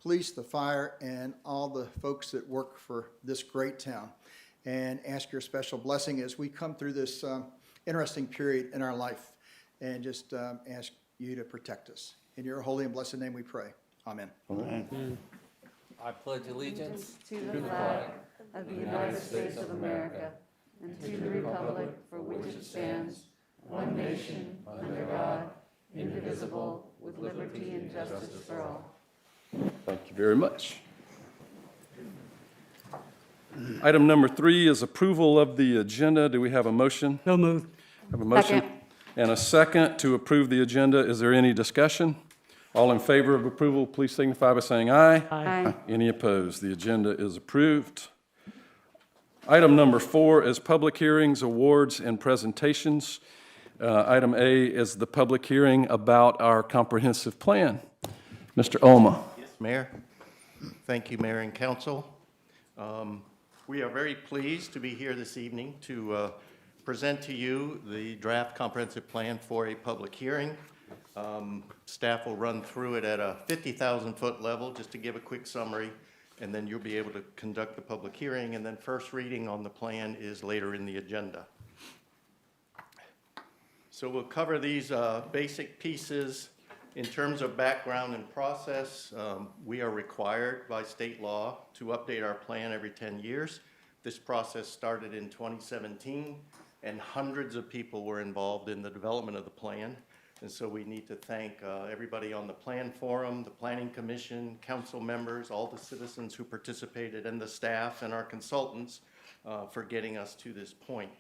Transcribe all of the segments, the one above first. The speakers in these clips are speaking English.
police, the fire, and all the folks that work for this great town. And ask your special blessing as we come through this interesting period in our life. And just ask you to protect us. In your holy and blessed name we pray. Amen. Amen. I pledge allegiance to the flag of the United States of America and to the republic for which it stands, one nation, under God, indivisible, with liberty and justice for all. Thank you very much. Item number 3 is approval of the agenda. Do we have a motion? So moved. Have a motion Second. and a second to approve the agenda. Is there any discussion? All in favor of approval, please signify by saying aye. Aye. Any opposed? The agenda is approved. Item number 4 is public hearings, awards, and presentations. Item A is the public hearing about our comprehensive plan. Mr. Olma. Yes, Mayor. Thank you, Mayor and Council. We are very pleased to be here this evening to present to you the draft comprehensive plan for a public hearing. Staff will run through it at a 50,000-foot level just to give a quick summary, and then you'll be able to conduct the public hearing, and then first reading on the plan is later in the agenda. So we'll cover these basic pieces. In terms of background and process, we are required by state law to update our plan every 10 years. This process started in 2017, and hundreds of people were involved in the development of the plan. And so we need to thank everybody on the Plan Forum, the Planning Commission, council members, all the citizens who participated, and the staff and our consultants for getting us to this point.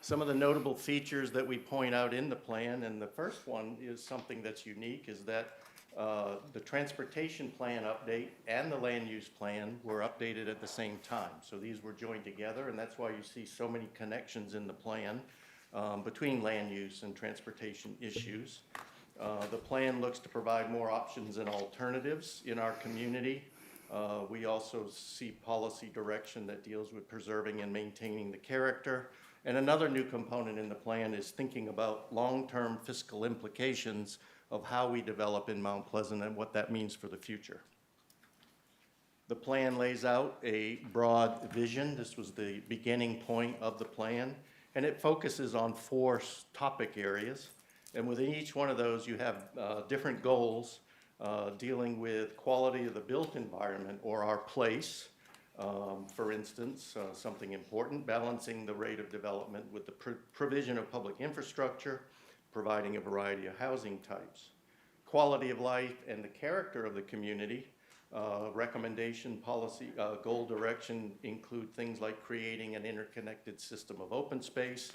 Some of the notable features that we point out in the plan, and the first one is something that's unique, is that the transportation plan update and the land use plan were updated at the same time. So these were joined together, and that's why you see so many connections in the plan between land use and transportation issues. The plan looks to provide more options and alternatives in our community. We also see policy direction that deals with preserving and maintaining the character. And another new component in the plan is thinking about long-term fiscal implications of how we develop in Mount Pleasant and what that means for the future. The plan lays out a broad vision. This was the beginning point of the plan, and it focuses on 4 topic areas. And within each one of those, you have different goals dealing with quality of the built environment or our place. For instance, something important, balancing the rate of development with the provision of public infrastructure, providing a variety of housing types. Quality of life and the character of the community, recommendation, policy, goal direction include things like creating an interconnected system of open space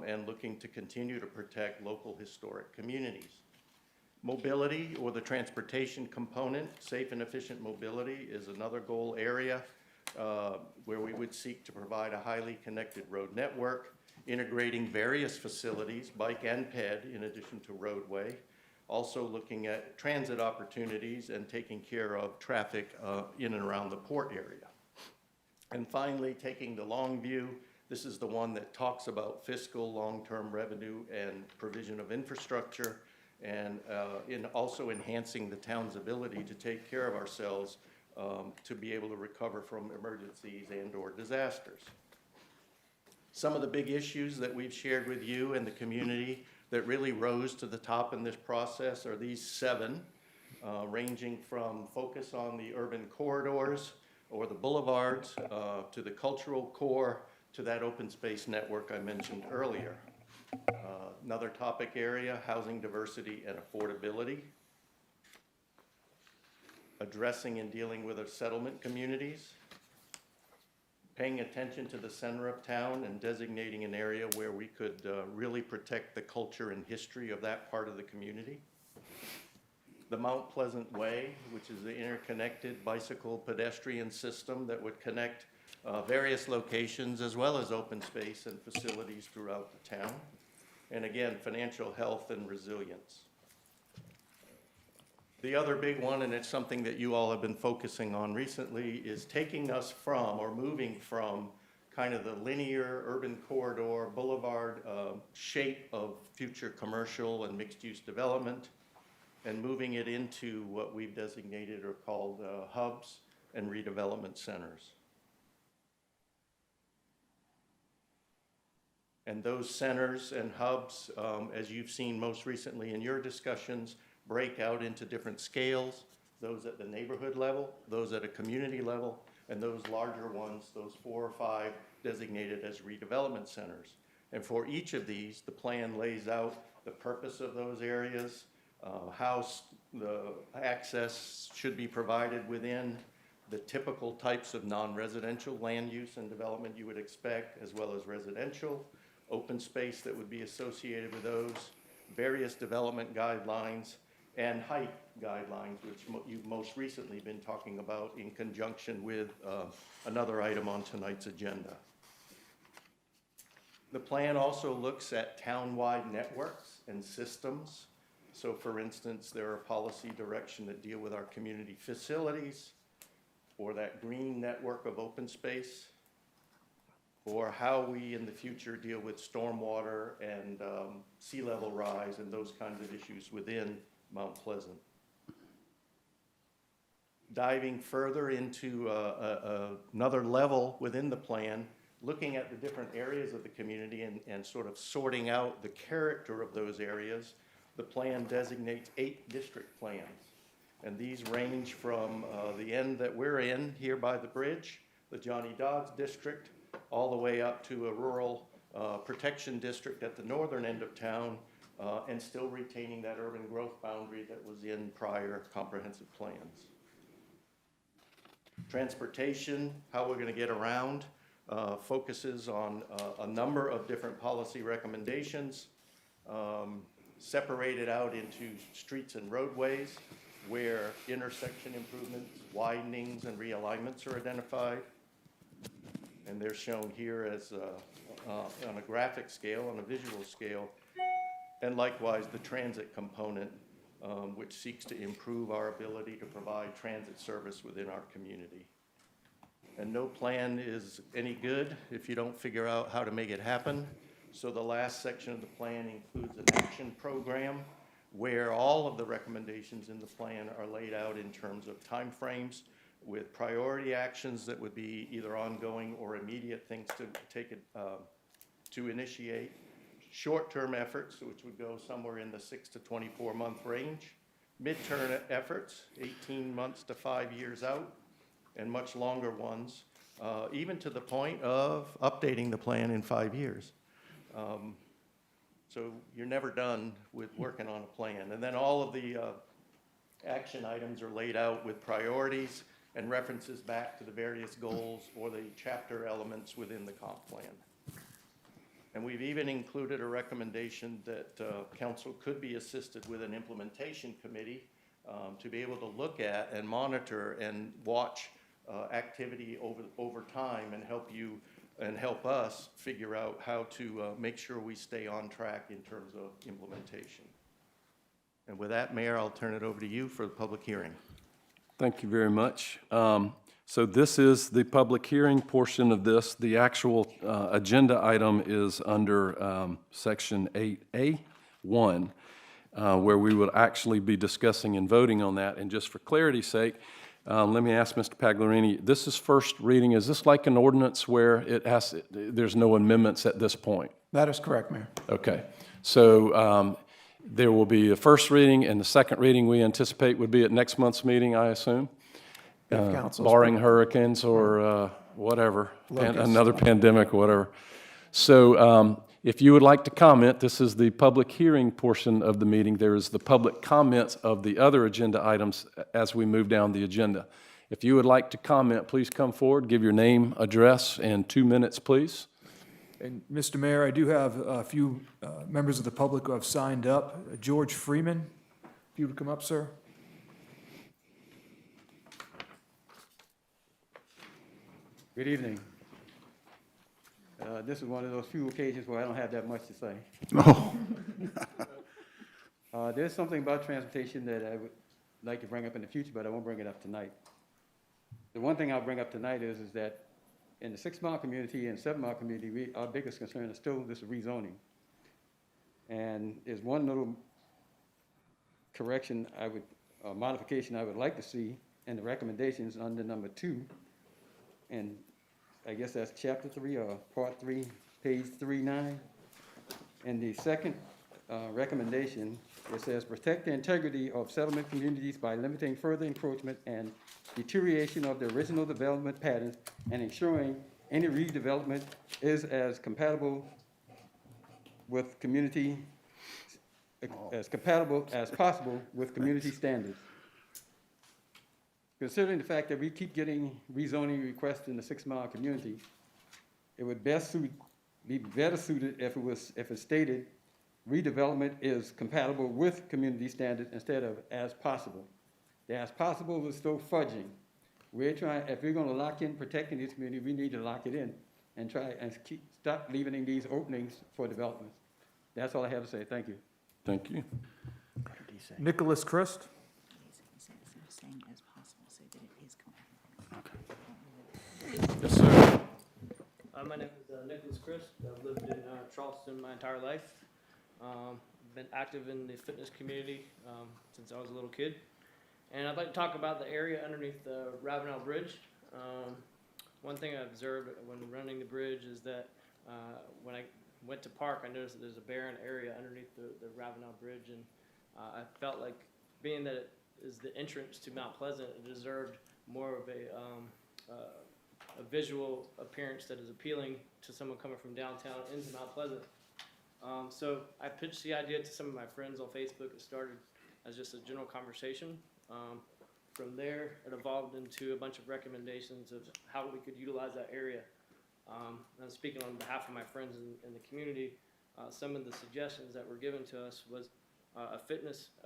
and looking to continue to protect local historic communities. Mobility, or the transportation component, safe and efficient mobility is another goal area where we would seek to provide a highly connected road network, integrating various facilities, bike and ped, in addition to roadway. Also looking at transit opportunities and taking care of traffic in and around the port area. And finally, taking the long view, this is the one that talks about fiscal long-term revenue and provision of infrastructure, and in also enhancing the town's ability to take care of ourselves to be able to recover from emergencies and or disasters. Some of the big issues that we've shared with you and the community that really rose to the top in this process are these 7, ranging from focus on the urban corridors or the boulevards to the cultural core to that open space network I mentioned earlier. Another topic area, housing diversity and affordability. Addressing and dealing with our settlement communities. Paying attention to the center of town and designating an area where we could really protect the culture and history of that part of the community. The Mount Pleasant Way, which is the interconnected bicycle pedestrian system that would connect various locations as well as open space and facilities throughout the town. And again, financial health and resilience. The other big one, and it's something that you all have been focusing on recently, is taking us from, or moving from, kind of the linear urban corridor boulevard shape of future commercial and mixed-use development and moving it into what we've designated or called hubs and redevelopment centers. And those centers and hubs, as you've seen most recently in your discussions, break out into different scales, those at the neighborhood level, those at a community level, and those larger ones, those 4 or 5 designated as redevelopment centers. And for each of these, the plan lays out the purpose of those areas, how the access should be provided within, the typical types of non-residential land use and development you would expect, as well as residential, open space that would be associated with those, various development guidelines, and height guidelines, which you've most recently been talking about in conjunction with another item on tonight's agenda. The plan also looks at town-wide networks and systems. So for instance, there are policy direction that deal with our community facilities, or that green network of open space, or how we in the future deal with stormwater and sea level rise and those kinds of issues within Mount Pleasant. Diving further into another level within the plan, looking at the different areas of the community and sort of sorting out the character of those areas, the plan designates 8 district plans. And these range from the end that we're in here by the bridge, the Johnny Dodds district, all the way up to a rural protection district at the northern end of town, and still retaining that urban growth boundary that was in prior comprehensive plans. Transportation, how we're going to get around, focuses on a number of different policy recommendations, separated out into streets and roadways, where intersection improvements, widenings, and realignments are identified. And they're shown here as on a graphic scale, on a visual scale, and likewise the transit component, which seeks to improve our ability to provide transit service within our community. And no plan is any good if you don't figure out how to make it happen. So the last section of the plan includes an action program where all of the recommendations in the plan are laid out in terms of timeframes, with priority actions that would be either ongoing or immediate things to take it, to initiate, short-term efforts, which would go somewhere in the 6 to 24 month range, midterm efforts, 18 months to 5 years out, and much longer ones, even to the point of updating the plan in 5 years. So you're never done with working on a plan. And then all of the action items are laid out with priorities and references back to the various goals or the chapter elements within the comp plan. And we've even included a recommendation that council could be assisted with an implementation committee to be able to look at and monitor and watch activity over time and help you and help us figure out how to make sure we stay on track in terms of implementation. And with that, Mayor, I'll turn it over to you for the public hearing. Thank you very much. So this is the public hearing portion of this. The actual agenda item is under Section 8A1, where we would actually be discussing and voting on that. And just for clarity's sake, let me ask Mr. Pagliarini, this is first reading. Is this like an ordinance where there's no amendments at this point? That is correct, Mayor. Okay. So there will be a first reading, and the second reading we anticipate would be at next month's meeting, I assume? If council's Barring hurricanes or whatever, Locusts. another pandemic or whatever. So if you would like to comment, this is the public hearing portion of the meeting. There is the public comments of the other agenda items as we move down the agenda. If you would like to comment, please come forward, give your name, address, and 2 minutes, please. And Mr. Mayor, I do have a few members of the public who have signed up. George Freeman, if you would come up, sir. Good evening. This is one of those few occasions where I don't have that much to say. No. There's something about transportation that I would like to bring up in the future, but I won't bring it up tonight. The one thing I'll bring up tonight is that in the 6 Mile community and 7 Mile community, our biggest concern is still this rezoning. And there's one little correction modification I would like to see in the recommendations under number 2. And I guess that's chapter 3 or part 3, page 39. And the second recommendation, it says, protect the integrity of settlement communities by limiting further encroachment and deterioration of the original development patterns and ensuring any redevelopment is as compatible with community, as compatible as possible with community standards. Considering the fact that we keep getting rezoning requests in the 6 Mile community, it would be better suited if it stated redevelopment is compatible with community standards instead of as possible. The as possible is still fudging. If we're gonna lock in protecting this community, we need to lock it in and try and stop leaving these openings for developments. That's all I have to say. Thank you. Thank you. Nicholas Christ. Saying as possible, say that it is compatible. Yes, sir. My name is Nicholas Christ. I've lived in Charleston my entire life. Been active in the fitness community since I was a little kid. And I'd like to talk about the area underneath the Ravenel Bridge. One thing I observed when running the bridge is that when I went to park, I noticed that there's a barren area underneath the Ravenel Bridge. And I felt like, being that it is the entrance to Mount Pleasant, it deserved more of a visual appearance that is appealing to someone coming from downtown into Mount Pleasant. So I pitched the idea to some of my friends on Facebook. It started as just a general conversation. From there, it evolved into a bunch of recommendations of how we could utilize that area. And speaking on behalf of my friends in the community, some of the suggestions that were given to us was a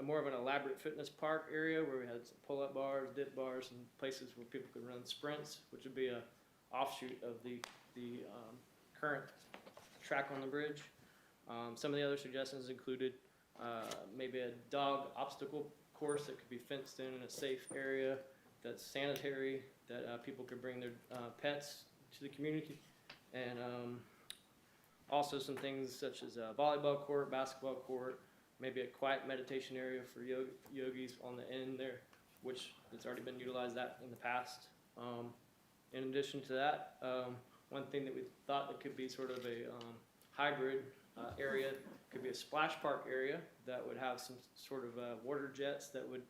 more of an elaborate fitness park area where we had some pull-up bars, dip bars, and places where people could run sprints, which would be a offshoot of the current track on the bridge. Some of the other suggestions included maybe a dog obstacle course that could be fenced in a safe area that's sanitary, that people could bring their pets to the community, and also some things such as a volleyball court, basketball court, maybe a quiet meditation area for yogis on the end there, which has already been utilized that in the past. In addition to that, one thing that we thought that could be sort of a hybrid area could be a splash park area that would have some sort of water jets that would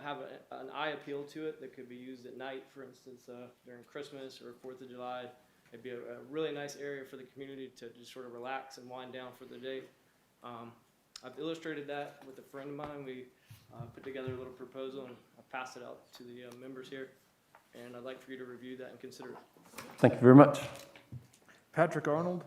have an eye appeal to it that could be used at night, for instance, during Christmas or 4th of July. It'd be a really nice area for the community to just sort of relax and wind down for the day. I've illustrated that with a friend of mine. We put together a little proposal and I passed it out to the members here. And I'd like for you to review that and consider it. Thank you very much. Patrick Arnold.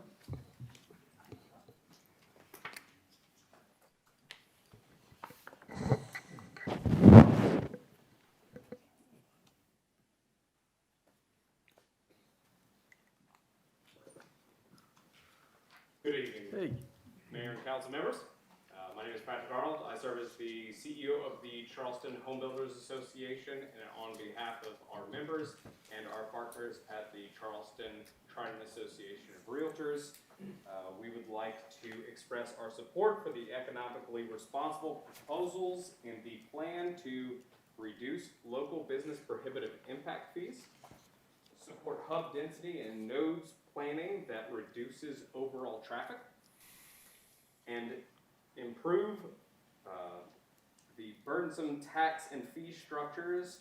Good evening, Hey. Mayor and council members. My name is Patrick Arnold. I serve as the CEO of the Charleston Home Builders Association, and on behalf of our members and our partners at the Charleston Trident Association of Realtors, we would like to express our support for the economically responsible proposals in the plan to reduce local business prohibitive impact fees, support hub density and nodes planning that reduces overall traffic, and improve the burdensome tax and fee structures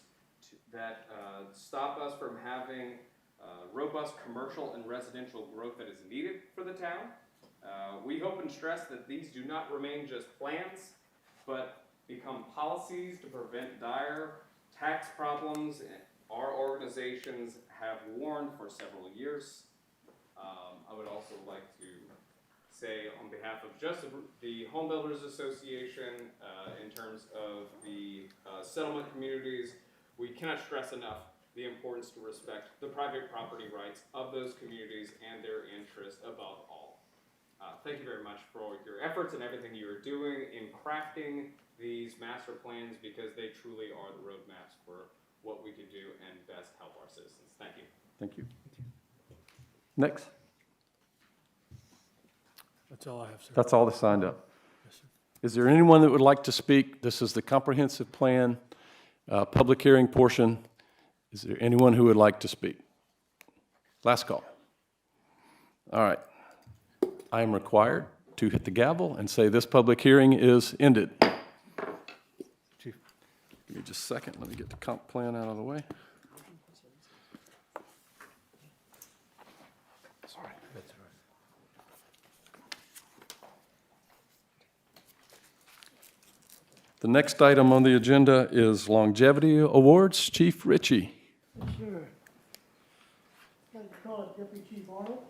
that stop us from having robust commercial and residential growth that is needed for the town. We hope and stress that these do not remain just plans, but become policies to prevent dire tax problems our organizations have warned for several years. I would also like to say on behalf of just the Home Builders Association, in terms of the settlement communities, we cannot stress enough the importance to respect the private property rights of those communities and their interests above all. Thank you very much for your efforts and everything you are doing in crafting these master plans, because they truly are the roadmaps for what we could do and best help our citizens. Thank you. Thank you. Next. That's all I have, sir. That's all that signed up. Yes, sir. Is there anyone that would like to speak? This is the comprehensive plan, public hearing portion. Is there anyone who would like to speak? Last call. All right. I am required to hit the gavel and say this public hearing is ended. Chief, give me just a second. Let me get the comp plan out of the way. Sorry. The next item on the agenda is longevity awards. Chief Ritchie. Sure. I'd like to call it Deputy Chief Arnold.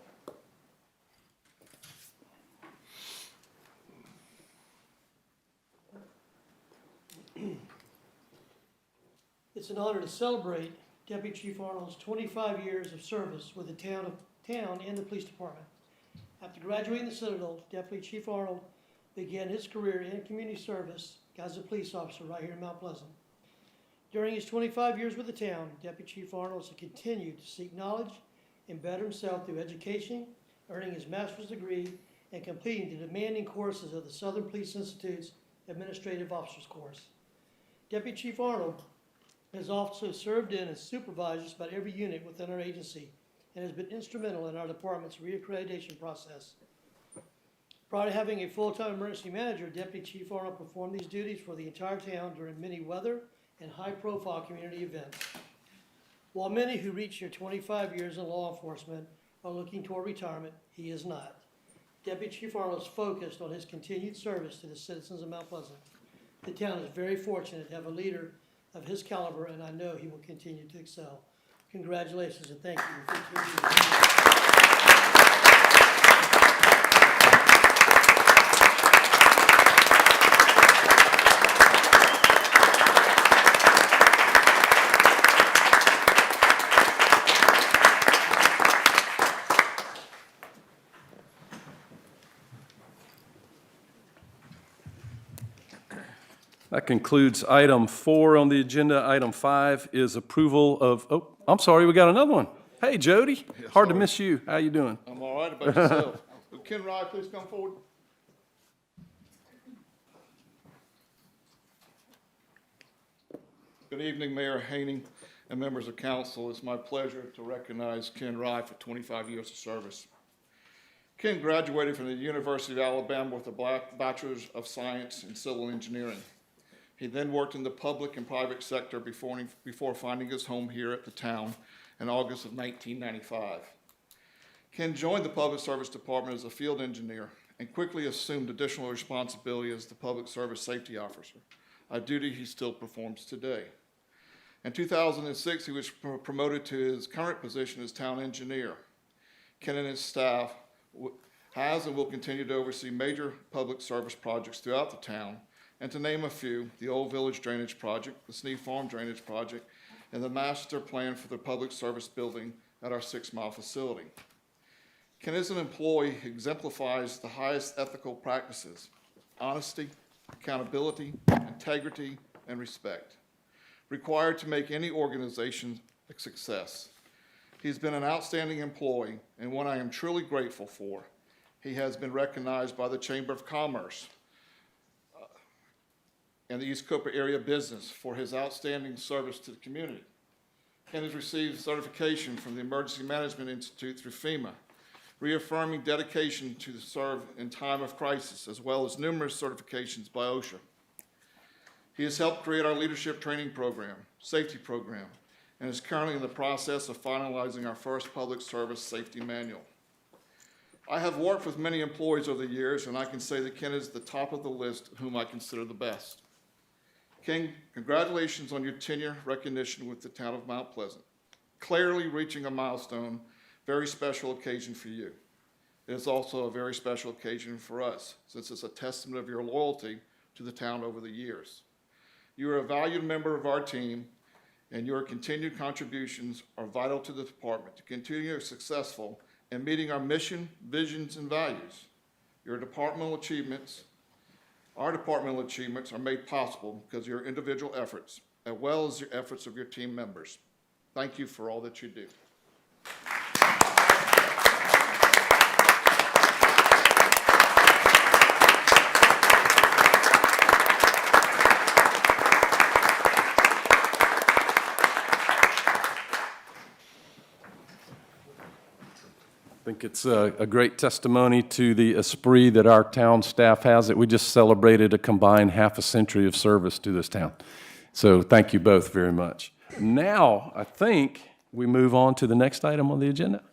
It's an honor to celebrate Deputy Chief Arnold's 25 years of service with the town and the police department. After graduating the Citadel, Deputy Chief Arnold began his career in community service as a police officer right here in Mount Pleasant. During his 25 years with the town, Deputy Chief Arnold has continued to seek knowledge and better himself through education, earning his master's degree, and completing the demanding courses of the Southern Police Institute's Administrative Officers Course. Deputy Chief Arnold has also served in and supervised just about every unit within our agency and has been instrumental in our department's reaccreditation process. Prior to having a full-time emergency manager, Deputy Chief Arnold performed these duties for the entire town during many weather and high-profile community events. While many who reach their 25 years in law enforcement are looking toward retirement, he is not. Deputy Chief Arnold is focused on his continued service to the citizens of Mount Pleasant. The town is very fortunate to have a leader of his caliber, and I know he will continue to excel. Congratulations and thank you for 15 years. That concludes item 4 on the agenda. Item 5 is approval of, oh, I'm sorry, we got another one. Hey, Jody, hard to miss you. How you doing? I'm all right about yourself. Would Ken Rye please come forward? Good evening, Mayor Haney and members of council. It's my pleasure to recognize Ken Rye for 25 years of service. Ken graduated from the University of Alabama with a Bachelor's of Science in Civil Engineering. He then worked in the public and private sector before finding his home here at the town in August of 1995. Ken joined the Public Service Department as a field engineer and quickly assumed additional responsibility as the Public Service Safety Officer, a duty he still performs today. In 2006, he was promoted to his current position as town engineer. Ken and his staff has and will continue to oversee major public service projects throughout the town, and to name a few, the Old Village Drainage Project, the Sneed Farm Drainage Project, and the master plan for the public service building at our 6 Mile facility. Ken, as an employee, exemplifies the highest ethical practices: honesty, accountability, integrity, and respect, required to make any organization a success. He's been an outstanding employee and one I am truly grateful for. He has been recognized by the Chamber of Commerce and the East Cooper area business for his outstanding service to the community. Ken has received certification from the Emergency Management Institute through FEMA, reaffirming dedication to serve in time of crisis, as well as numerous certifications by OSHA. He has helped create our leadership training program, safety program, and is currently in the process of finalizing our first public service safety manual. I have worked with many employees over the years, and I can say that Ken is the top of the list of whom I consider the best. Ken, congratulations on your tenure recognition with the town of Mount Pleasant. Clearly reaching a milestone, very special occasion for you. It is also a very special occasion for us, since it's a testament of your loyalty to the town over the years. You are a valued member of our team, and your continued contributions are vital to the department to continue successful in meeting our mission, visions, and values. Our departmental achievements are made possible because of your individual efforts, as well as your efforts of your team members. Thank you for all that you do. think it's a great testimony to the esprit that our town staff has, that we just celebrated a combined half a century of service to this town. So thank you both very much. Now, I think we move on to the next item on the agenda.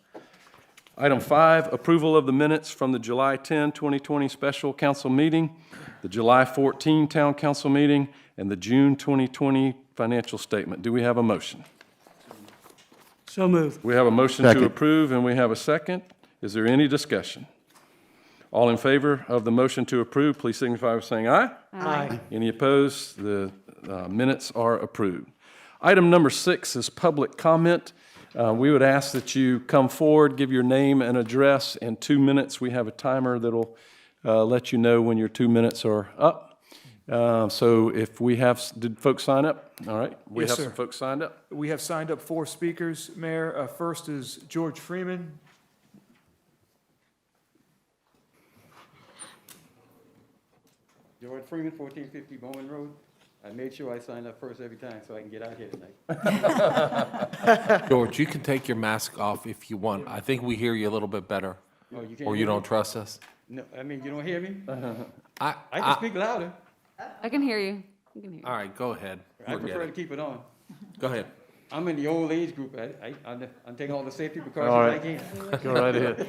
Item 5, approval of the minutes from the July 10, 2020 special council meeting, the July 14 town council meeting, and the June 2020 financial statement. Do we have a motion? So moved. We have a motion to approve, and we have a second. Is there any discussion? All in favor of the motion to approve, please signify by saying aye. Aye. Any opposed? The minutes are approved. Item number 6 is public comment. We would ask that you come forward, give your name and address. In 2 minutes, we have a timer that'll let you know when your 2 minutes are up. So if we have, did folks sign up? All right. We Yes, have sir. some folks signed up. We have signed up 4 speakers, Mayor. First is George Freeman. George Freeman, 1450 Bowman Road. I made sure I signed up first every time so I can get out here tonight. George, you can take your mask off if you want. I think we hear you a little bit better. Oh, you can't Or hear you me? don't trust us? No, I mean, you don't hear me? I I can speak louder. I can hear you. I can hear you. All right, go ahead. I Forget prefer to it. keep it on. Go ahead. I'm in the old age group. I'm taking all the safety All precautions I right. can. Go right ahead.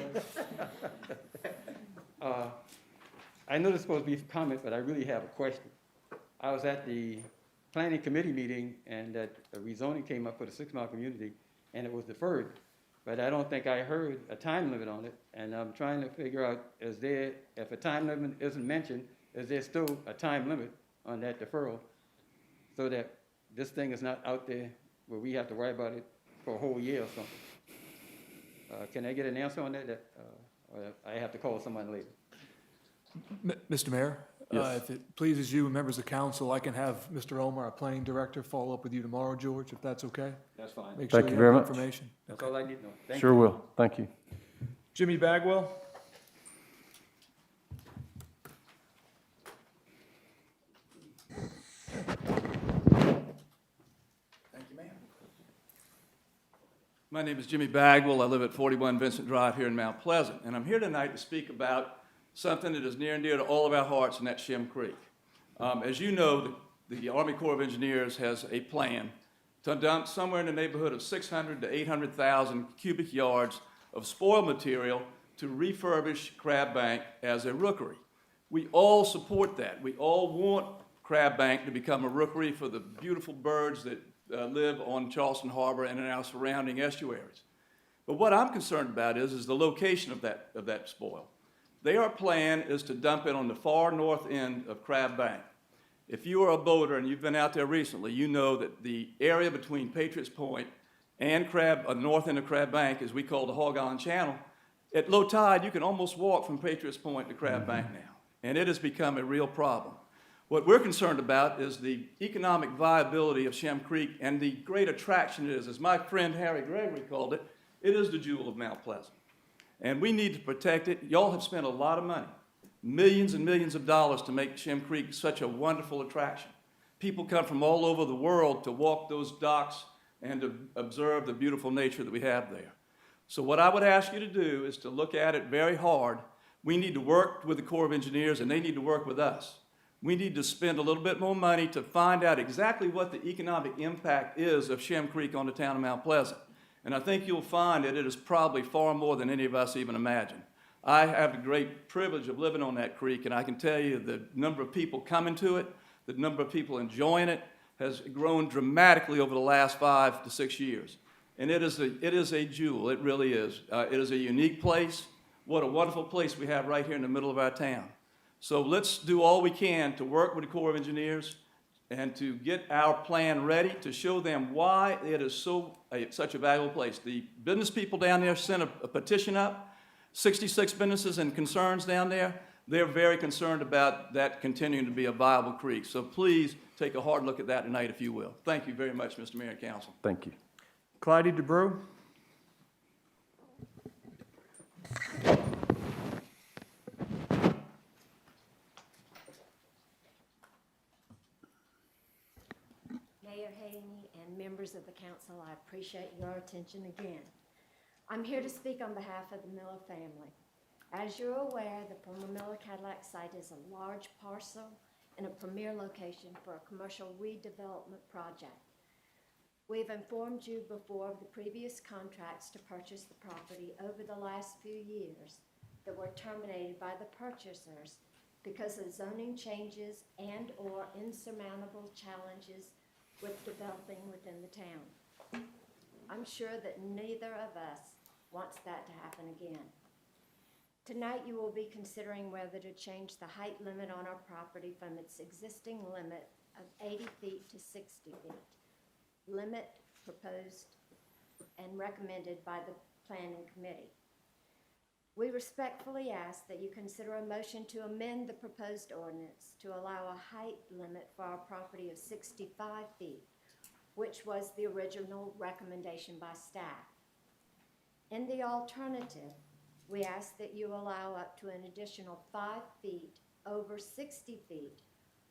I know this is supposed to be a comment, but I really have a question. I was at the planning committee meeting, and that rezoning came up for the 6 Mile community, and it was deferred. But I don't think I heard a time limit on it, and I'm trying to figure out, if a time limit isn't mentioned, is there still a time limit on that deferral, so that this thing is not out there where we have to worry about it for a whole year or something? Can I get an answer on that, or I have to call someone later? Mr. Mayor? Yes. If it pleases you and members of council, I can have Mr. Omar, our planning director, follow up with you tomorrow, George, if that's okay? That's fine. Make sure Thank you have very the much. information. That's all I need to know. Thank you. Sure will. Thank you. Jimmy Bagwell? My name is Jimmy Bagwell. I live at 41 Vincent Drive here in Mount Pleasant, and I'm here tonight to speak about something that is near and dear to all of our hearts, and that's Shem Creek. As you know, the Army Corps of Engineers has a plan to dump somewhere in the neighborhood of 600 to 800,000 cubic yards of spoil material to refurbish Crab Bank as a rookery. We all support that. We all want Crab Bank to become a rookery for the beautiful birds that live on Charleston Harbor and in our surrounding estuaries. But what I'm concerned about is the location of that spoil. Their plan is to dump it on the far north end of Crab Bank. If you are a boater and you've been out there recently, you know that the area between Patriots Point and the north end of Crab Bank, as we call the Hog Island Channel, at low tide, you can almost walk from Patriots Point to Crab Bank now, and it has become a real problem. What we're concerned about is the economic viability of Shem Creek and the great attraction it is. As my friend Harry Gregory called it, it is the jewel of Mount Pleasant. And we need to protect it. Y'all have spent a lot of money, millions and millions of dollars to make Shem Creek such a wonderful attraction. People come from all over the world to walk those docks and to observe the beautiful nature that we have there. So what I would ask you to do is to look at it very hard. We need to work with the Corps of Engineers, and they need to work with us. We need to spend a little bit more money to find out exactly what the economic impact is of Shem Creek on the town of Mount Pleasant. And I think you'll find that it is probably far more than any of us even imagine. I have the great privilege of living on that creek, and I can tell you the number of people coming to it, the number of people enjoying it has grown dramatically over the last 5 to 6 years. And it is a jewel, it really is. It is a unique place. What a wonderful place we have right here in the middle of our town. So let's do all we can to work with the Corps of Engineers and to get our plan ready to show them why it is such a valuable place. The business people down there sent a petition up, 66 businesses and concerns down there. They're very concerned about that continuing to be a viable creek. So please take a hard look at that tonight, if you will. Thank you very much, Mr. Mayor and Council. Thank you. Clyde DeBrew? Mayor Haney and members of the council, I appreciate your attention again. I'm here to speak on behalf of the Miller family. As you're aware, the former Miller Cadillac site is a large parcel and a premier location for a commercial redevelopment project. We've informed you before of the previous contracts to purchase the property over the last few years that were terminated by the purchasers because of zoning changes and/or insurmountable challenges with developing within the town. I'm sure that neither of us wants that to happen again. Tonight you will be considering whether to change the height limit on our property from its existing limit of 80 feet to 60 feet. Limit proposed and recommended by the Planning Committee. We respectfully ask that you consider a motion to amend the proposed ordinance to allow a height limit for our property of 65 feet, which was the original recommendation by staff. In the alternative, we ask that you allow up to an additional 5 feet over 60 feet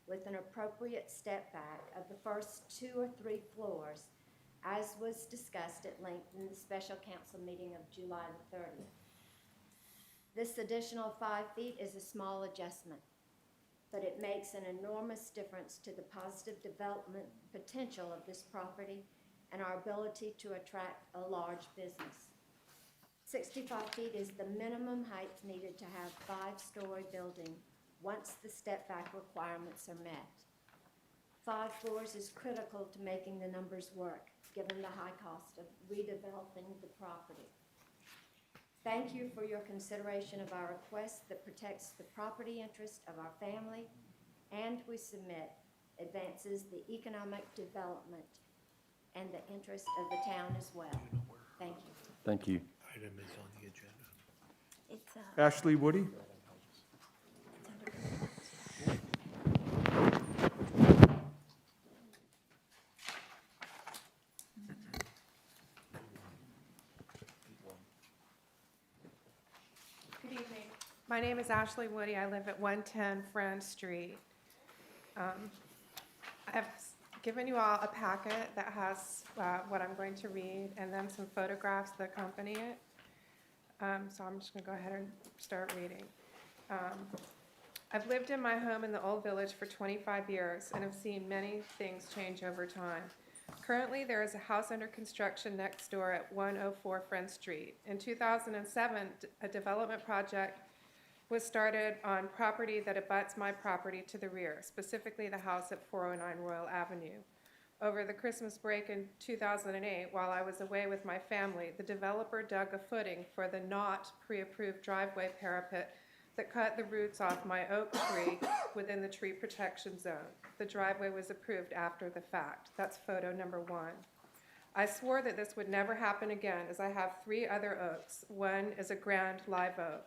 with an appropriate step back of the first 2 or 3 floors, as was discussed at length in the special council meeting of July the 30th. This additional 5 feet is a small adjustment, but it makes an enormous difference to the positive development potential of this property and our ability to attract a large business. 65 feet is the minimum height needed to have a 5-story building once the step back requirements are met. 5 floors is critical to making the numbers work, given the high cost of redeveloping the property. Thank you for your consideration of our request that protects the property interest of our family, and we submit advances the economic development and the interest of the town as well. Thank you. Thank you. Item is on the agenda. It's, Ashley Woody? Good evening. My name is Ashley Woody. I live at 110 Friend Street. I've given you all a packet that has what I'm going to read and then some photographs that accompany it. So I'm just going to go ahead and start reading. I've lived in my home in the old village for 25 years and have seen many things change over time. Currently, there is a house under construction next door at 104 Friend Street. In 2007, a development project was started on property that abuts my property to the rear, specifically the house at 409 Royal Avenue. Over the Christmas break in 2008, while I was away with my family, the developer dug a footing for the not pre-approved driveway parapet that cut the roots off my oak tree within the tree protection zone. The driveway was approved after the fact. That's photo number 1. I swore that this would never happen again, as I have 3 other oaks. One is a grand live oak.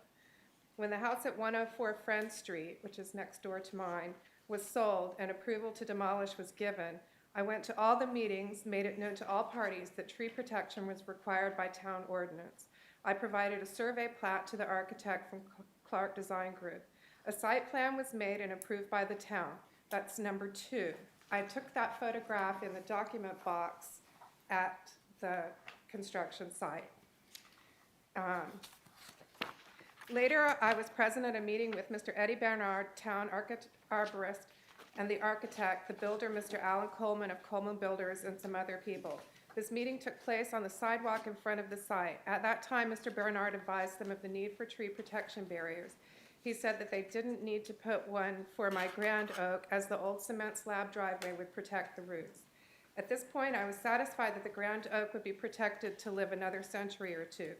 When the house at 104 Friend Street, which is next door to mine, was sold and approval to demolish was given, I went to all the meetings, made it known to all parties that tree protection was required by town ordinance. I provided a survey plat to the architect from Clark Design Group. A site plan was made and approved by the town. That's number 2. I took that photograph in the document box at the construction site. Later, I was present at a meeting with Mr. Eddie Bernard, town arborist, and the architect, the builder, Mr. Alan Coleman of Coleman Builders, and some other people. This meeting took place on the sidewalk in front of the site. At that time, Mr. Bernard advised them of the need for tree protection barriers. He said that they didn't need to put one for my grand oak, as the old cement slab driveway would protect the roots. At this point, I was satisfied that the grand oak would be protected to live another century or 2.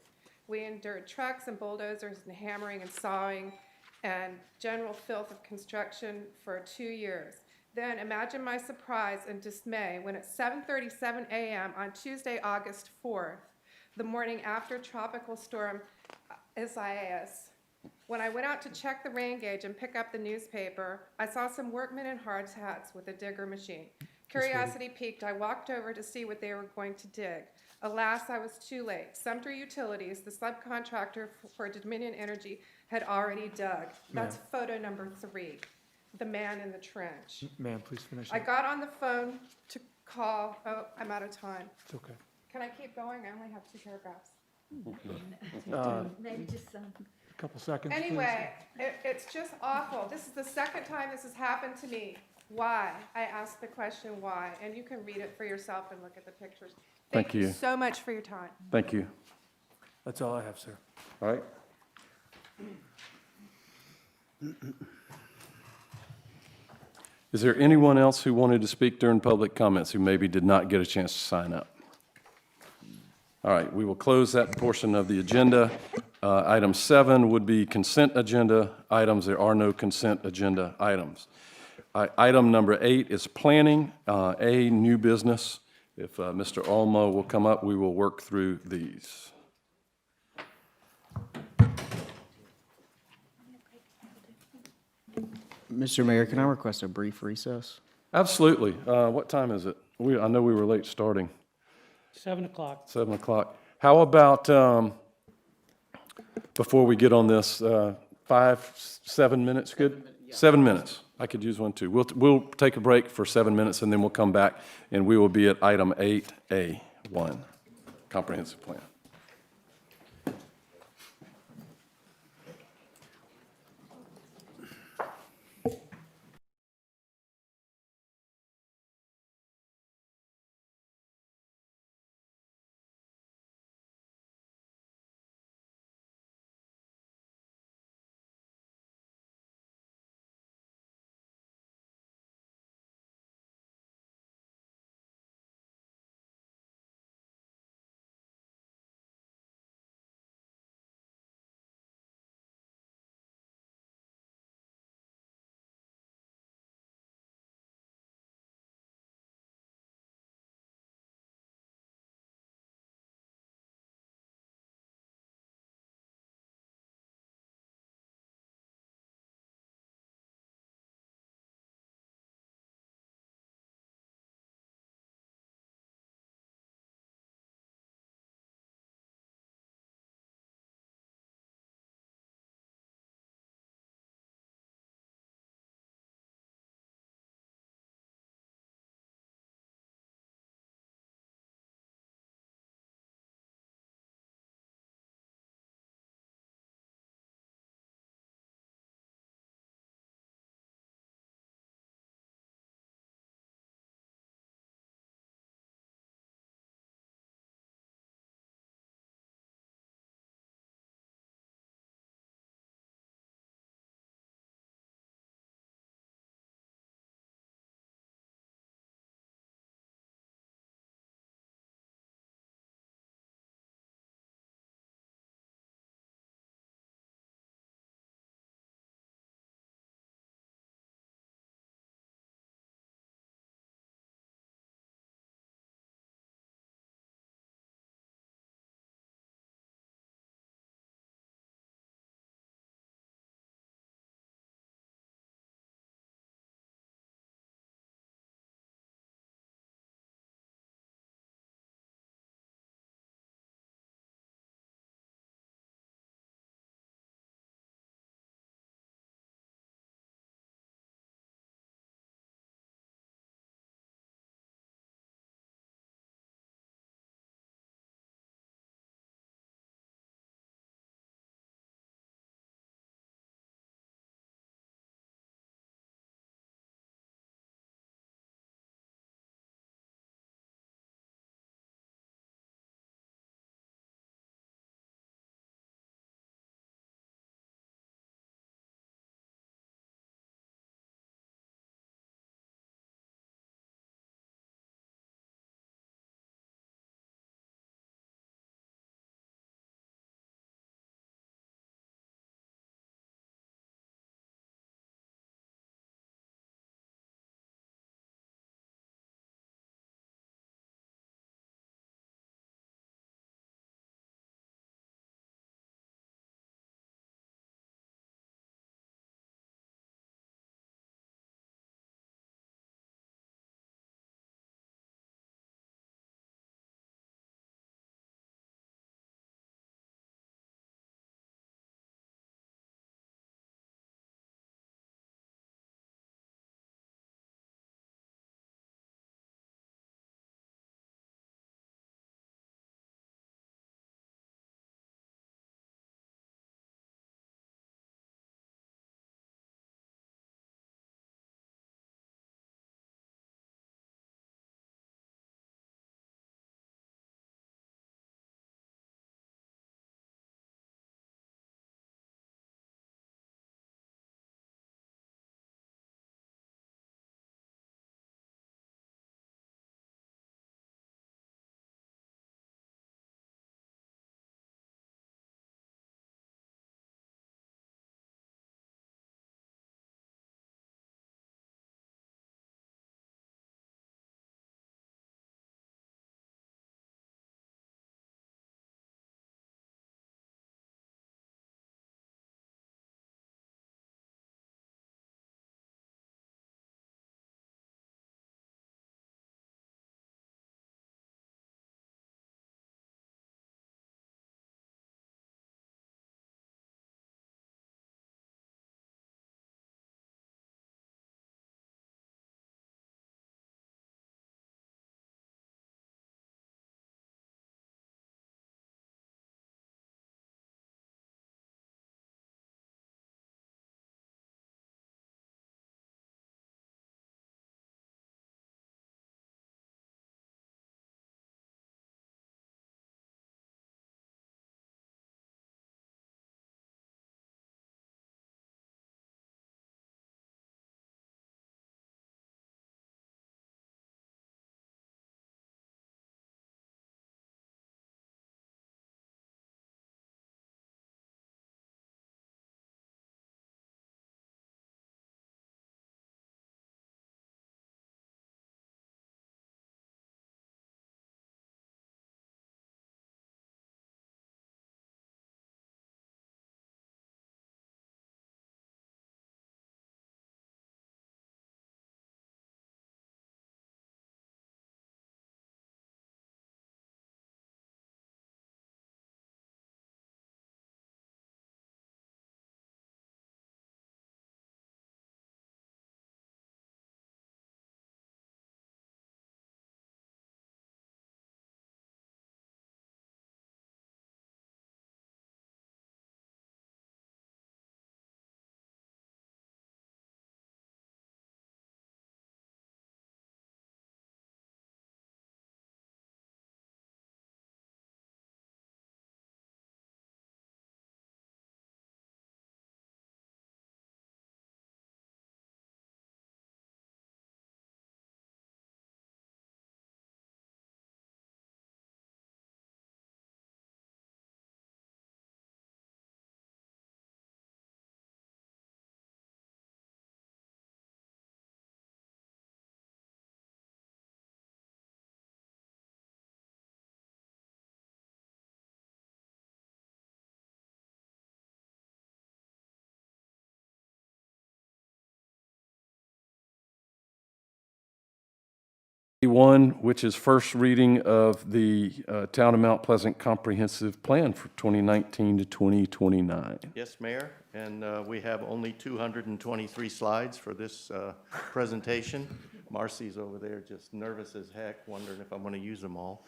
We endured trucks and bulldozers and hammering and sawing and general filth of construction for 2 years. Then imagine my surprise and dismay when at 7:37 a.m. on Tuesday, August 4th, the morning after Tropical Storm Isaias, when I went out to check the rain gauge and pick up the newspaper, I saw some workmen in hard hats with a digger machine. Curiosity piqued, I walked over to see what they were going to dig. Alas, I was too late. Sumter Utilities, the subcontractor for Dominion Energy, had already dug. That's photo number 3, the man in the trench. Ma'am, please finish. I got on the phone to call, oh, I'm out of time. It's okay. Can I keep going? I only have 2 paragraphs. Maybe just some. Couple seconds, please. Anyway, it's just awful. This is the second time this has happened to me. Why? I asked the question why, and you can read it for yourself and look at the pictures. Thank you. So much for your time. Thank you. That's all I have, sir. All right. Is there anyone else who wanted to speak during public comments who maybe did not get a chance to sign up? All right, we will close that portion of the agenda. Item 7 would be consent agenda items. There are no consent agenda items. Item number 8 is planning, A, new business. If Mr. Olmo will come up, we will work through these. Mr. Mayor, can I request a brief recess? Absolutely. What time is it? I know we were late starting. 7 o'clock. 7 o'clock. How about, before we get on this, 7 minutes, good? 7 minutes. I could use one too. We'll take a break for 7 minutes and then we'll come back and we will be at item 8A1, comprehensive plan. 1, which is first reading of the Town of Mount Pleasant Comprehensive Plan for 2019 to 2029. Yes, Mayor, and we have only 223 slides for this presentation. Marcy's over there just nervous as heck, wondering if I'm going to use them all.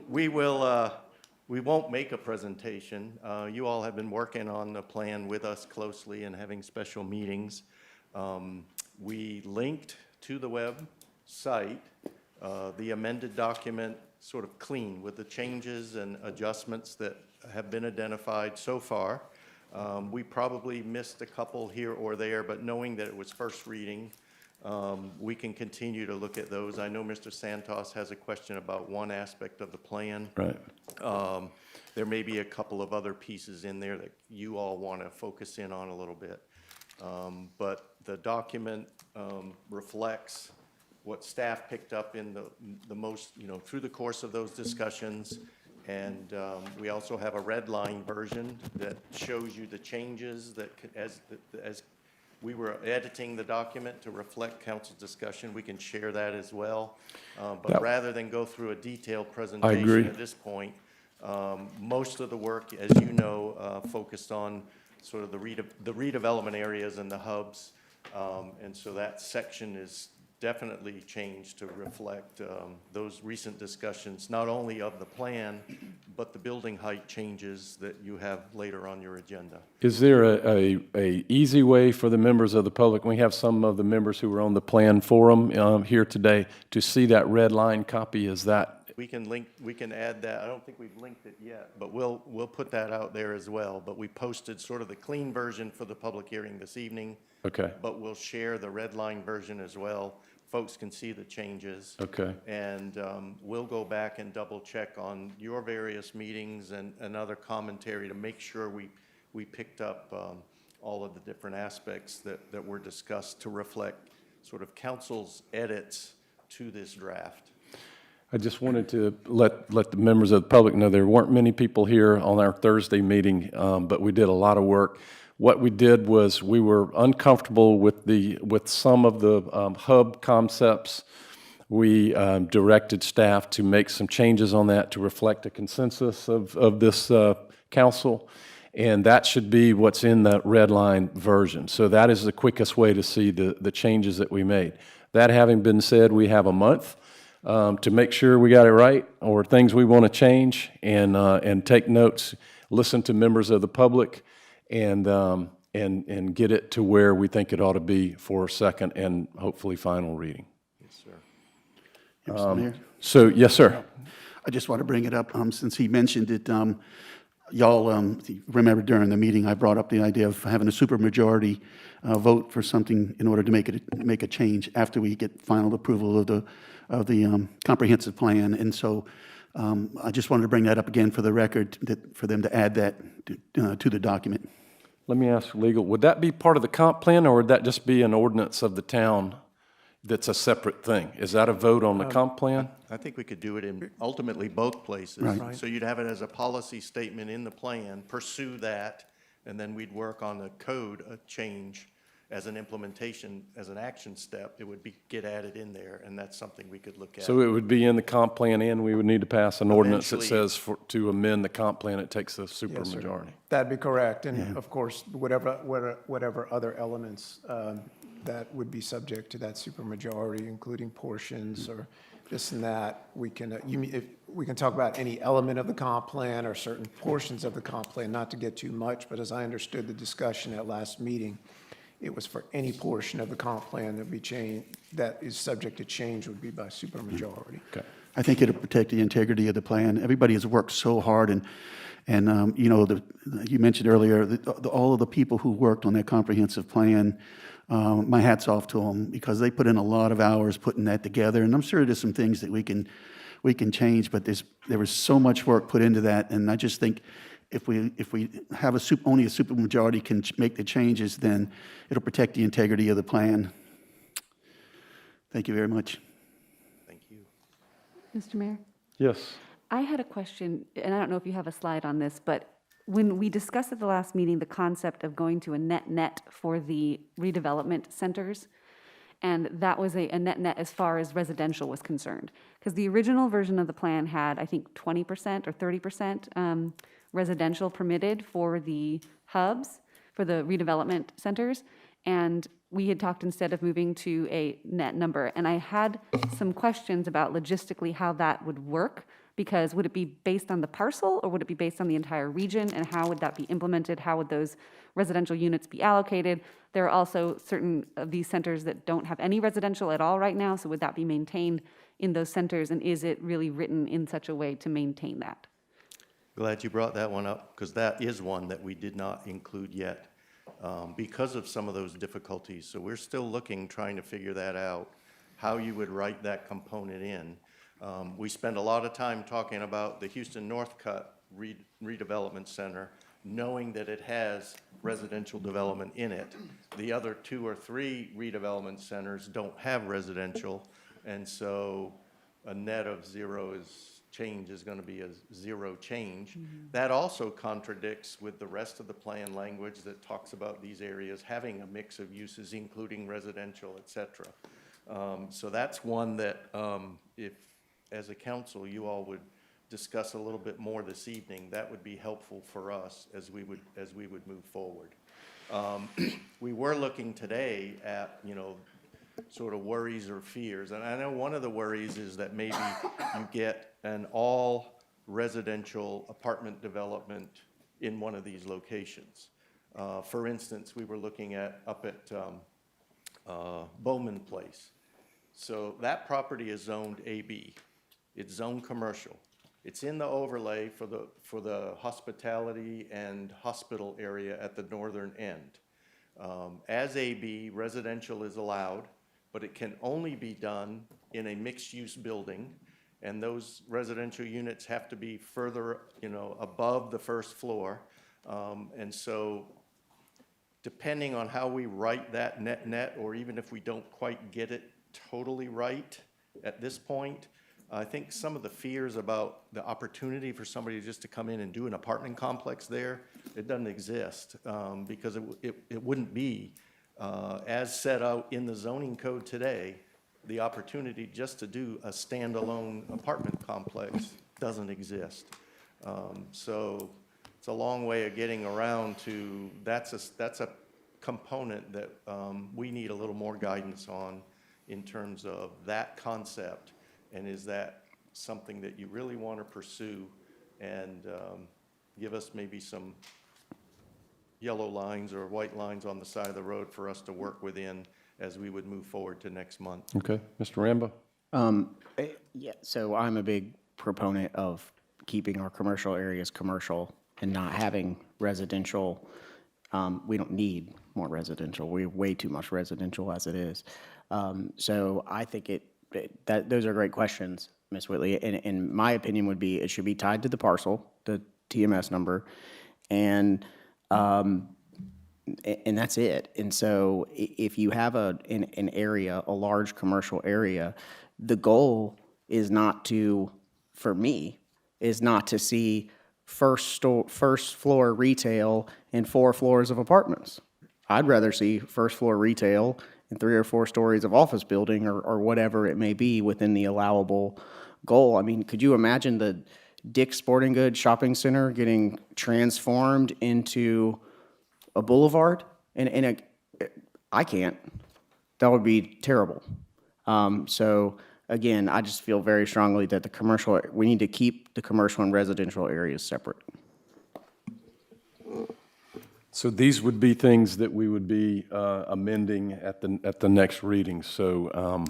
We won't make a presentation. You all have been working on the plan with us closely and having special meetings. We linked to the website the amended document, sort of clean with the changes and adjustments that have been identified so far. We probably missed a couple here or there, but knowing that it was first reading, we can continue to look at those. I know Mr. Santos has a question about one aspect of the plan. Right. There may be a couple of other pieces in there that you all want to focus in on a little bit. But the document reflects what staff picked up in the most, through the course of those discussions. And we also have a red line version that shows you the changes that, as we were editing the document to reflect council's discussion, we can share that as well. But rather than go through a detailed presentation at this point, most of the work, as you know, focused on sort of the redevelopment areas and the hubs. And so that section is definitely changed to reflect those recent discussions, not only of the plan, but the building height changes that you have later on your agenda. Is there a easy way for the members of the public, we have some of the members who were on the plan forum here today, to see that red line copy? Is that? We can add that. I don't think we've linked it yet, but we'll put that out there as well. But we posted sort of the clean version for the public hearing this evening. Okay. But we'll share the red line version as well. Folks can see the changes. Okay. And we'll go back and double check on your various meetings and other commentary to make sure we picked up all of the different aspects that were discussed to reflect sort of council's edits to this draft. I just wanted to let the members of the public know there weren't many people here on our Thursday meeting, but we did a lot of work. What we did was we were uncomfortable with some of the hub concepts. We directed staff to make some changes on that to reflect a consensus of this council, and that should be what's in the red line version. So that is the quickest way to see the changes that we made. That having been said, we have a month to make sure we got it right, or things we want to change, and take notes, listen to members of the public, and get it to where we think it ought to be for second and hopefully final reading. Yes, sir. Mr. Mayor? So, yes, sir. I just want to bring it up, since he mentioned it, y'all remember during the meeting, I brought up the idea of having a supermajority vote for something in order to make a change after we get final approval of the comprehensive plan. And so I just wanted to bring that up again for the record, for them to add that to the document. Let me ask legal, would that be part of the comp plan, or would that just be an ordinance of the town that's a separate thing? Is that a vote on the comp plan? I think we could do it in ultimately both places. Right. So you'd have it as a policy statement in the plan, pursue that, and then we'd work on the code, a change as an implementation, as an action step. It would get added in there, and that's something we could look at. So it would be in the comp plan, and we would need to pass an ordinance that Eventually. says to amend the comp plan, it takes a supermajority. That'd be correct, and of course, whatever other elements that would be subject to that supermajority, including portions or this and that, we can, we can talk about any element of the comp plan or certain portions of the comp plan, not to get too much, but as I understood the discussion at last meeting, it was for any portion of the comp plan that be changed, that is subject to change would be by supermajority. Okay. I think it'll protect the integrity of the plan. Everybody has worked so hard, and you mentioned earlier all of the people who worked on that comprehensive plan. My hat's off to them, because they put in a lot of hours putting that together. And I'm sure there's some things that we can change, but there was so much work put into that, and I just think if we have only a supermajority can make the changes, then it'll protect the integrity of the plan. Thank you very much. Thank you. Mr. Mayor? Yes. I had a question, and I don't know if you have a slide on this, but when we discussed at the last meeting the concept of going to a net for the redevelopment centers, And that was a net as far as residential was concerned. Because the original version of the plan had, I think, 20% or 30% residential permitted for the hubs, for the redevelopment centers. And we had talked instead of moving to a net number. And I had some questions about logistically how that would work, because would it be based on the parcel or would it be based on the entire region, and how would that be implemented? How would those residential units be allocated? There are also certain of these centers that don't have any residential at all right now, so would that be maintained in those centers, and is it really written in such a way to maintain that? Glad you brought that one up, because that is one that we did not include yet because of some of those difficulties. So we're still looking, trying to figure that out, how you would write that component in. We spend a lot of time talking about the Houston Northcutt Redevelopment Center, knowing that it has residential development in it. The other 2 or 3 redevelopment centers don't have residential, and so a net of zero change is going to be a zero change. That also contradicts with the rest of the plan language that talks about these areas having a mix of uses, including residential, et cetera. So that's one that if, as a council, you all would discuss a little bit more this evening, that would be helpful for us as we would move forward. We were looking today at, sort of worries or fears, and I know one of the worries is that maybe you get an all residential apartment development in one of these locations. For instance, we were looking at up at Bowman Place. So that property is zoned AB. It's zoned commercial. It's in the overlay for the hospitality and hospital area at the northern end. As AB, residential is allowed, but it can only be done in a mixed-use building, and those residential units have to be further, above the first floor. And so depending on how we write that net, or even if we don't quite get it totally right at this point, I think some of the fears about the opportunity for somebody just to come in and do an apartment complex there, it doesn't exist, because it wouldn't be, as set out in the zoning code today, the opportunity just to do a standalone apartment complex doesn't exist. So it's a long way of getting around to, that's a component that we need a little more guidance on in terms of that concept, and is that something that you really want to pursue, and give us maybe some yellow lines or white lines on the side of the road for us to work within as we would move forward to next month. Okay, Mr. Rambo? Yeah, so I'm a big proponent of keeping our commercial areas commercial and not having residential. We don't need more residential. We have way too much residential as it is. So I think those are great questions, Ms. Whitley. And my opinion would be it should be tied to the parcel, the TMS number, and that's it. And so if you have an area, a large commercial area, the goal is not to, for me, is not to see first floor retail and 4 floors of apartments. I'd rather see first floor retail and 3 or 4 stories of office building, or whatever it may be within the allowable goal. I mean, could you imagine the Dick's Sporting Goods shopping center getting transformed into a boulevard? And I can't. That would be terrible. So again, I just feel very strongly that we need to keep the commercial and residential areas separate. So these would be things that we would be amending at the next reading. So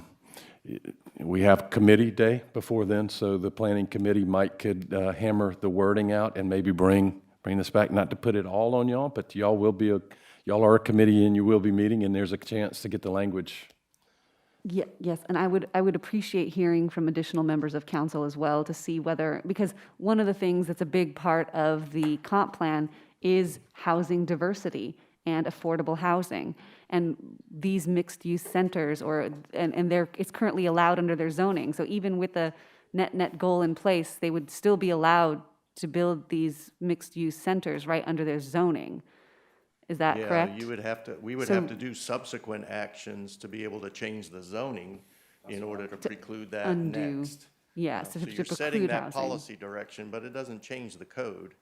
we have committee day before then, so the planning committee could hammer the wording out and maybe bring this back, not to put it all on y'all, but y'all are a committee and you will be meeting, and there's a chance to get the language. Yeah, yes, and I would appreciate hearing from additional members of council as well to see whether, because one of the things that's a big part of the comp plan is housing diversity and affordable housing. And these mixed-use centers, it's currently allowed under their zoning. So even with the net goal in place, they would still be allowed to build these mixed-use centers right under their zoning. Is that correct? Yeah, you would have to, we would So- have to do subsequent actions to be able to change the zoning in order to preclude that undo. next. Yeah, so So to you're setting preclude that housing. policy direction, but it doesn't change the code.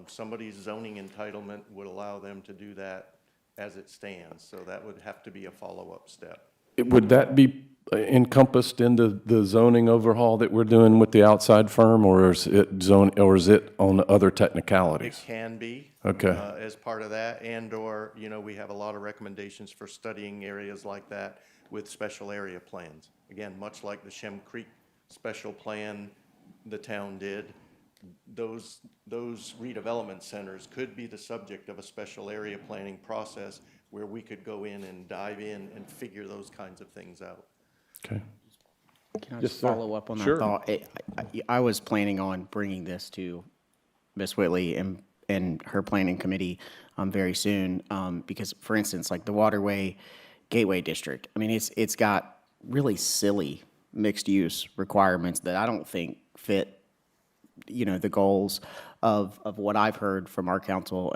Somebody's zoning entitlement would allow them to do that as it stands, so that would have to be a follow-up step. Would that be encompassed in the zoning overhaul that we're doing with the outside firm, or is it or is it on other It technicalities? can be. Okay. As part of that, and/or, you know, we have a lot of recommendations for studying areas like that with special area plans. Again, much like the Shem Creek special plan the town did, those redevelopment centers could be the subject of a special area planning process where we could go in and dive in and figure those kinds of things out. Okay. Can I Yes, just sir. follow up on that Sure. thought? I was planning on bringing this to Ms. Whitley and her planning committee very soon, because, for instance, like the Waterway Gateway District, I mean, it's got really silly mixed-use requirements that I don't think fit, you know, the goals of what I've heard from our council,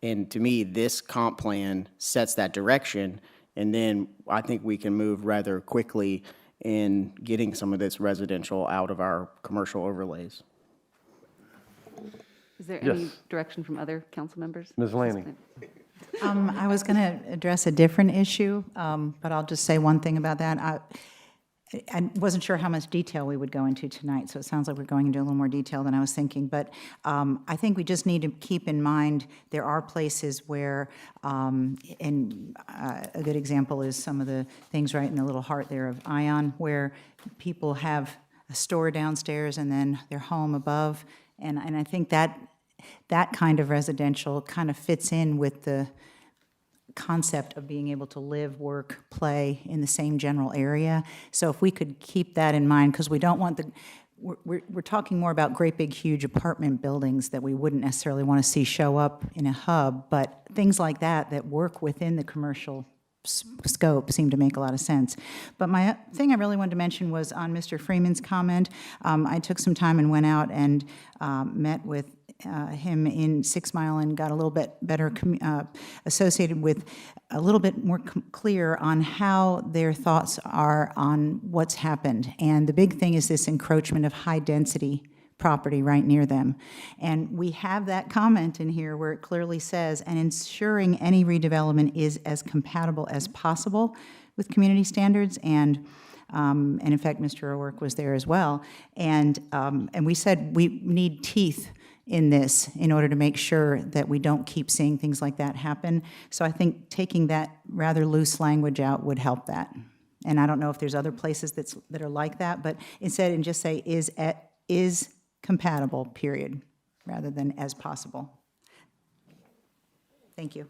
and to me, this comp plan sets that direction, and then I think we can move rather quickly in getting some of this residential out of our commercial overlays. Is there any Yes. direction from other council members? Ms. Lanning? I was going to address a different issue, but I'll just say one thing about that. I wasn't sure how much detail we would go into tonight, so it sounds like we're going into a little more detail than I was thinking. But I think we just need to keep in mind there are places where, and a good example is some of the things right in the little heart there of Ion, where people have a store downstairs and then their home above. And I think that kind of residential kind of fits in with the concept of being able to live, work, play in the same general area. So if we could keep that in mind, because we don't want we're talking more about great big huge apartment buildings that we wouldn't necessarily want to see show up in a hub, but things like that work within the commercial scope seem to make a lot of sense. But my thing I really wanted to mention was on Mr. Freeman's comment. I took some time and went out and met with him in 6 Mile and got a little bit better associated with a little bit more clear on how their thoughts are on what's happened. And the big thing is this encroachment of high-density property right near them. And we have that comment in here where it clearly says, and ensuring any redevelopment is as compatible as possible with community standards. And in fact, Mr. O'Rourke was there as well. And we said we need teeth in this in order to make sure that we don't keep seeing things like that happen. So I think taking that rather loose language out would help that. And I don't know if there's other places that are like that, but instead, and just say is compatible, period, rather than as possible. Thank you.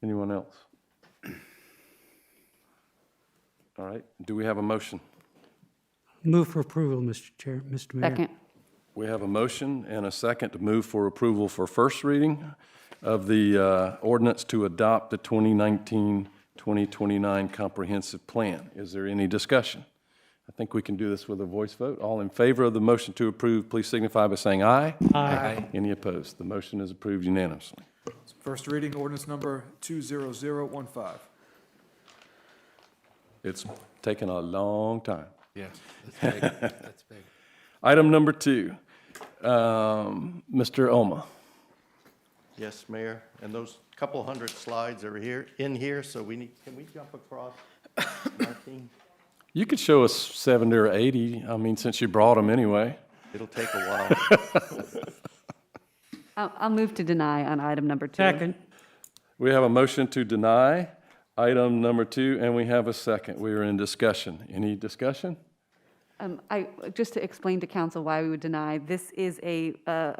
Anyone else? All right, do we have a motion? Move for approval, Mr. Chair, Mr. Mayor. Second. We have a motion and a second to move for approval for first reading of the ordinance to adopt the 2019-2029 comprehensive plan. Is there any discussion? I think we can do this with a voice vote. All in favor of the motion to approve, please signify by saying aye. Aye. Any opposed? The motion is approved unanimously. First reading, ordinance number 20015. It's taken a long time. Yes, that's big, that's big. Item number 2, Mr. Oma. Yes, Mayor, and those couple hundred slides are in here, so can we jump across, Martine? You could show us 70 or 80, I mean, since you brought them anyway. It'll take a while. I'll move to deny on item number 2. Second. We have a motion to deny item number 2, and we have a second. We are in discussion. Any discussion? Just to explain to council why we would deny, this is a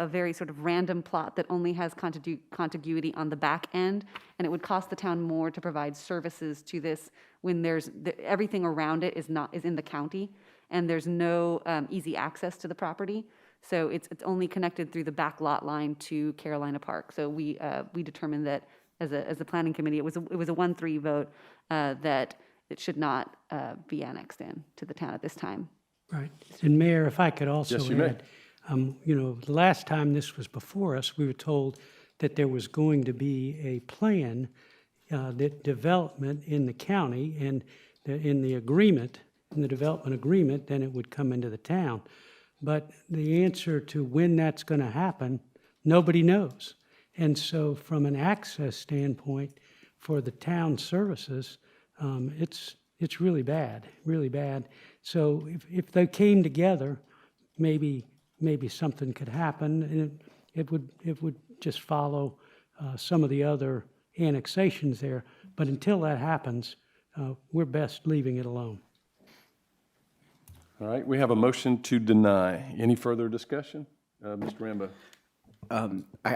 very sort of random plot that only has contiguity on the back end, and it would cost the town more to provide services to this when everything around it is in the county, and there's no easy access to the property. So it's only connected through the back lot line to Carolina Park. So we determined that as a planning committee, it was a 1-3 vote that it should not be annexed in to the town at this time. Right. And Mayor, if I could also Yes, you may. add, the last time this was before us, we were told that there was going to be a plan, that development in the county and in the agreement, in the development agreement, then it would come into the town. But the answer to when that's going to happen, nobody knows. And so from an access standpoint for the town services, it's really bad, really bad. So if they came together, maybe something could happen, and it would just follow some of the other annexations there. But until that happens, we're best leaving it alone. All right, we have a motion to deny. Any further discussion? Mr. Rambo? I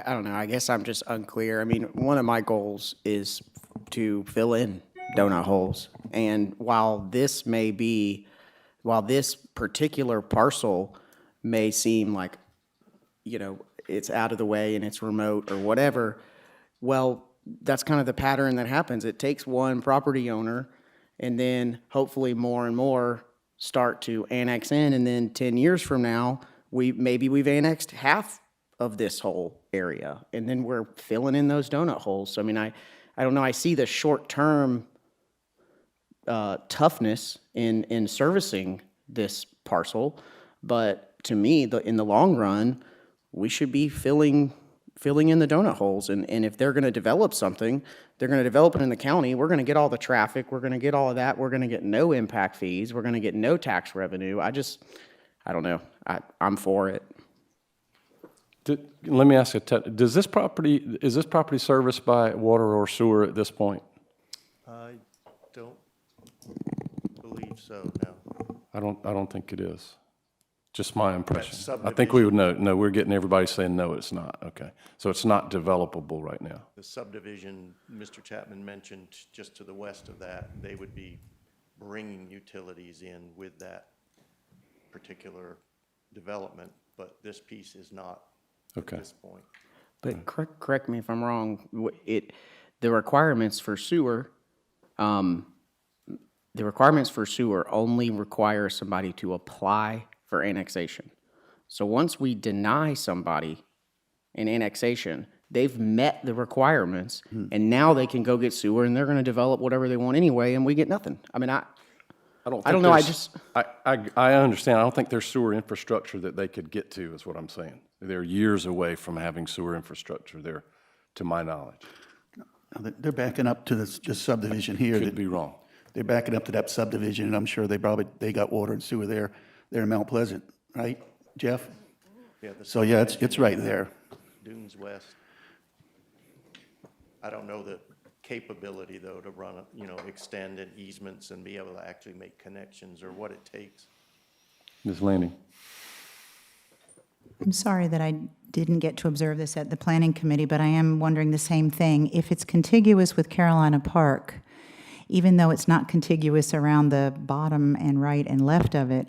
don't know, I guess I'm just unclear. I mean, one of my goals is to fill in donut holes. And while this particular parcel may seem like, it's out of the way and it's remote or whatever, well, that's kind of the pattern that happens. It takes one property owner, and then hopefully more and more start to annex in, and then 10 years from now, we've annexed half of this whole area, and then we're filling in those donut holes. So I mean, I don't know, I see the short-term toughness in servicing this parcel, but to me, in the long run, we should be filling in the donut holes. And if they're going to develop something, they're going to develop it in the county. We're going to get all the traffic. We're going to get all of that. We're going to get no impact fees. We're going to get no tax revenue. I don't know. I'm for it. Let me ask you, is this property serviced by water or sewer at this point? I don't believe so, no. I don't think it is. Just my impression. That I think we would know. No, we're getting everybody saying no, it's not. Okay. So it's not developable right now. The subdivision Mr. Chapman mentioned just to the west of that, they would be bringing utilities in with that particular development, but this piece is not at this point. But correct me if I'm wrong. The requirements for sewer, only require somebody to apply for annexation. So once we deny somebody an annexation, they've met the requirements, and now they can go get sewer, and they're going to develop whatever they want anyway, and we get nothing. I mean, I don't know. I understand. I don't think there's sewer infrastructure that they could get to, is what I'm saying. They're years away from having sewer infrastructure there, to my knowledge. They're backing up to this subdivision here. Could be wrong. They're backing up to that subdivision, and I'm sure they got water and sewer there in Mount Pleasant, right, Jeff? Yeah. So yeah, it's right there. Dunes West. I don't know the capability, though, to run, extend in easements and be able to actually make connections or what it takes. Ms. Lanning? I'm sorry that I didn't get to observe this at the Planning Committee, but I am wondering the same thing. If it's contiguous with Carolina Park, even though it's not contiguous around the bottom and right and left of it,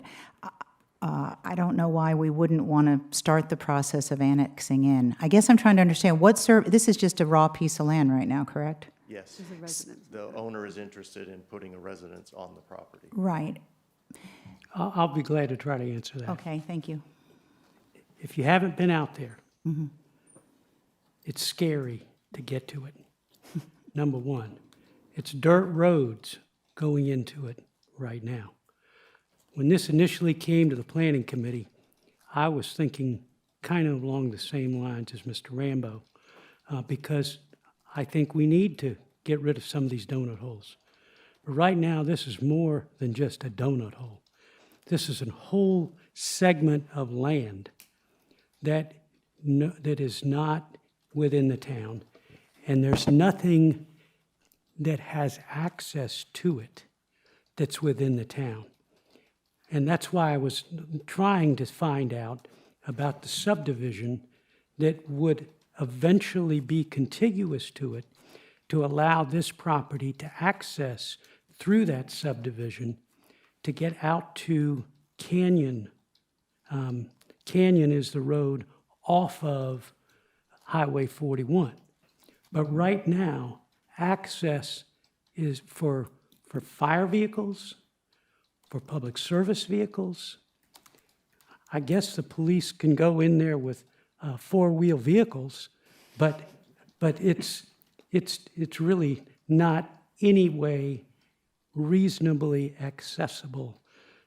I don't know why we wouldn't want to start the process of annexing in. I guess I'm trying to understand this is just a raw piece of land right now, correct? Yes. The owner is interested in putting a residence on the property. Right. I'll be glad to try to answer that. Okay, thank you. If you haven't been out there, it's scary to get to it. Number one, it's dirt roads going into it right now. When this initially came to the Planning Committee, I was thinking kind of along the same lines as Mr. Rambo, because I think we need to get rid of some of these donut holes. But right now, this is more than just a donut hole. This is a whole segment of land that is not within the town, and there's nothing that has access to it that's within the town. And that's why I was trying to find out about the subdivision that would eventually be contiguous to it to allow this property to access through that subdivision to get out to Canyon. Canyon is the road off of Highway 41. But right now, access is for fire vehicles, for public service vehicles. I guess the police can go in there with four-wheel vehicles, but but it's really not any way reasonably accessible.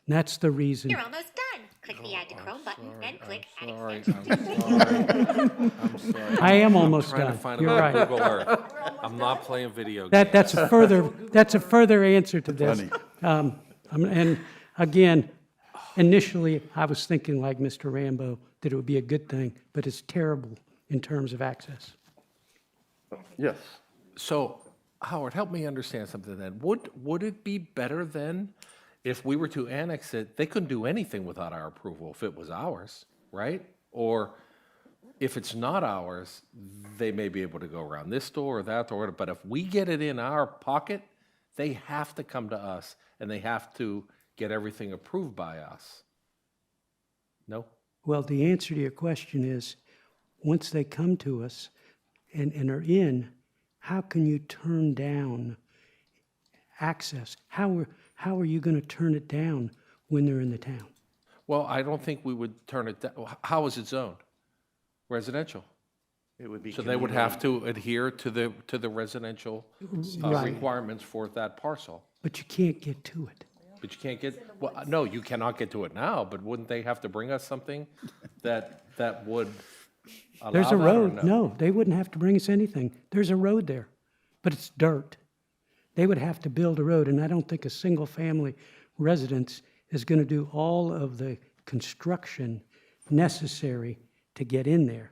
And that's the reason. You're almost done. Click the Add to Chrome button and click Add Sorry, Extension. I'm sorry. I am almost I'm trying done. to find You're it on right. Google Earth. I'm not playing video games. That's a further answer to this. And again, initially, I was thinking like Mr. Rambo, that it would be a good thing, but it's terrible in terms of access. Yes. So, Howard, help me understand something then. Would it be better then if we were to annex it? They couldn't do anything without our approval if it was ours, right? Or if it's not ours, they may be able to go around this door or that door. But if we get it in our pocket, they have to come to us and they have to get everything approved by us. No? Well, the answer to your question is, once they come to us and are in, how can you turn down access? How are you going to turn it down when they're in the town? Well, I don't think we would turn it down. How is it zoned? Residential. It would be. So they would have to adhere to the residential Right. requirements for that parcel. But you can't get to it. But you can't get, well, no, you cannot get to it now, but wouldn't they have to bring us something that would allow There's a that, or road. No, they wouldn't have to bring us anything. There's a road there, but it's dirt. They would have to build a road, and I don't think a single-family residence is going to do all of the construction necessary to get in there.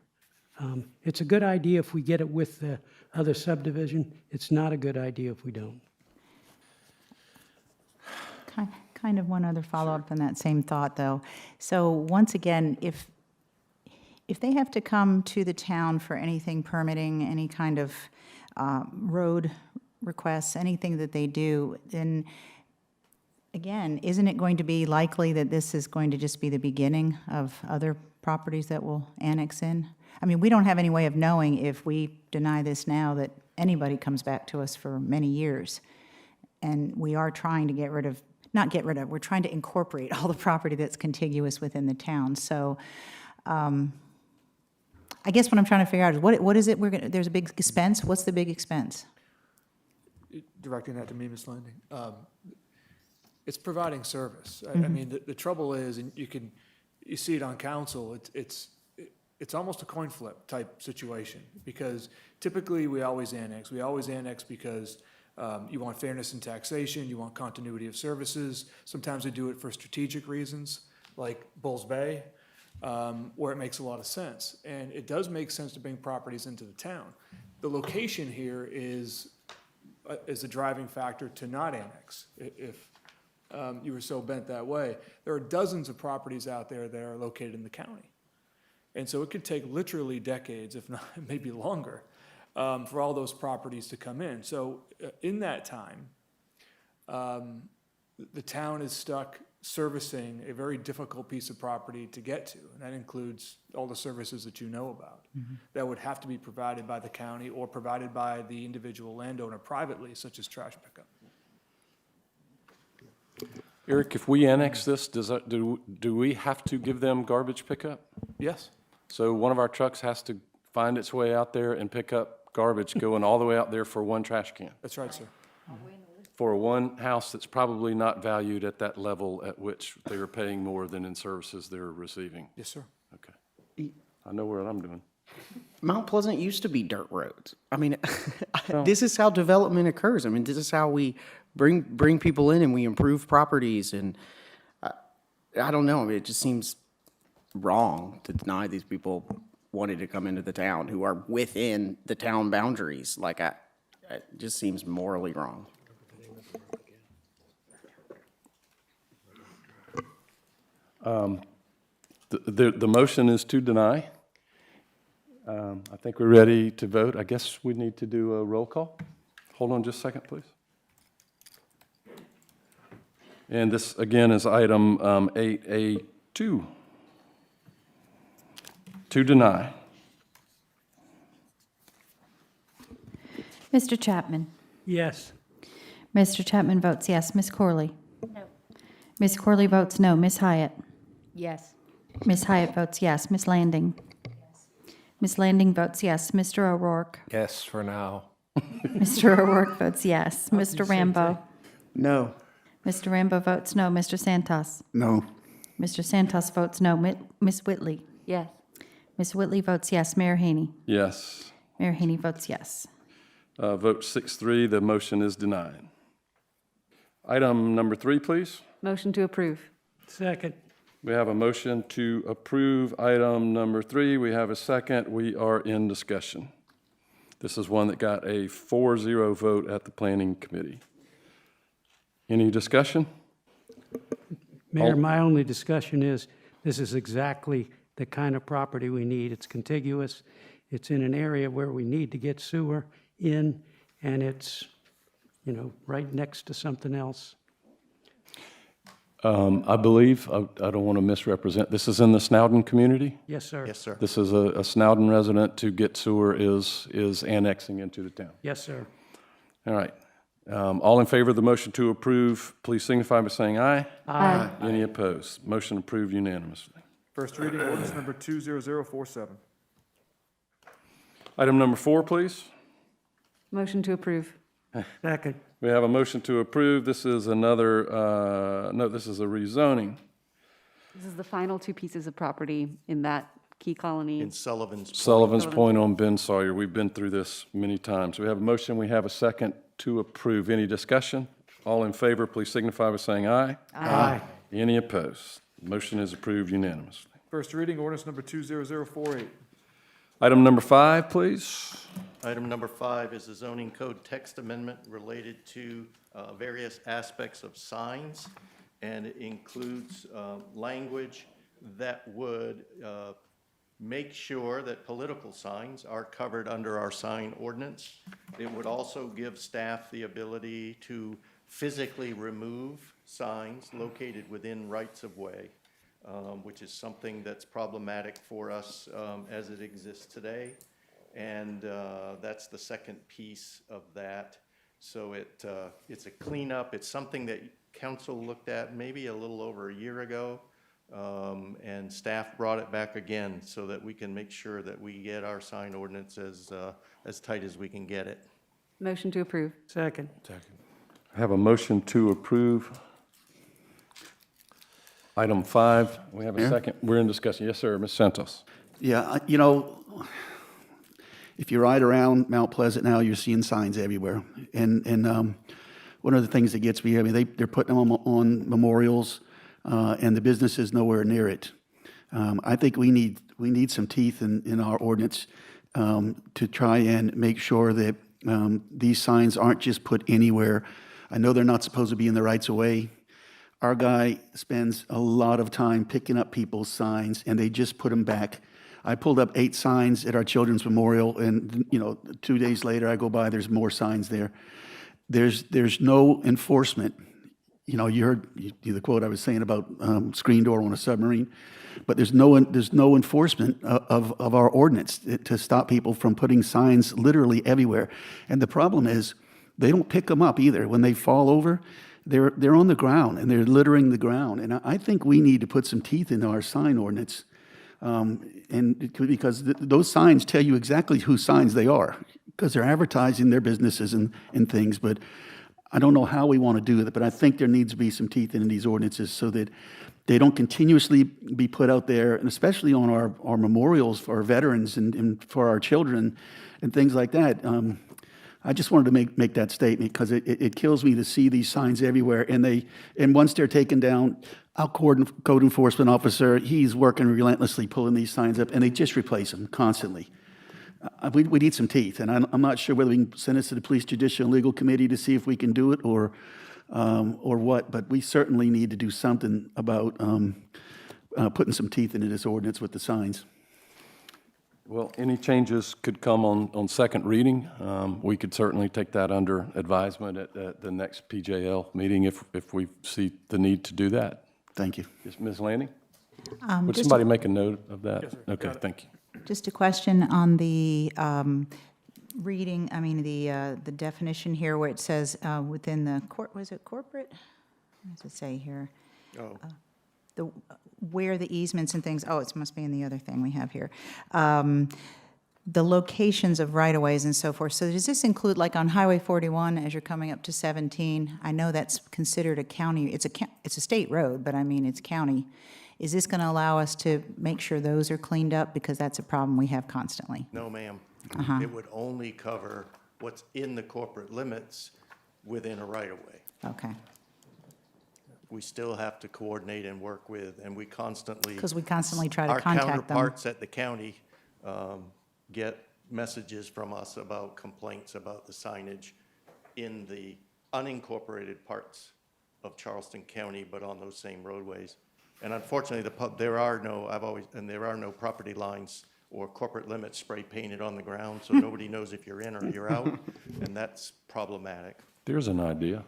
It's a good idea if we get it with the other subdivision. It's not a good idea if we don't. Kind of one other follow-up on that same thought, though. So once again, if they have to come to the town for anything permitting, any kind of road requests, anything that they do, then again, isn't it going to be likely that this is going to just be the beginning of other properties that will annex in? I mean, we don't have any way of knowing if we deny this now that anybody comes back to us for many years. And we are trying to we're trying to incorporate all the property that's contiguous within the town. So I guess what I'm trying to figure out is what is it there's a big expense? What's the big expense? Directing that to me, Ms. Landing. It's providing service. I mean, the trouble is, and you see it on council, it's almost a coin flip type situation, because typically we always annex. We always annex because you want fairness in taxation, you want continuity of services. Sometimes we do it for strategic reasons, like Bulls Bay, where it makes a lot of sense. And it does make sense to bring properties into the town. The location here is a driving factor to not annex, if you were so bent that way. There are dozens of properties out there that are located in the county. And so it could take literally decades, if not maybe longer, for all those properties to come in. So in that time, the town is stuck servicing a very difficult piece of property to get to. And that includes all the services that you know about that would have to be provided by the county or provided by the individual landowner privately, such as trash pickup. Eric, if we annex this, do we have to give them garbage pickup? Yes. So one of our trucks has to find its way out there and pick up garbage going all the way out there for one trash can? That's right, sir. For one house that's probably not valued at that level at which they are paying more than in services they're receiving? Yes, sir. Okay. I know what I'm doing. Mount Pleasant used to be dirt roads. I mean, this is how development occurs. I mean, this is how we bring people in and we improve properties. And I don't know. I mean, it just seems wrong to deny these people wanting to come into the town who are within the town boundaries. Like, it just seems morally wrong. The motion is to deny. I think we're ready to vote. I guess we need to do a roll call. Hold on just a second, please. And this, again, is item 8A2. To deny. Mr. Chapman? Yes. Mr. Chapman votes yes. Ms. Corley? No. Ms. Corley votes no. Ms. Hyatt? Yes. Ms. Hyatt votes yes. Ms. Landing? Ms. Landing votes yes. Mr. O'Rourke? Yes, for now. Mr. O'Rourke votes yes. Mr. Rambo? No. Mr. Rambo votes no. Mr. Santos? No. Mr. Santos votes no. Ms. Whitley? Yes. Ms. Whitley votes yes. Mayor Haney? Yes. Mayor Haney votes yes. Vote 6-3, the motion is denied. Item number 3, please. Motion to approve. Second. We have a motion to approve item number 3. We have a second. We are in discussion. This is one that got a 4-0 vote at the Planning Committee. Any discussion? Mayor, my only discussion is, this is exactly the kind of property we need. It's contiguous. It's in an area where we need to get sewer in, and it's, right next to something else. I believe, I don't want to misrepresent, this is in the Snowden community? Yes, sir. Yes, sir. This is a Snowden resident to get sewer is annexing into the town. Yes, sir. All right. All in favor of the motion to approve, please signify by saying aye. Aye. Any opposed? Motion approved unanimously. First reading, ordinance number 20047. Item number 4, please. Motion to approve. Second. We have a motion to approve. This is another, no, this is a rezoning. This is the final two pieces of property in that key colony. In Sullivan's Point. Sullivan's Point on Ben Sawyer. We've been through this many times. We have a motion. We have a second to approve. Any discussion? All in favor, please signify by saying aye. Aye. Any opposed? Motion is approved unanimously. First reading, ordinance number 20048. Item number 5, please. Item number 5 is a zoning code text amendment related to various aspects of signs, and it includes language that would make sure that political signs are covered under our sign ordinance. It would also give staff the ability to physically remove signs located within rights-of-way, which is something that's problematic for us as it exists today. And that's the second piece of that. So it's a cleanup. It's something that council looked at maybe a little over a year ago, and staff brought it back again so that we can make sure that we get our sign ordinance as tight as we can get it. Motion to approve. Second. I have a motion to approve. Item 5, we have a second. We're in discussion. Yes, sir, Ms. Santos. Yeah, if you ride around Mount Pleasant now, you're seeing signs everywhere. And one of the things that gets me, they're putting them on memorials, and the business is nowhere near it. I think we need some teeth in our ordinance to try and make sure that these signs aren't just put anywhere. I know they're not supposed to be in the rights of way. Our guy spends a lot of time picking up people's signs, and they just put them back. I pulled up 8 signs at our children's memorial, and 2 days later, I go by, there's more signs there. There's no enforcement. You heard the quote I was saying about screen door on a submarine, but there's no enforcement of our ordinance to stop people from putting signs literally everywhere. And the problem is, they don't pick them up either. When they fall over, they're on the ground and they're littering the ground. And I think we need to put some teeth into our sign ordinance, because those signs tell you exactly whose signs they are, because they're advertising their businesses and things. But I don't know how we want to do it, but I think there needs to be some teeth in these ordinances so that they don't continuously be put out there, and especially on our memorials for our veterans and for our children and things like that. I just wanted to make that statement because it kills me to see these signs everywhere. And once they're taken down, our code enforcement officer, he's working relentlessly pulling these signs up, and they just replace them constantly. We need some teeth, and I'm not sure whether we can send this to the Police Judicial and Legal Committee to see if we can do it or what, but we certainly need to do something about putting some teeth into this ordinance with the signs. Well, any changes could come on second reading. We could certainly take that under advisement at the next PJL meeting if we see the need to do that. Thank you. Yes, Ms. Lanning? Would just somebody make a note of that? Yes, sir. Okay, Got it. thank you. Just a question on the reading, the definition here where it says within the was it corporate? What does it say here? Oh. Where the easements and things, it must be in the other thing we have here. the locations of right-of-ways and so forth. So does this include, like on Highway 41, as you're coming up to 17? I know that's considered a county, it's a state road, but I mean, it's county. Is this going to allow us to make sure those are cleaned up? Because that's a problem we have constantly. No, ma'am. Uh-huh. It would only cover what's in the corporate limits within a right-of-way. Okay. We still have to coordinate and work with, and we constantly. Because we constantly try to contact them. Our counterparts at the county get messages from us about complaints about the signage in the unincorporated parts of Charleston County, but on those same roadways. And unfortunately, there are no property lines or corporate limits spray painted on the ground, so nobody knows if you're in or you're out, and that's problematic. There's an idea.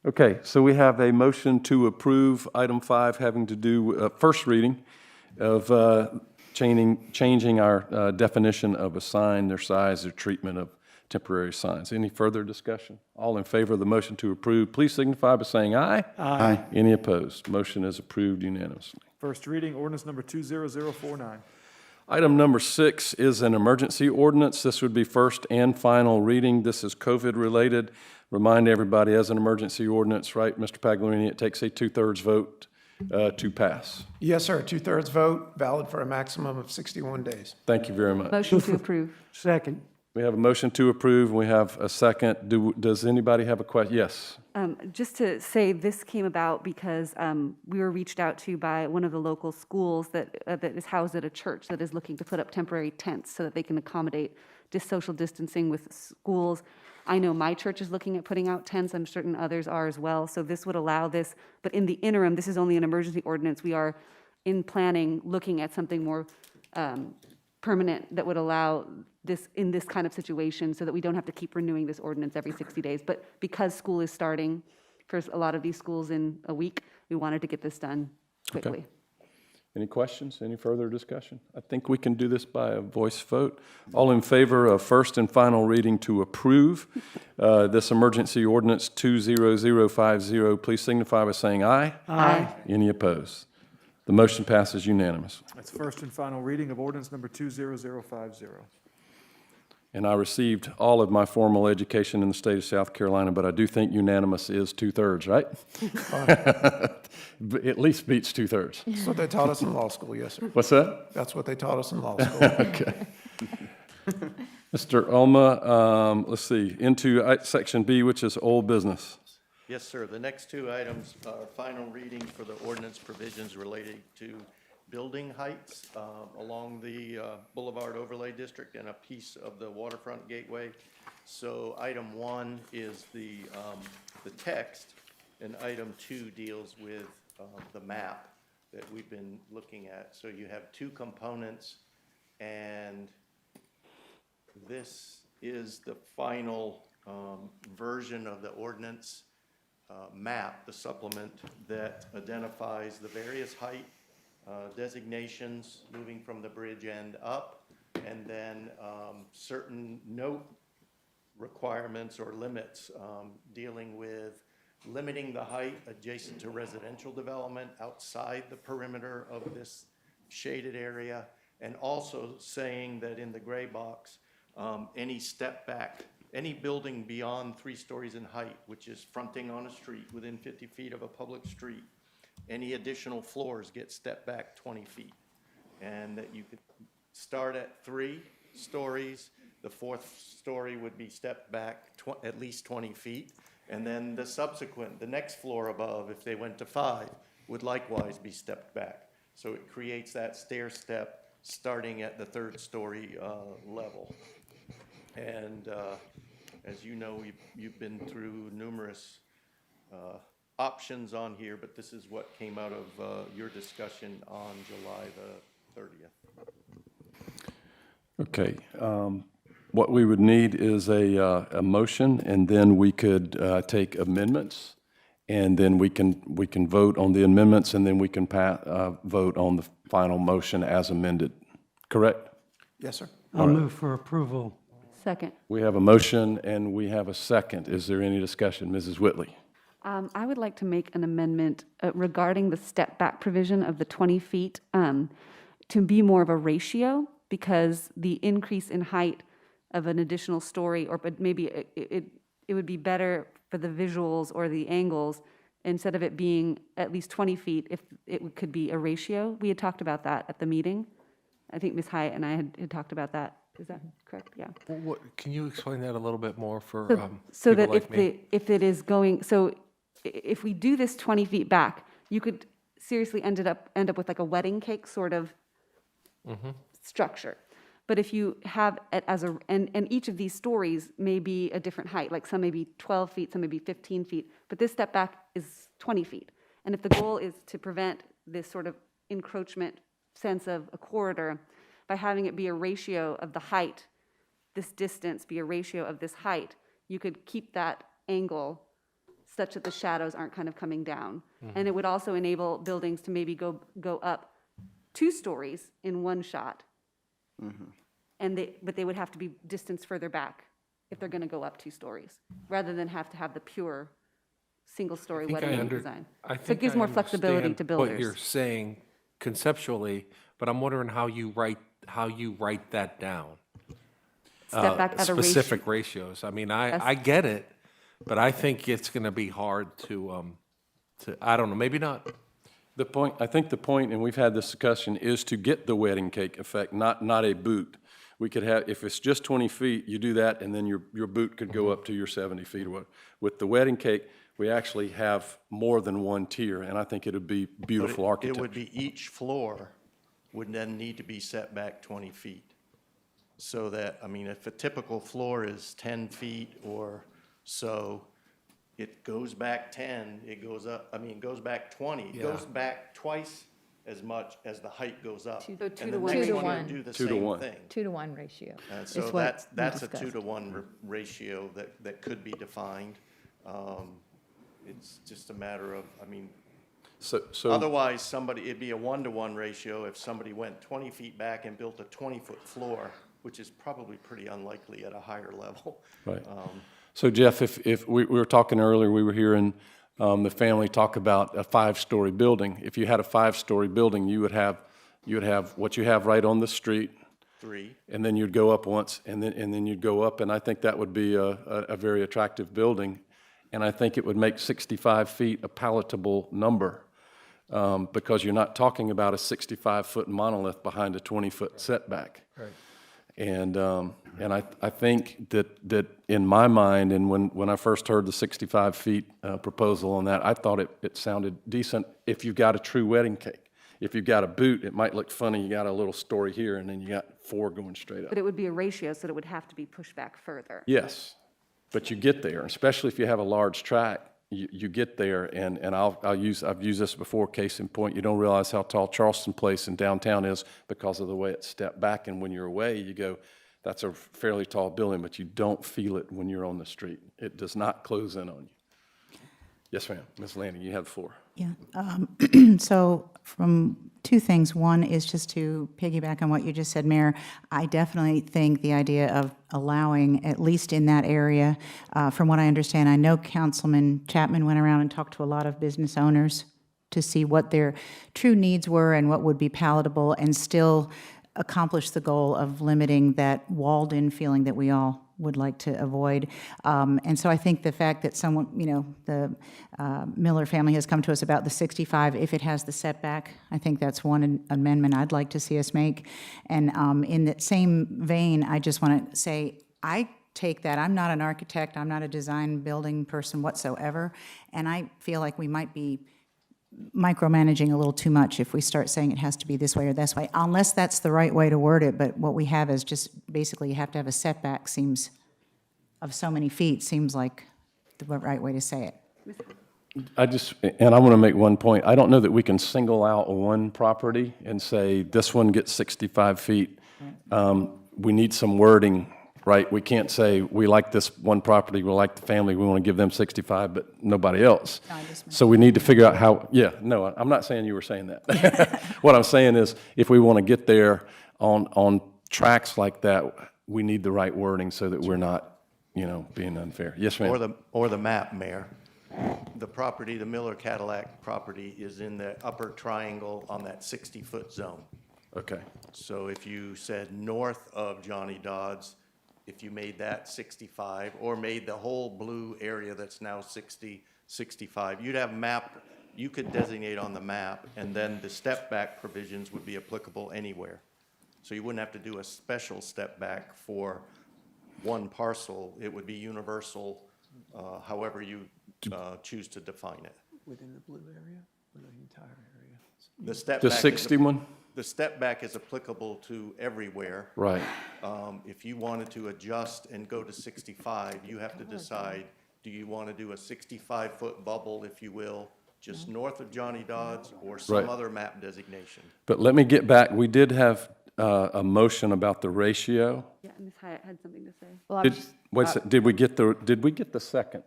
Okay, so we have a motion to approve item 5 having to do, first reading of changing our definition of a sign, their size, their treatment of temporary signs. Any further discussion? All in favor of the motion to approve, please signify by saying aye. Aye. Any opposed? Motion is approved unanimously. First reading, ordinance number 20049. Item number 6 is an emergency ordinance. This would be first and final reading. This is COVID-related. Remind everybody, as an emergency ordinance, right, Mr. Pagliarini, it takes a 2/3 vote to pass. Yes, sir, 2/3 vote, valid for a maximum of 61 days. Thank you very much. Motion to approve. Second. We have a motion to approve, and we have a second. Does anybody have a question? Yes. Just to say, this came about because we were reached out to by one of the local schools that is housed at a church that is looking to put up temporary tents so that they can accommodate social distancing with schools. I know my church is looking at putting out tents. I'm certain others are as well. So this would allow this. But in the interim, this is only an emergency ordinance. We are in planning looking at something more permanent that would allow this in this kind of situation so that we don't have to keep renewing this ordinance every 60 days. But because school is starting for a lot of these schools in a week, we wanted to get this done quickly. Okay. Any questions? Any further discussion? I think we can do this by a voice vote. All in favor of first and final reading to approve this emergency ordinance 20050, please signify by saying aye. Aye. Any opposed? The motion passes unanimously. That's first and final reading of ordinance number 20050. And I received all of my formal education in the state of South Carolina, but I do think unanimous is 2/3, right? At least beats 2/3. That's what they taught us in law school, yes, sir. What's that? That's what they taught us in law school. Okay. Mr. Ulma, let's see, into section B, which is old business. Yes, sir. The next two items are final reading for the ordinance provisions related to building heights along the Boulevard Overlay District and a piece of the waterfront gateway. So item 1 is the text, and item 2 deals with the map that we've been looking at. So you have two components, and this is the final version of the ordinance map, the supplement that identifies the various height designations moving from the bridge end up, and then certain note requirements or limits dealing with limiting the height adjacent to residential development outside the perimeter of this shaded area, and also saying that in the gray box, any step back, any building beyond 3 stories in height, which is fronting on a street within 50 feet of a public street, any additional floors get stepped back 20 feet. And that you could start at 3 stories, the 4th story would be stepped back at least 20 feet, and then the next floor above, if they went to 5, would likewise be stepped back. So it creates that stair step starting at the 3rd story level. And as you know, you've been through numerous options on here, but this is what came out of your discussion on July the 30th. Okay. What we would need is a motion, and then we could take amendments, and then we can vote on the amendments, and then we can vote on the final motion as amended. Correct? Yes, sir. I'll move for approval. Second. We have a motion and we have a second. Is there any discussion? Mrs. Whitley? I would like to make an amendment regarding the step back provision of the 20 feet to be more of a ratio, because the increase in height of an additional story, or but maybe it would be better for the visuals or the angles, instead of it being at least 20 feet, if it could be a ratio. We had talked about that at the meeting. I think Ms. Hyatt and I had talked about that. Is that correct? Yeah. Can you explain that a little bit more for So people that like me? if it is going, so if we do this 20 feet back, you could seriously end up with like a wedding cake sort of structure. But if you have it as and each of these stories may be a different height, like some may be 12 feet, some may be 15 feet, but this step back is 20 feet. And if the goal is to prevent this sort of encroachment sense of a corridor, by having it be a ratio of the height, this distance be a ratio of this height, you could keep that angle such that the shadows aren't kind of coming down. And it would also enable buildings to maybe go up 2 stories in one shot. But they would have to be distanced further back if they're going to go up 2 stories, rather than have to have the pure single-story wedding design. So it gives more flexibility to builders. What you're saying conceptually, but I'm wondering how you write that down. Step back at a Specific ratios. I mean, I get it, but I think it's going to be hard to I don't know, maybe not. I think the point, and we've had this discussion, is to get the wedding cake effect, not a boot. We could have, if it's just 20 feet, you do that, and then your boot could go up to your 70 feet or what. With the wedding cake, we actually have more than one tier, and I think it would be beautiful architecture. It would be each floor would then need to be set back 20 feet. So that, I mean, if a typical floor is 10 feet or so, it goes back 10, it goes up, I mean, it goes back 20. It goes back twice as much as the height goes up. So 2 to And the 1. next 2 to one 1. will do the 2 to same 1. thing. 2 to 1 ratio. So is what that's we a 2 to discussed. 1 ratio that could be defined. It's just a matter of, I mean, So otherwise, it'd be a 1-to-1 ratio if somebody went 20 feet back and built a 20-foot floor, which is probably pretty unlikely at a higher level. Right. So Jeff, if we were talking earlier, we were hearing the family talk about a 5-story building. If you had a 5-story building, you would have what you have right on the street. 3. And then you'd go up once, and then you'd go up, and I think that would be a very attractive building. And I think it would make 65 feet a palatable number, because you're not talking about a 65-foot monolith behind a 20-foot setback. Right. And I think that in my mind, and when I first heard the 65 feet proposal on that, I thought it sounded decent if you've got a true wedding cake. If you've got a boot, it might look funny. You got a little story here, and then you got 4 going straight up. But it would be a ratio, so that it would have to be pushed back further. Yes, but you get there, especially if you have a large tract. You get there, and I've used this before. Case in point, you don't realize how tall Charleston Place in downtown is because of the way it's stepped back. And when you're away, you go, that's a fairly tall building, but you don't feel it when you're on the street. It does not close in on you. Yes, ma'am. Ms. Lanning, you have the floor. Yeah, so from 2 things. One is just to piggyback on what you just said, Mayor. I definitely think the idea of allowing, at least in that area, from what I understand, I know Councilman Chapman went around and talked to a lot of business owners to see what their true needs were and what would be palatable and still accomplish the goal of limiting that walled-in feeling that we all would like to avoid. And so I think the fact that someone, the Miller family has come to us about the 65, if it has the setback, I think that's one amendment I'd like to see us make. And in that same vein, I just want to say, I take that, I'm not an architect, I'm not a design building person whatsoever, and I feel like we might be micromanaging a little too much if we start saying it has to be this way or this way, unless that's the right way to word it. But what we have is just basically you have to have a setback of so many feet seems like the right way to say it. And I want to make one point. I don't know that we can single out one property and say this one gets 65 feet. We need some wording, right? We can't say we like this one property, we like the family, we want to give them 65, but nobody else. So we need to figure out how, I'm not saying you were saying that. What I'm saying is if we want to get there on tracks like that, we need the right wording so that we're not, being unfair. Yes, ma'am. Or the map, Mayor. The Miller Cadillac property is in the upper triangle on that 60-foot zone. Okay. So if you said north of Johnny Dodds, if you made that 65, or made the whole blue area that's now 60, 65, you'd have map, you could designate on the map, and then the step back provisions would be applicable anywhere. So you wouldn't have to do a special step back for one parcel. It would be universal, however you choose to define it. Within the blue area or the entire area? The step The back is 61? The step back is applicable to everywhere. Right. If you wanted to adjust and go to 65, you have to decide, do you want to do a 65-foot bubble, if you will, just north of Johnny Dodds, or some Right. other map designation? But let me get back. We did have a motion about the ratio. Yeah, Ms. Hyatt had something to say. Well, I Did, was- wait a sec, did we get the second?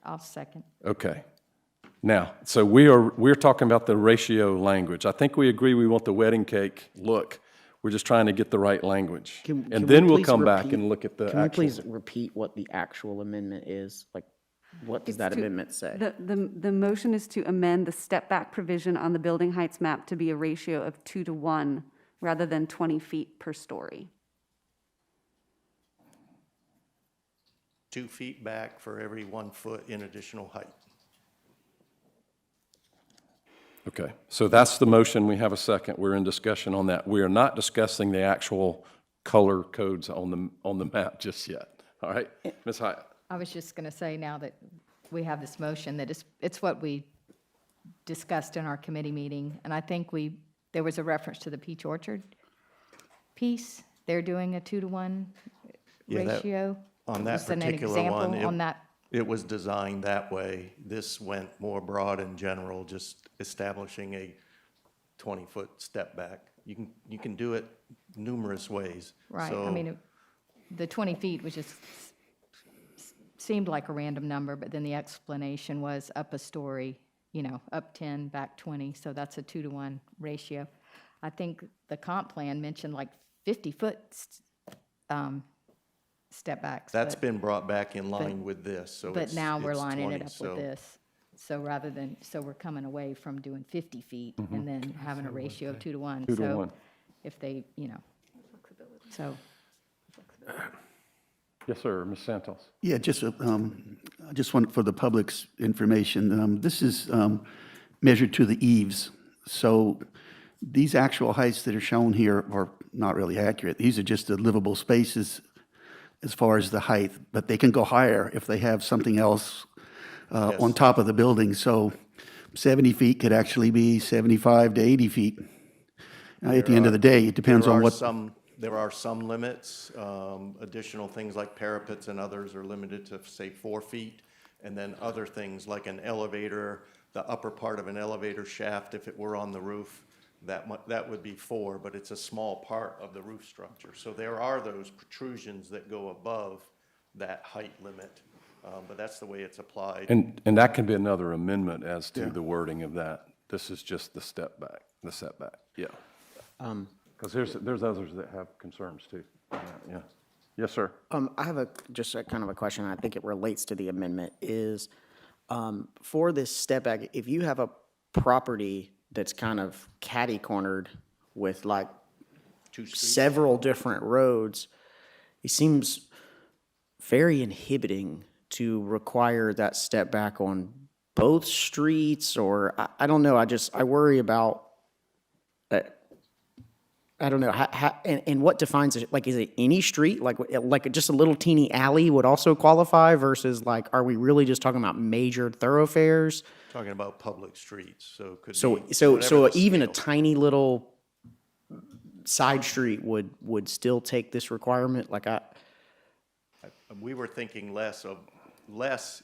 I'll second. Okay. Now, so we're talking about the ratio language. I think we agree we want the wedding cake look. We're just trying to get the right language. And then we'll come back and look at the Can we actual. please repeat what the actual amendment is? Like, what does that amendment say? The motion is to amend the step back provision on the building heights map to be a ratio of 2 to 1 rather than 20 feet per story. 2 feet back for every 1 foot in additional height. Okay, so that's the motion. We have a second. We're in discussion on that. We are not discussing the actual color codes on the map just yet. All right, Ms. Hyatt. I was just going to say, now that we have this motion, that it's what we discussed in our committee meeting, and I think there was a reference to the Peach Orchard piece. They're doing a 2 to 1 Yeah, that- ratio. On that Just an particular example one, on that. it was designed that way. This went more broad and general, just establishing a 20-foot step back. You can do it numerous ways. Right, So- I mean, the 20 feet was just, seemed like a random number, but then the explanation was up a story, up 10, back 20, so that's a 2 to 1 ratio. I think the comp plan mentioned like 50-foot step backs. That's but- been brought back in line with this, so But it's now we're it's lining 20, it up so- with this. So so we're coming away from doing 50 feet and then having a ratio of 2 to 1. 2 to So 1. if they, so. Yes, sir, Ms. Santos. Yeah, just, I just want, for the public's information, this is measured to the eaves. So these actual heights that are shown here are not really accurate. These are just the livable spaces as far as the height, but they can go higher if they have something else on top of the building. So 70 feet could actually be 75 to 80 feet. At the end of the day, it depends on what. There are some limits. Additional things like parapets and others are limited to, say, 4 feet. And then other things like an elevator, the upper part of an elevator shaft, if it were on the roof, that would be 4, but it's a small part of the roof structure. So there are those protrusions that go above that height limit, but that's the way it's applied. And that can be another amendment as to the wording of that. This is just the setback, yeah. Because there's others that have concerns too. Yeah. Yes, sir. I have just a kind of a question, I think it relates to the amendment, is for this step back, if you have a property that's kind of catty-cornered with like several different roads, it seems very inhibiting to require that step back on both streets, or I don't know, I worry about, I don't know, and what defines it, like, is it any street, like just a little teeny alley would also qualify, versus like, are we really just talking about major thoroughfares? Talking about public streets, so it could So be so whatever so the even a scale. tiny little side street would still take this requirement? Like We were thinking less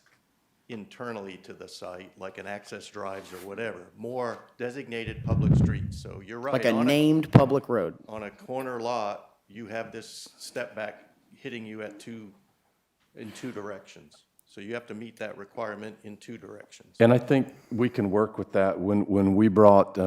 internally to the site, like an access drives or whatever, more designated public streets. So you're right. like a named public road. On a corner lot, you have this step back hitting you in 2 directions. So you have to meet that requirement in 2 directions. And I think we can work with that. When we brought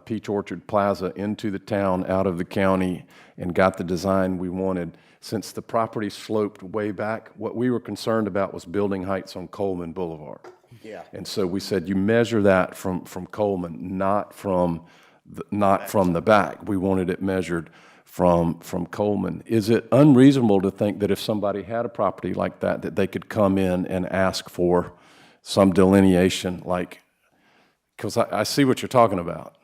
Peach Orchard Plaza into the town, out of the county, and got the design we wanted, since the property sloped way back, what we were concerned about was building heights on Coleman Boulevard. Yeah. And so we said, you measure that from Coleman, not from not from the back. We wanted it measured from Coleman. Is it unreasonable to think that if somebody had a property like that, that they could come in and ask for some delineation, like, because I see what you're talking about.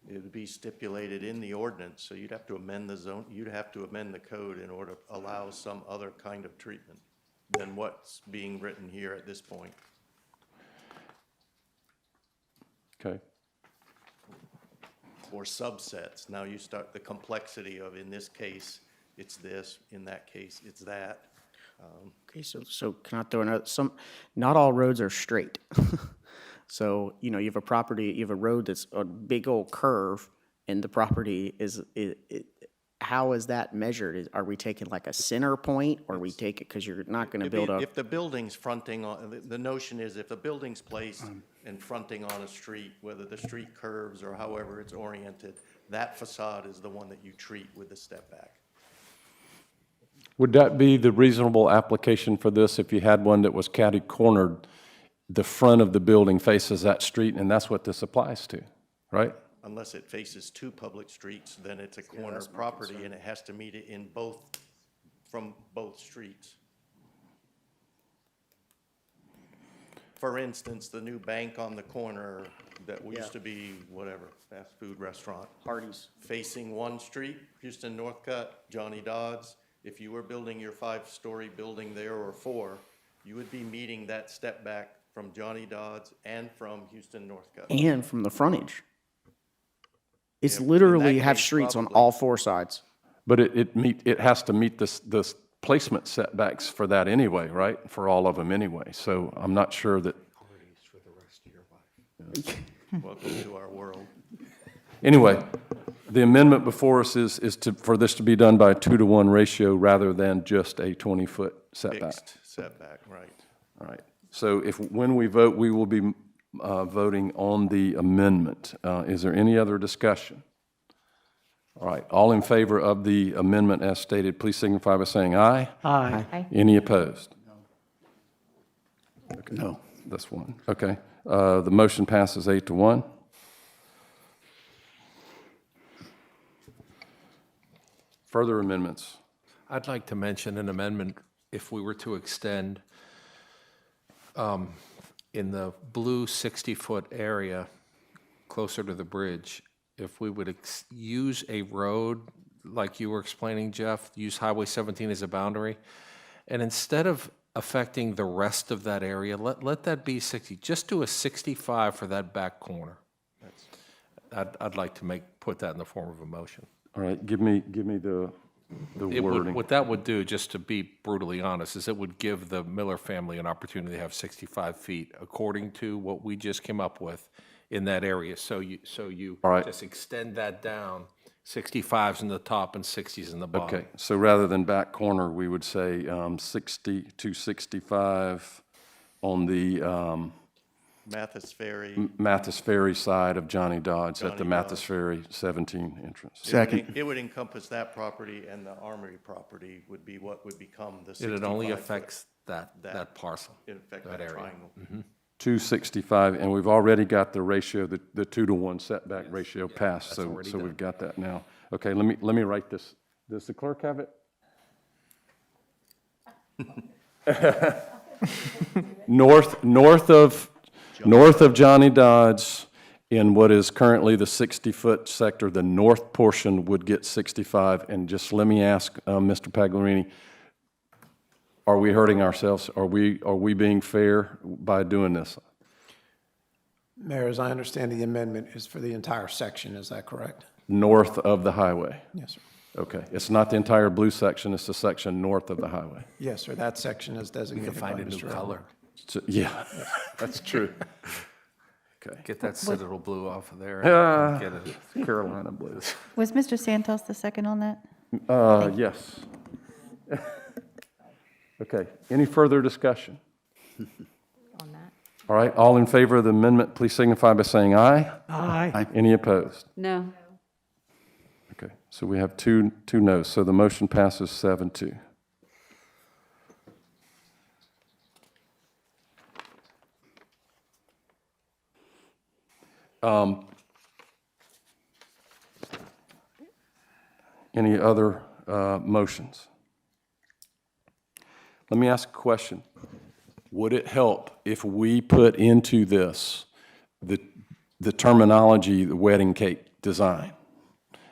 It would be stipulated in the ordinance, so you'd have to amend the zone, you'd have to amend the code in order to allow some other kind of treatment than what's being written here at this point. Okay. Or subsets. Now you start the complexity of, in this case, it's this, in that case, it's that. Okay, so can I throw another, not all roads are straight. So, you have a property, you have a road that's a big old curve, and the property how is that measured? Are we taking like a center point, or we take it, because you're not gonna build a. If the building's fronting on, the notion is if the building's placed and fronting on a street, whether the street curves or however it's oriented, that facade is the one that you treat with the step back. Would that be the reasonable application for this if you had one that was catty-cornered? The front of the building faces that street, and that's what this applies to, right? Unless it faces two public streets, then it's a corner property and it has to meet it in from both streets. For instance, the new bank on the corner that used to be whatever, fast food restaurant. Hardee's. Facing one street, Houston Northcutt, Johnny Dodds. If you were building your 5-story building there or 4, you would be meeting that step back from Johnny Dodds and from Houston Northcutt. And from the frontage. It's Yeah, in literally that have case, streets on probably. all 4 sides. But it has to meet this placement setbacks for that anyway, right? For all of them anyway. So I'm not sure that. Welcome to our world. Anyway, the amendment before us is for this to be done by a 2-to-1 ratio rather than just a 20-foot setback. Fixed setback, right. All right. So when we vote, we will be voting on the amendment. Is there any other discussion? All right. All in favor of the amendment as stated, please signify by saying aye. Aye. Aye. Any opposed? No. That's one. Okay. The motion passes 8-to-1. Further amendments? I'd like to mention an amendment if we were to extend in the blue 60-foot area closer to the bridge, if we would use a road, like you were explaining, Jeff, use Highway 17 as a boundary, and instead of affecting the rest of that area, let that be 60. Just do a 65 for that back corner. I'd like to put that in the form of a motion. All right. Give me the wording. What that would do, just to be brutally honest, is it would give the Miller family an opportunity to have 65 feet, according to what we just came up with in that area. So you All right. just extend that down, 65s in the top and 60s in the bottom. Okay. So rather than back corner, we would say 60 to 65 on the Mathis Ferry. Mathis Ferry side of Johnny Dodds at the Johnny Mathis Dodds. Ferry 17 entrance. Second. It would encompass that property, and the Armory property would be what would become the 65. It only affects that parcel, It affects that that area. triangle. 265, and we've already got the ratio, the 2-to-1 setback ratio passed, so already we've got that now. Okay, let me write this. Does the clerk have it? North of Johnny Dodds, in what is currently the 60-foot sector, the north portion would get 65. And just let me ask Mr. Pagliarini, are we hurting ourselves? Are we being fair by doing this? Mayor, as I understand, the amendment is for the entire section, is that correct? North of the highway? Yes, sir. Okay, it's not the entire blue section, it's the section north of the highway. Yes, sir, that section is We designated can by find a new Mr. color. Elmer. So, yeah, that's true. Okay. Get that Citadel blue off of there. Ah, And get it. Carolina blues. Was Mr. Santos the second on that? Yes. Okay, any further discussion? On that. All right, all in favor of the amendment, please signify by saying aye. Aye. Any opposed? No. Okay, so we have two noes, so the motion passes 7-2. Any other motions? Let me ask a question. Would it help if we put into this the terminology, the wedding cake design?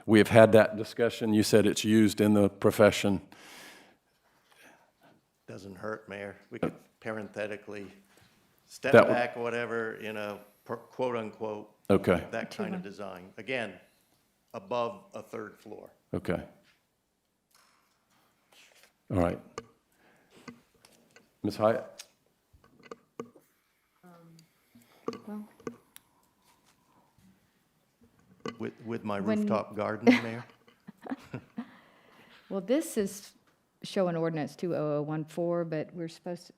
We have had that discussion. You said it's used in the profession. Doesn't hurt, Mayor. We could parenthetically step That would- back, whatever, quote unquote. Okay. That kind of design. Again, above a third floor. Okay. All right. Ms. Hyatt? Well, With my When- rooftop garden, Mayor? well, this is showing ordinance 20014, but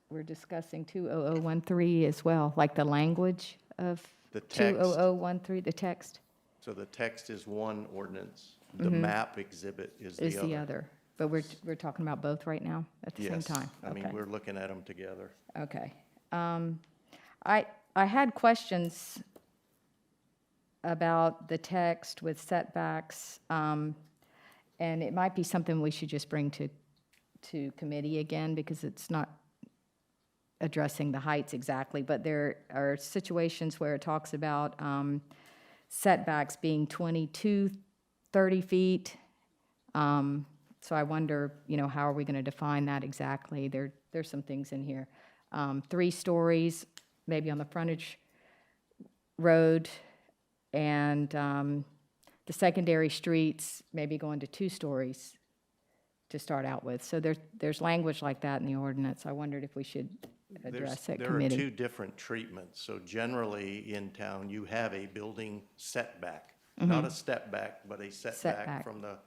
we're discussing 20013 as well, like the language of The text. 20013, the text So the text is one ordinance. The map exhibit is the other. is the other. But we're talking about both right now at the same Yes. time? I mean, Okay. we're looking at them together. Okay. I had questions about the text with setbacks, and it might be something we should just bring to committee again, because it's not addressing the heights exactly, but there are situations where it talks about setbacks being 22, 30 feet. So I wonder, how are we going to define that exactly? There's some things in here. 3 stories, maybe on the frontage road, and the secondary streets maybe going to 2 stories to start out with. So there's language like that in the ordinance. I wondered if we should address at There committee. are 2 different treatments. So generally in town, you have a building setback, not a step back, but a setback Setback. from the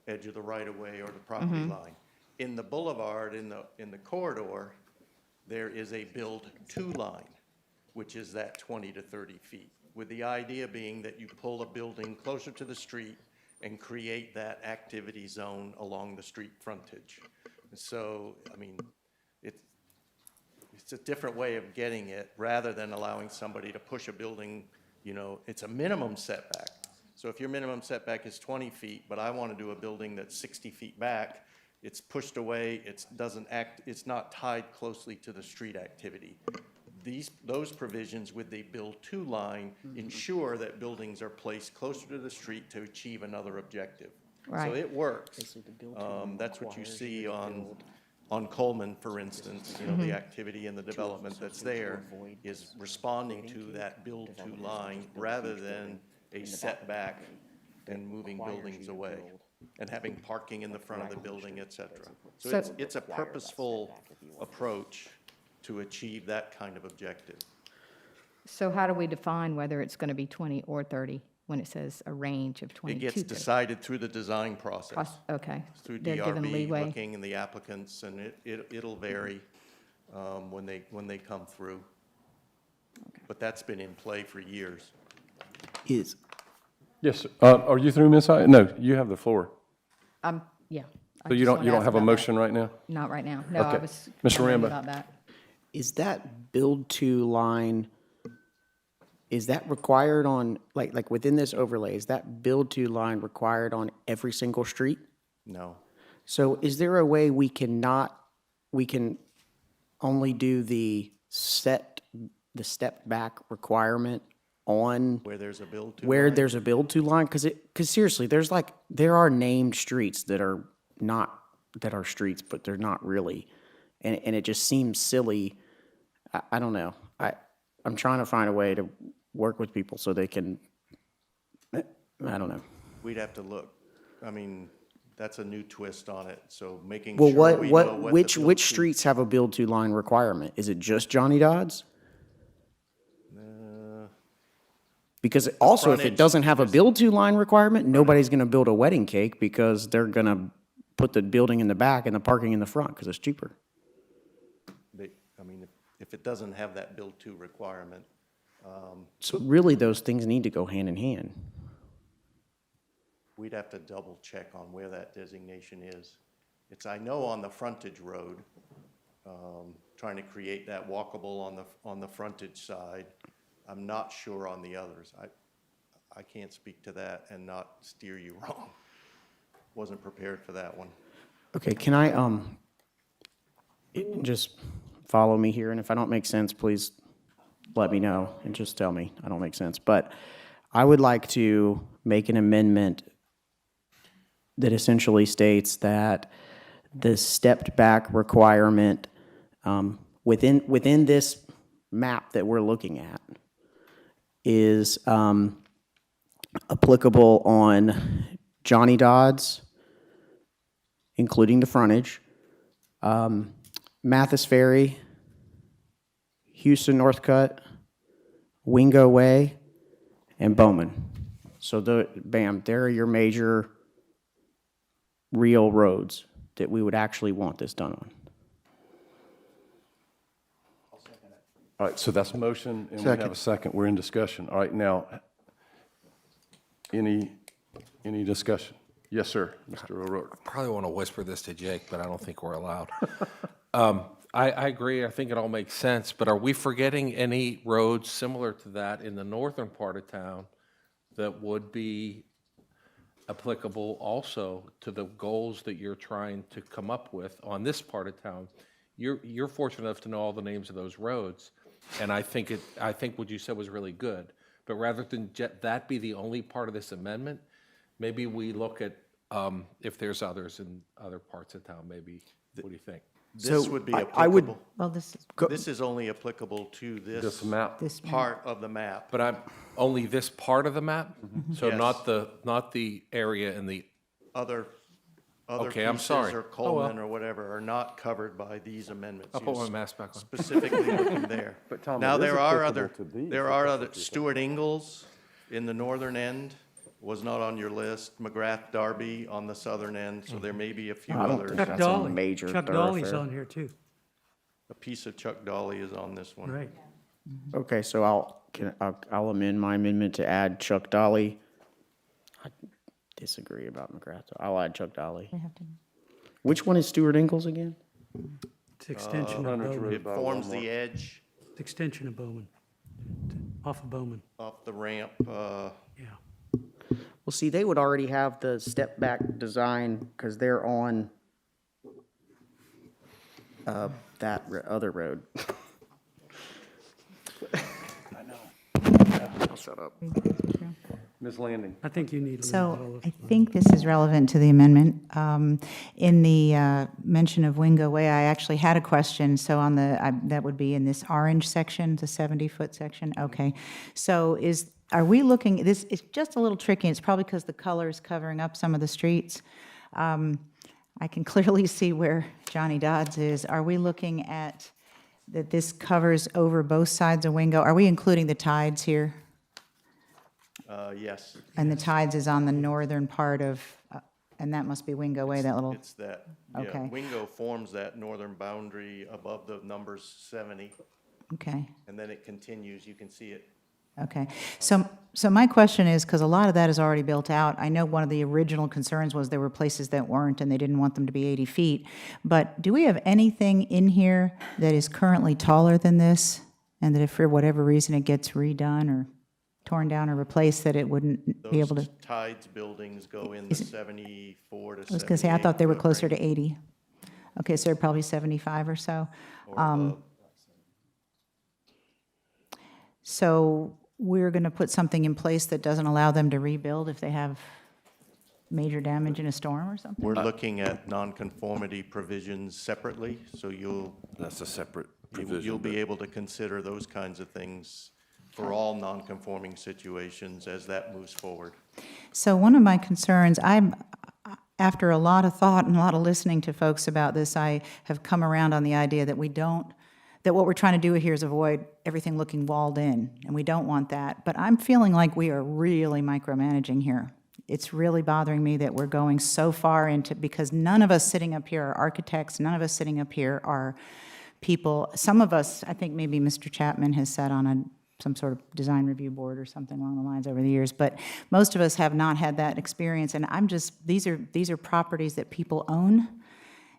edge of the right-of-way or the property line. In the boulevard, in the corridor, there is a build-to line, which is that 20 to 30 feet, with the idea being that you pull a building closer to the street and create that activity zone along the street frontage. So, I mean, it's a different way of getting it, rather than allowing somebody to push a building, it's a minimum setback. So if your minimum setback is 20 feet, but I want to do a building that's 60 feet back, it's pushed away, it's not tied closely to the street activity. Those provisions with the build-to line ensure that buildings are placed closer to the street to achieve another objective. So Right. it works. That's what you see on Coleman, for instance, the activity and the development that's there is responding to that build-to line rather than a setback and moving buildings away and having parking in the front of the building, et cetera. So it's a purposeful approach to achieve that kind of objective. So how do we define whether it's going to be 20 or 30 when it says a range of 20 It to gets 30? decided through the design process. Okay. Through They're given DRB, leeway. looking and the applicants, and it'll vary when they come through. But that's been in play for years. Is, Yes, sir. Are you through, Ms. Hyatt? No, you have the floor. Yeah. I So you just don't wanna ask have a about that. motion right now? Not right now. No, I Okay. was Mr. wondering Rambo. about that. is that build-to line, is that required on, like within this overlay, is that build-to line required on every single street? No. So is there a way we can only do the step back requirement on Where there's a build-to where line. there's a build-to line? Because seriously, there are named streets that are streets, but they're not really. And it just seems silly. I don't know. I'm trying to find a way to work with people so they can, I don't know. We'd have to look. I mean, that's a new twist on it, so making Well, sure we know what the which build-to- streets have a build-to line requirement? Is it just Johnny Dodds? Because also, if it frontage doesn't have a build-to line requirement, nobody's gonna build a wedding cake because they're gonna put the building in the back and the parking in the front because it's cheaper. I mean, if it doesn't have that build-to requirement, So really, those things need to go hand in hand. we'd have to double check on where that designation is. I know on the frontage road, trying to create that walkable on the frontage side. I'm not sure on the others. I can't speak to that and not steer you wrong. wasn't prepared for that one. Okay, can I, just follow me here, and if I don't make sense, please let me know and just tell me I don't make sense. But I would like to make an amendment that essentially states that the stepped back requirement within this map that we're looking at is applicable on Johnny Dodds, including the frontage, Mathis Ferry, Houston Northcutt, Wingo Way, and Bowman. So there are your major real roads that we would actually want this done on. All right, so that's a motion, and we Second. have a second. We're in discussion. All right, now, any discussion? Yes, sir, Mr. O'Rourke. Probably want to whisper this to Jake, but I don't think we're allowed. I agree, I think it all makes sense, but are we forgetting any roads similar to that in the northern part of town that would be applicable also to the goals that you're trying to come up with on this part of town? You're fortunate enough to know all the names of those roads, and I think what you said was really good. But rather than that be the only part of this amendment, maybe we look at if there's others in other parts of town, maybe. What do you think? This would be I would. applicable. Well, this is, This is only applicable to This map? this part of the map. But I'm only this part of the map, so Yes. not the area in the. Other Okay, I'm pieces sorry. or Oh, well. Coleman or whatever are not covered by these amendments. I'll put You're my mask back on. Specifically looking there. But Tom, Now, it is there are applicable to these, there if are that's other, what you're Stuart Ingles in the northern end was not on your list. McGrath Darby on the southern end, so there may be a few I don't others. think Chuck that's a Dolly. major Chuck Dolly's thoroughfare. on here too, A piece of Chuck Dolly is on this one. right. Okay, so I'll amend my amendment to add Chuck Dolly. I disagree about McGrath. I'll add Chuck Dolly. we have to, Which one is Stuart Ingles again? It's extension of Hunter's Bowman, Road. It By forms Walmart. the edge extension of Bowman, off of Bowman, off the ramp. yeah. Well, see, they would already have the step back design because they're on that other road. I know. I'll shut up. Ms. Landing? I think you need to leave so all of I think this is relevant to the amendment. In the mention of Wingo Way, I actually had a question, so on that would be in this orange section, the 70-foot section, okay. So are we looking, this, it's just a little tricky, it's probably because the color is covering up some of the streets. I can clearly see where Johnny Dodds is. Are we looking at that this covers over both sides of Wingo? Are we including the tides here? Yes. And the tides is on the northern part of, and that must be Wingo Way, that little, It's that, Okay. Wingo forms that northern boundary above the numbers 70, okay. and then it continues. You can see it. Okay, so my question is, because a lot of that is already built out, I know one of the original concerns was there were places that weren't, and they didn't want them to be 80 feet, but do we have anything in here that is currently taller than this, and that if for whatever reason it gets redone or torn down or replaced, that it wouldn't be able to? Those tides buildings go in the 74 to 78. I was going to say, I thought they were foot closer to range 80. Okay, so they're probably 75 or so. or above. So we're going to put something in place that doesn't allow them to rebuild if they have major damage in a storm or something? We're looking at non-conformity provisions separately, so That's a separate you'll provision. be able to consider those kinds of things for all non-conforming situations as that moves forward. So one of my concerns, after a lot of thought and a lot of listening to folks about this, I have come around on the idea that that what we're trying to do here is avoid everything looking walled in, and we don't want that. But I'm feeling like we are really micromanaging here. It's really bothering me that we're going so far into, because none of us sitting up here are architects, none of us sitting up here are people. Some of us, I think maybe Mr. Chapman has sat on some sort of design review board or something along the lines over the years, but most of us have not had that experience, and these are properties that people own,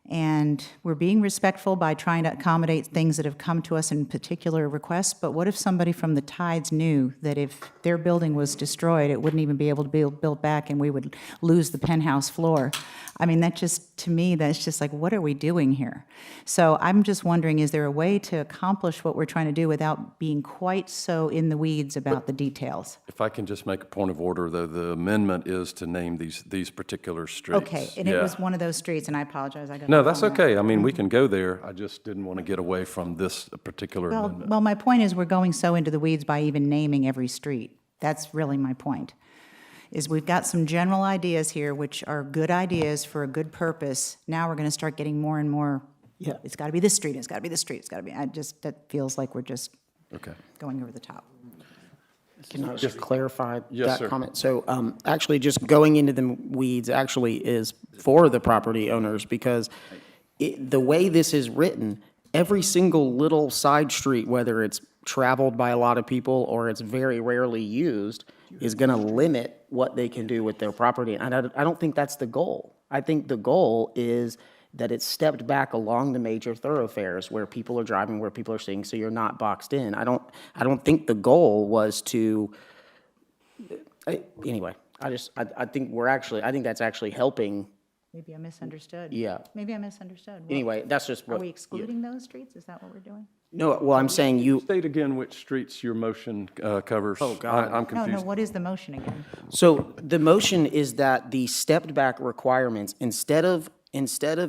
And we're being respectful by trying to accommodate things that have come to us in particular requests, but what if somebody from the Tides knew that if their building was destroyed, it wouldn't even be able to be built back and we would lose the penthouse floor? I mean, that just, to me, that's just like, what are we doing here? So I'm just wondering, is there a way to accomplish what we're trying to do without being quite so in the weeds about the details? If I can just make a point of order, though, the amendment is to name these particular streets. Okay, and it was one of those streets, and I apologize, I got No, the that's phone out. okay. I mean, we can go there. I just didn't want to get away from this particular amendment. Well, my point is, we're going so into the weeds by even naming every street. That's really my point, is we've got some general ideas here, which are good ideas for a good purpose. Now we're going to start getting more and more, Yeah. it's got to be this street, it's got to be this street, it's got to be, that feels like we're just Okay. going over the top. Can I just clarify Yes, that sir. comment? So actually, just going into the weeds actually is for the property owners, because the way this is written, every single little side street, whether it's traveled by a lot of people or it's very rarely used, is going to limit what they can do with their property. And I don't think that's the goal. I think the goal is that it's stepped back along the major thoroughfares where people are driving, where people are seeing, so you're not boxed in. I don't think the goal was to, anyway, I think I think that's actually helping. Maybe I misunderstood. Yeah. Maybe I misunderstood. Well, Anyway, that's just what. Are we excluding those streets? Is that what we're doing? No, well, I'm saying you, State again which streets your motion covers. Oh, God. I'm No, confused. what is the motion again? so the motion is that the stepped back requirements, instead of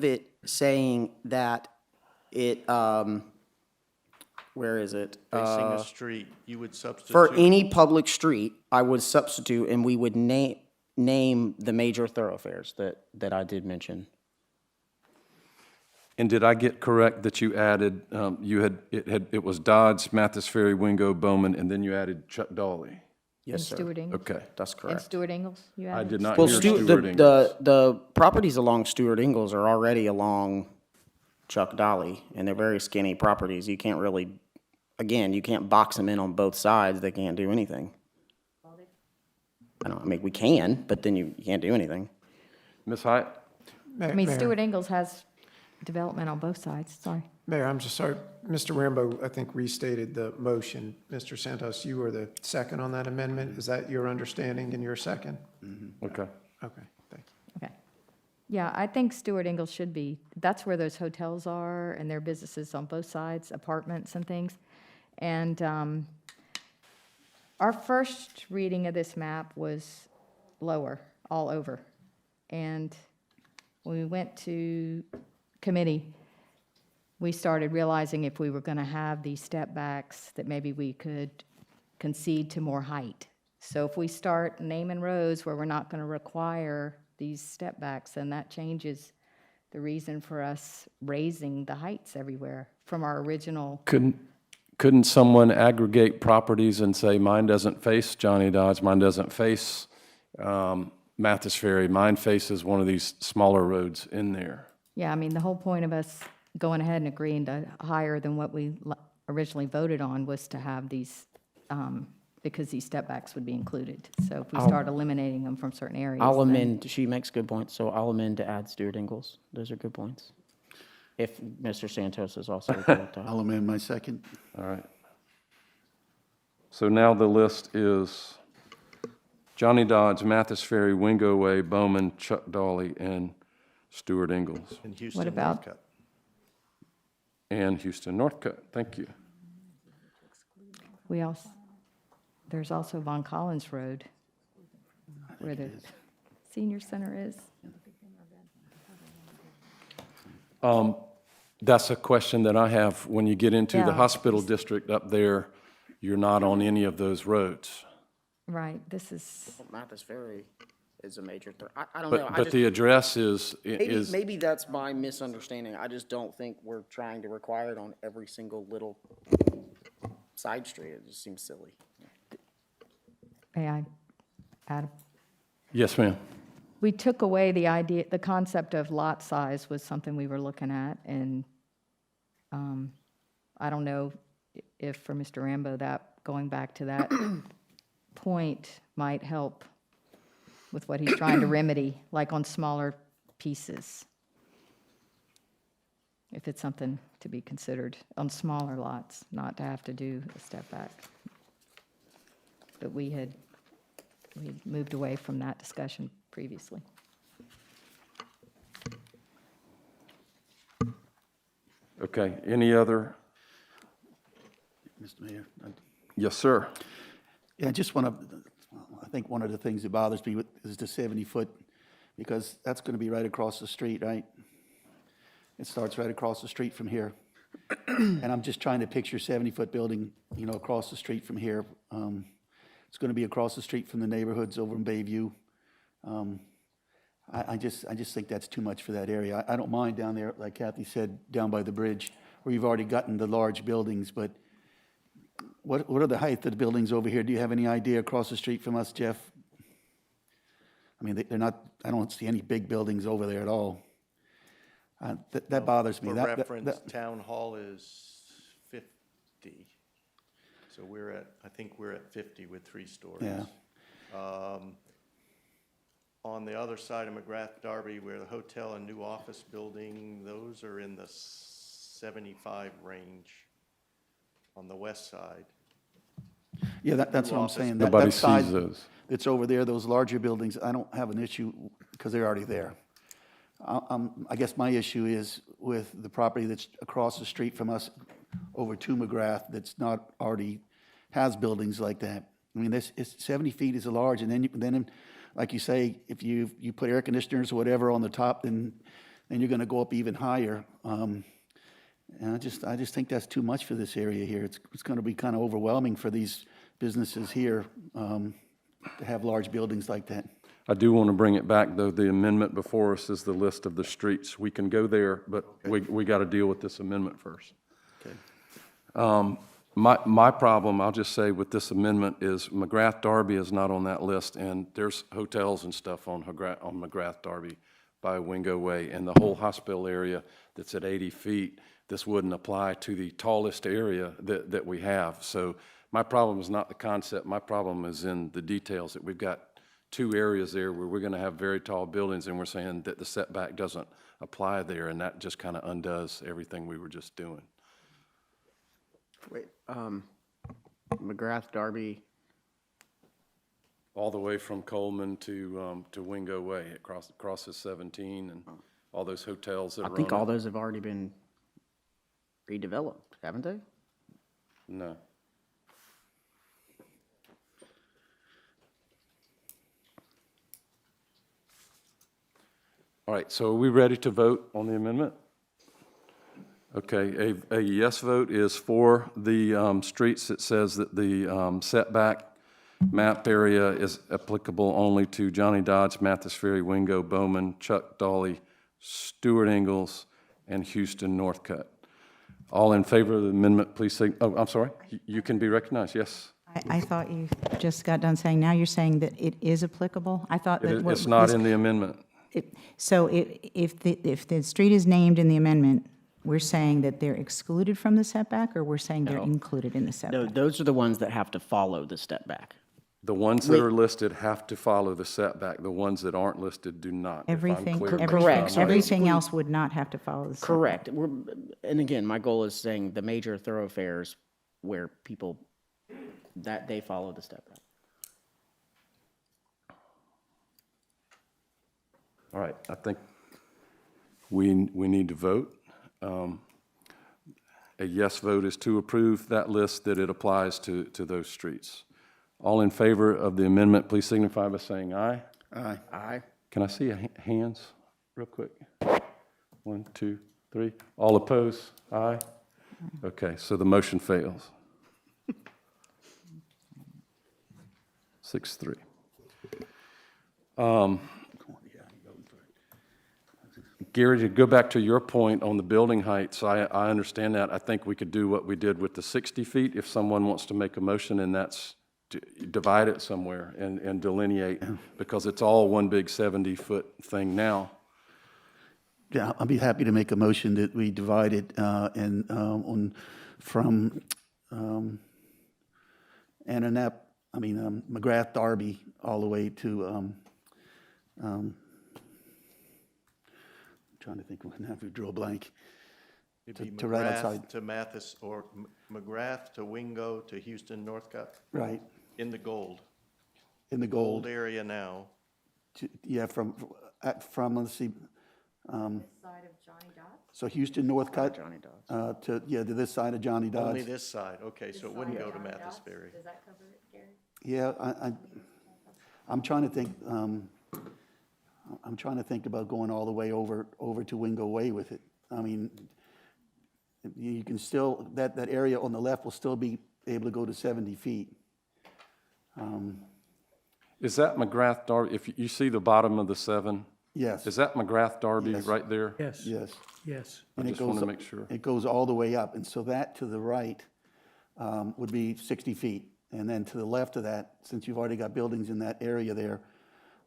it saying that it, where is it? Facing a street, you would substitute. For any public street, I would substitute, and we would name the major thoroughfares that I did mention. And did I get correct that you added, it was Dodge, Mathis Ferry, Wingo, Bowman, and then you added Chuck Dolly? Yes, And sir. Stuart Ingles. Okay. That's And correct. Stuart Ingles, you I added? did not Well, hear Stuart, Stuart Ingles. the properties along Stuart Ingles are already along Chuck Dolly, and they're very skinny properties. You can't really, again, you can't box them in on both sides. They can't do anything. I mean, we can, but then you can't do anything. Ms. Hyatt? I mean, Stuart Ingles has development on both sides, sorry. Mayor, I'm just sorry, Mr. Rambo, I think restated the motion. Mr. Santos, you were the second on that amendment. Is that your understanding and your second? Okay. Okay, thank you. Okay. Yeah, I think Stuart Ingles should be, that's where those hotels are, and their businesses on both sides, apartments and things. And our first reading of this map was lower, all over. And when we went to committee, we started realizing if we were going to have these step backs, that maybe we could concede to more height. So if we start naming roads where we're not going to require these step backs, then that changes the reason for us raising the heights everywhere from our original. Couldn't someone aggregate properties and say, mine doesn't face Johnny Dodge, mine doesn't face Mathis Ferry, mine faces one of these smaller roads in there? Yeah, I mean, the whole point of us going ahead and agreeing to higher than what we originally voted on was to have these, because these step backs would be included. So if we start eliminating them from certain areas. I'll then- amend, she makes good points, so I'll amend to add Stuart Ingles. Those are good points. If Mr. Santos is also okay with that. I'll amend my second. All right. So now the list is Johnny Dodge, Mathis Ferry, Wingo Way, Bowman, Chuck Dolly, and Stuart Ingles. In Houston, What about- Northcutt. And Houston Northcutt. Thank you. We also, there's also Von Collins Road, where the senior center is. That's a question that I have. When you get into the Yeah. hospital district up there, you're not on any of those roads. Right, this is, Mathis Ferry is a major, I don't know. But the address is, Maybe that's my misunderstanding. I just don't think we're trying to require it on every single little side street. It just seems silly. may I, Adam? yes, ma'am. We took away the idea, the concept of lot size was something we were looking at, and I don't know if for Mr. Rambo, that, going back to that point might help with what he's trying to remedy, like on smaller pieces. if it's something to be considered on smaller lots, not to have to do a step back. But we had moved away from that discussion previously. Okay, any other? Mr. Mayor, Yes, sir. yeah, I just want to, I think one of the things that bothers me is the 70-foot, because that's going to be right across the street, right? It starts right across the street from here. And I'm just trying to picture 70-foot building, you know, across the street from here. It's going to be across the street from the neighborhoods over in Bayview. I just think that's too much for that area. I don't mind down there, like Kathy said, down by the bridge, where you've already gotten the large buildings, but what are the height of the buildings over here? Do you have any idea across the street from us, Jeff? I mean, they're not, I don't see any big buildings over there at all. That bothers me. For That- reference, Town Hall is 50. So I think we're at 50 with 3 stories. Yeah. On the other side of McGrath Darby, where the hotel and new office building, those are in the 75 range on the west side. Yeah, that's New what I'm office saying. Nobody That side sees those. that's over there, those larger buildings, I don't have an issue because they're already there. I guess my issue is with the property that's across the street from us over to McGrath that's not already has buildings like that. I mean, it's 70 feet is large, and then like you say, if you put air conditioners or whatever on the top, then you're going to go up even higher. And I just think that's too much for this area here. It's going to be kind of overwhelming for these businesses here to have large buildings like that. I do want to bring it back, though. The amendment before us is the list of the streets. We can go there, but we got to deal with this amendment first. Okay. My problem, I'll just say with this amendment, is McGrath Darby is not on that list, and there's hotels and stuff on McGrath Darby by Wingo Way, and the whole hospital area that's at 80 feet, this wouldn't apply to the tallest area that we have. So my problem is not the concept. My problem is in the details, that we've got 2 areas there where we're going to have very tall buildings, and we're saying that the setback doesn't apply there, and that just kind of undoes everything we were just doing. Wait, McGrath Darby, All the way from Coleman to Wingo Way, it crosses 17, and all those hotels that are I on it. think all those have already been redeveloped, haven't they? No. All right, so are we ready to vote on the amendment? Okay, a yes vote is for the streets that says that the setback map area is applicable only to Johnny Dodge, Mathis Ferry, Wingo, Bowman, Chuck Dolly, Stuart Ingalls, and Houston Northcutt. All in favor of the amendment, please say, oh, I'm sorry, you can be recognized, yes. I thought you just got done saying, now you're saying that it is applicable? I thought that. It's not in the amendment. So if the street is named in the amendment, we're saying that they're excluded from the setback, or we're saying they're included in the No, setback? those are the ones that have to follow the step back. The ones that are listed have to follow the setback. The ones that aren't listed do not. if I'm Everything, clear. Correct. everything else would not have to follow the setback? Correct. And again, my goal is saying the major thoroughfares where people, that they follow the step back. All right, I think we need to vote. A yes vote is to approve that list, that it applies to those streets. All in favor of the amendment, please signify by saying aye. Aye. Aye. Can I see hands real quick? 1, 2, 3. All opposed? Aye. Okay, so the motion fails. 6-3. Gary, to go back to your point on the building heights, I understand that. I think we could do what we did with the 60 feet if someone wants to make a motion, and that's to divide it somewhere and delineate, because it's all one big 70-foot thing now. Yeah, I'll be happy to make a motion that we divide it from McGrath Darby all the way to I'm trying to think, now we drew a blank. It'd be to right outside. McGrath to Mathis, or McGrath to Wingo to Houston, Northcutt, Right, in the gold. in the Gold gold. area now. Yeah, let's see, Side of Johnny Dodds? so Houston, Northcutt, Johnny Dodds. to this side of Johnny Only Dodds. this side, okay, so it wouldn't go to Mathis Ferry. Does that cover it, Gary? Yeah, I'm trying to think, I'm trying to think about going all the way over to Wingo Way with it. I mean, you can still, that area on the left will still be able to go to 70 feet. Is that McGrath Darby, if you see the bottom of the 7? Yes. Is that McGrath Darby Yes. right there? Yes. Yes. Yes. And I it just want goes- to make sure. It goes all the way up, and so that to the right would be 60 feet. And then to the left of that, since you've already got buildings in that area there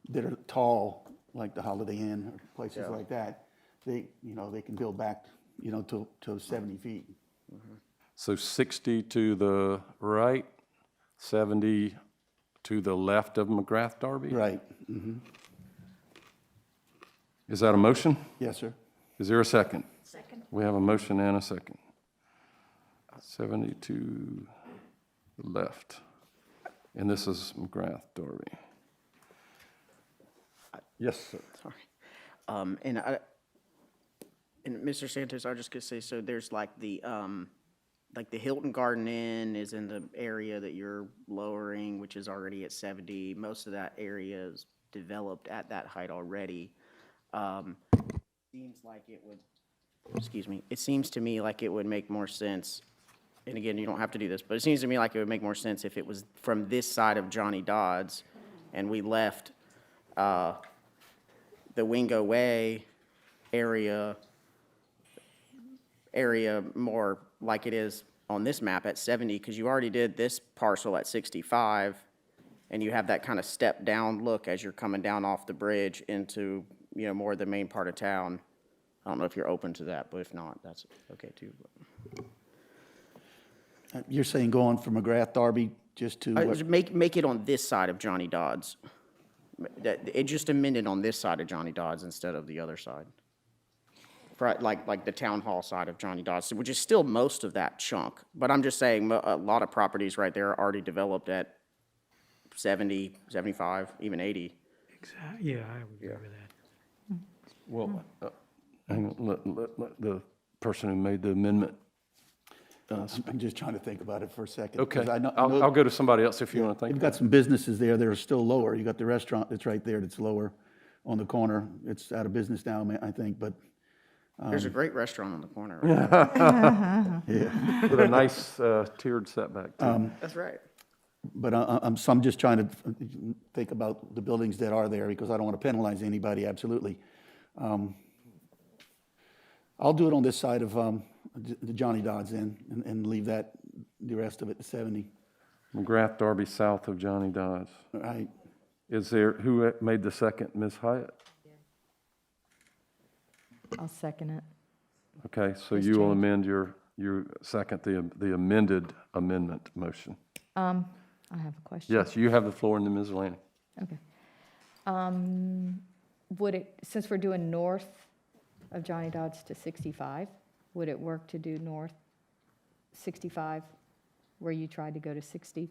that are tall, like the Holiday Inn or places like that, they can build back, to 70 feet. So 60 to the right, 70 to the left of McGrath Darby? Right. Mhm. Is that a motion? Yes, sir. Is there a second? Second. We have a motion and a second. 70 to the left. And this is McGrath Darby. Yes, sir. Sorry. And Mr. Santos, I was just gonna say, so there's like the Hilton Garden Inn is in the area that you're lowering, which is already at 70. Most of that area is developed at that height already. Seems like it would, excuse me, it seems to me like it would make more sense, and again, you don't have to do this, but it seems to me like it would make more sense if it was from this side of Johnny Dodds, and we left the Wingo Way area more like it is on this map at 70, because you already did this parcel at 65, and you have that kind of step down look as you're coming down off the bridge into, more of the main part of town. I don't know if you're open to that, but if not, that's okay too. You're saying going from McGrath Darby just to what? Make it on this side of Johnny Dodds. It just amended on this side of Johnny Dodds instead of the other side. Like the town hall side of Johnny Dodds, which is still most of that chunk. But I'm just saying, a lot of properties right there are already developed at 70, 75, even 80. Exactly, yeah, I would agree with that. Well, hang on, let the person who made the amendment. I'm just trying to think about it for a second. Okay, 'cause I know- I'll go to somebody else if you want to think. You've got some businesses there that are still lower. You got the restaurant that's right there that's lower on the corner. It's out of business now, I think, but. There's a great restaurant on the corner. With a nice tiered setback, too. That's right. But I'm just trying to think about the buildings that are there, because I don't want to penalize anybody, absolutely. I'll do it on this side of the Johnny Dodds Inn and leave the rest of it to 70. McGrath Darby south of Johnny Dodds. All right. Who made the second, Ms. Hyatt? I'll second it. Okay, so Ms. you will James. amend your second, the amended amendment motion. I have a question. Yes, you have the floor, and then Ms. Lanning. Okay. Would it, since we're doing north of Johnny Dodds to 65, would it work to do north 65 where you tried to go to 60?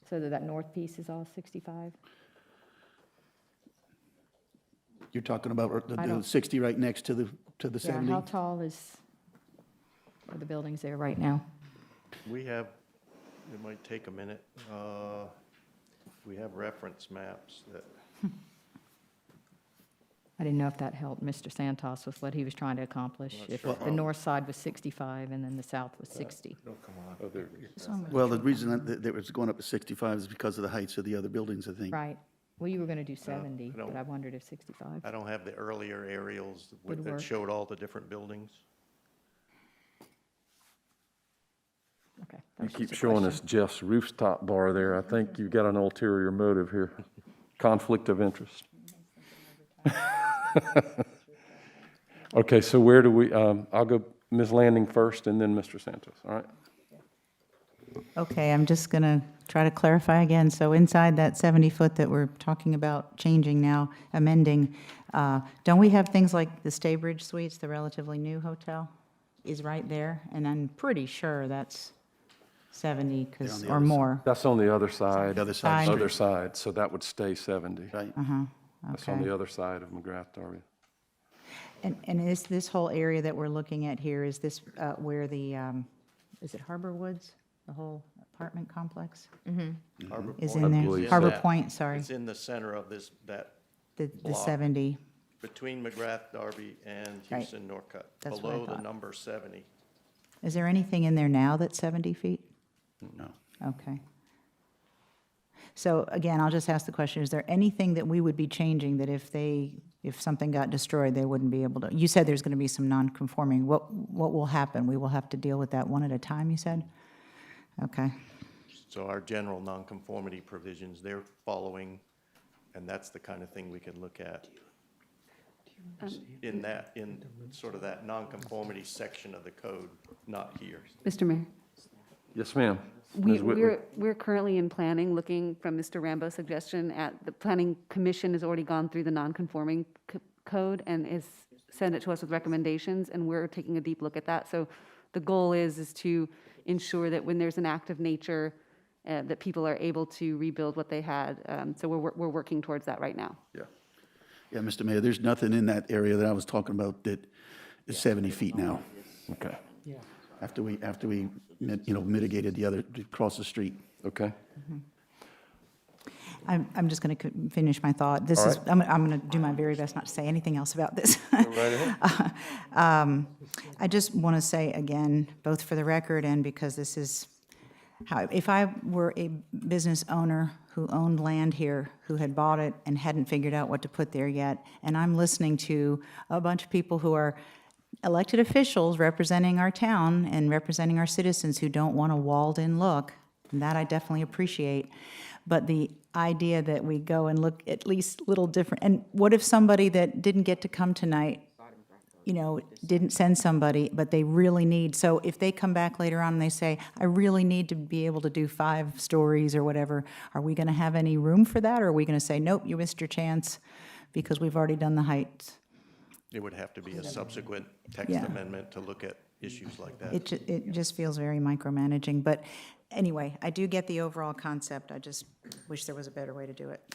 So that north piece is all 65? You're talking about I the don't- 60 right next to the Yeah, 70? how tall are the buildings there right now? We have, it might take a minute, we have reference maps that, I didn't know if that helped Mr. Santos with what he was trying to accomplish. If the north side was 65 and then the south was 60. it'll come on. Oh, there it is. Well, the reason that it was going up to 65 is because of the heights of the other buildings, I think. Right. Well, you were going to do 70, don't- but I wondered if 65. I don't have the earlier aerials Would that work. showed all the different buildings. Okay. that You was keep just a showing question. us Jeff's rooftop bar there. I think you've got an ulterior motive here. Conflict of interest. Okay, so where do we, I'll go Ms. Lanning first and then Mr. Santos, all right? Okay, I'm just going to try to clarify again. So inside that 70-foot that we're talking about changing now, amending, don't we have things like the Staybridge Suites, the relatively new hotel, is right there? And I'm pretty sure that's 70, on the or other more. That's on the other side. The other side of the Other street. side, so that would stay 70. Right. That's on Okay. the other side of McGrath Darby. And is this whole area that we're looking at here, is this where the, is it Harbor Woods? The whole apartment complex? Harbor Is Point in there. is in Harbor that- Point, sorry. It's in the center of that The block. 70. between McGrath, Darby, and Right. Houston, Northcutt, That's what I below the thought. number 70. Is there anything in there now that's 70 feet? No. Okay. So again, I'll just ask the question, is there anything that we would be changing that if something got destroyed, they wouldn't be able to? You said there's going to be some non-conforming. What will happen? We will have to deal with that one at a time, you said? Okay. So our general nonconformity provisions, they're following, and that's the kind of thing we could look at in sort of that nonconformity section of the code, not here. Mr. Mayor? Yes, ma'am. Ms. Whitley. We're currently in planning, looking from Mr. Rambo's suggestion at, the Planning Commission has already gone through the non-conforming code and is sent it to us with recommendations, and we're taking a deep look at that. So the goal is to ensure that when there's an act of nature, that people are able to rebuild what they had. So we're working towards that right now. Yeah. Yeah, Mr. Mayor, there's nothing in that area that I was talking about that is 70 feet now, Okay. after we mitigated the other, across the street. Okay. I'm just going to finish my thought. This All is, right. I'm going to do my very best not to say anything else about this. Go right ahead. I just want to say again, both for the record and because this is how, if I were a business owner who owned land here, who had bought it and hadn't figured out what to put there yet, and I'm listening to a bunch of people who are elected officials representing our town and representing our citizens who don't want a walled-in look, and that I definitely appreciate. But the idea that we go and look at least a little different, and what if somebody that didn't get to come tonight, didn't send somebody, but they really need, so if they come back later on and they say, I really need to be able to do 5 stories or whatever, are we gonna have any room for that, or are we gonna say, nope, you missed your chance because we've already done the heights? It would have to be a subsequent text Yeah. amendment to look at issues like that. It just feels very micromanaging, but anyway, I do get the overall concept, I just wish there was a better way to do it.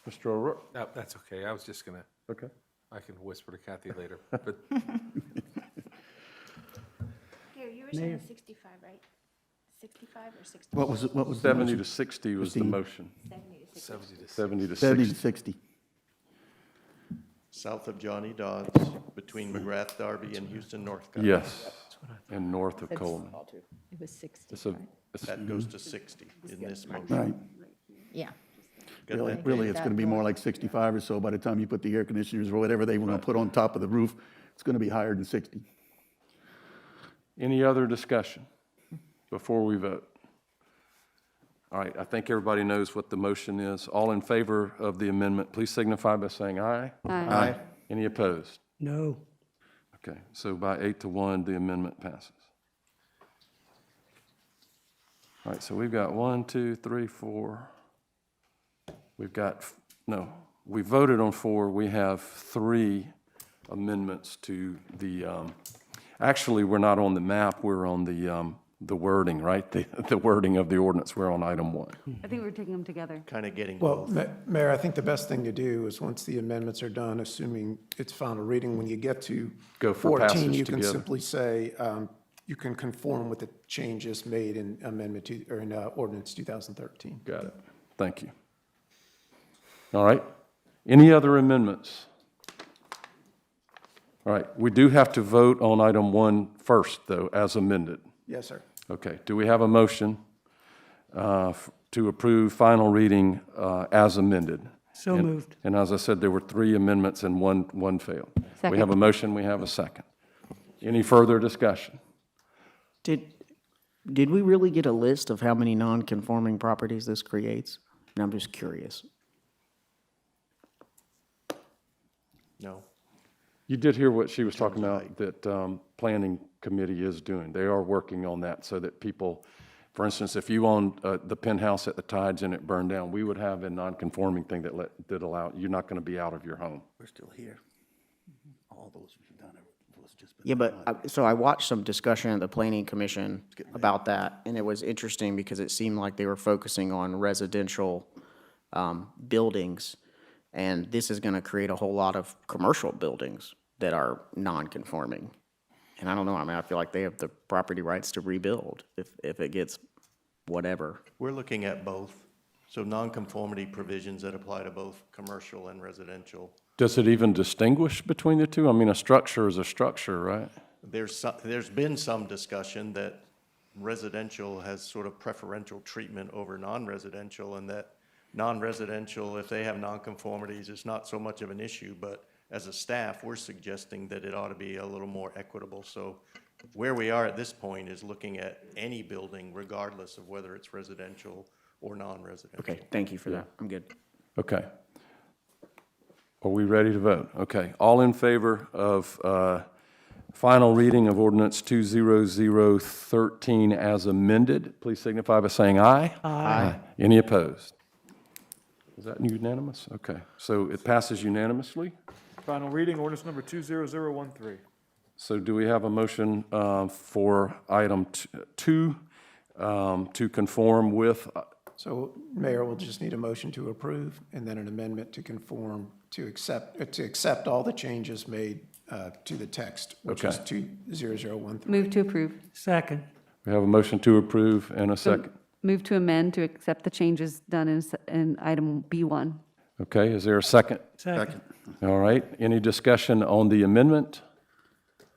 Mr. O'Rourke? No, that's okay. I was just gonna, Okay. I can whisper to Kathy later, but Here, you were saying 65, right? 65 or 60? What was the 70 motion? to 60 was the Christine? motion. 70 to 60. 70 to 70 to 70 to 60. 60. South of Johnny Dodds, between McGrath, Darby, and Houston, Northcutt. Yes, and north of Coleman. It was 60, It's a, right? it's That goes to 60 in this motion. Right. Yeah. Got Really, that, really, Dave? it's going to be more like 65 or so by the time you put the air conditioners or whatever they want to put on top of the roof. It's going to be higher than 60. Any other discussion before we vote? All right, I think everybody knows what the motion is. All in favor of the amendment, please signify by saying aye. Aye. Any opposed? No. Okay, so by 8-1, the amendment passes. All right, so we've got 1, 2, 3, 4. We've got, no, we voted on 4. We have 3 amendments to the, actually, we're not on the map, we're on the wording, right? The wording of the ordinance, we're on item 1. I think we're taking them together. Kind of getting Well, both. Mayor, I think the best thing to do is, once the amendments are done, assuming it's final reading, when you get to Go for 14, passage you can together. simply say, you can conform with the changes made in ordinance 2013. Got it. Thank you. All right. Any other amendments? All right, we do have to vote on item 1 first, though, as amended. Yes, sir. Okay, do we have a motion to approve final reading as amended? So moved. And as I said, there were 3 amendments and one failed. We Second. have a motion, we have a second. Any further discussion? Did we really get a list of how many non-conforming properties this creates? And I'm just curious. No. You did hear what she was talking about, that planning committee is doing. They are working on that so that people, For instance, if you owned the penthouse at the Tides and it burned down, we would have a non-conforming thing that allow, you're not going to be out of your home. We're still here. All those we've done was just. Yeah, but, so I watched some discussion at the planning commission about that, and it was interesting because it seemed like they were focusing on residential, buildings, and this is gonna create a whole lot of commercial buildings that are non-conforming. And I don't know, I mean, I feel like they have the property rights to rebuild if it gets whatever. We're looking at both. So non-conformity provisions that apply to both commercial and residential. Does it even distinguish between the two? I mean, a structure is a structure, right? There's been some discussion that residential has sort of preferential treatment over non-residential, and that non-residential, if they have non-conformities, it's not so much of an issue, but as a staff, we're suggesting that it ought to be a little more equitable. So where we are at this point is looking at any building regardless of whether it's residential or non-residential. Okay, thank you for that. I'm good. Okay. Are we ready to vote? Okay. All in favor of final reading of ordinance 20013 as amended, please signify by saying aye. Aye. Any opposed? Is that unanimous? Okay. So it passes unanimously. Final reading, ordinance number 20013. So do we have a motion for item 2 to conform with? So, Mayor, we'll just need a motion to approve and then an amendment to conform, to accept all the changes made to the text, which is 20013. Move to approve. Second. We have a motion to approve and a second. Move to amend to accept the changes done in item B1. Okay, is there a second? Second. All right, any discussion on the amendment?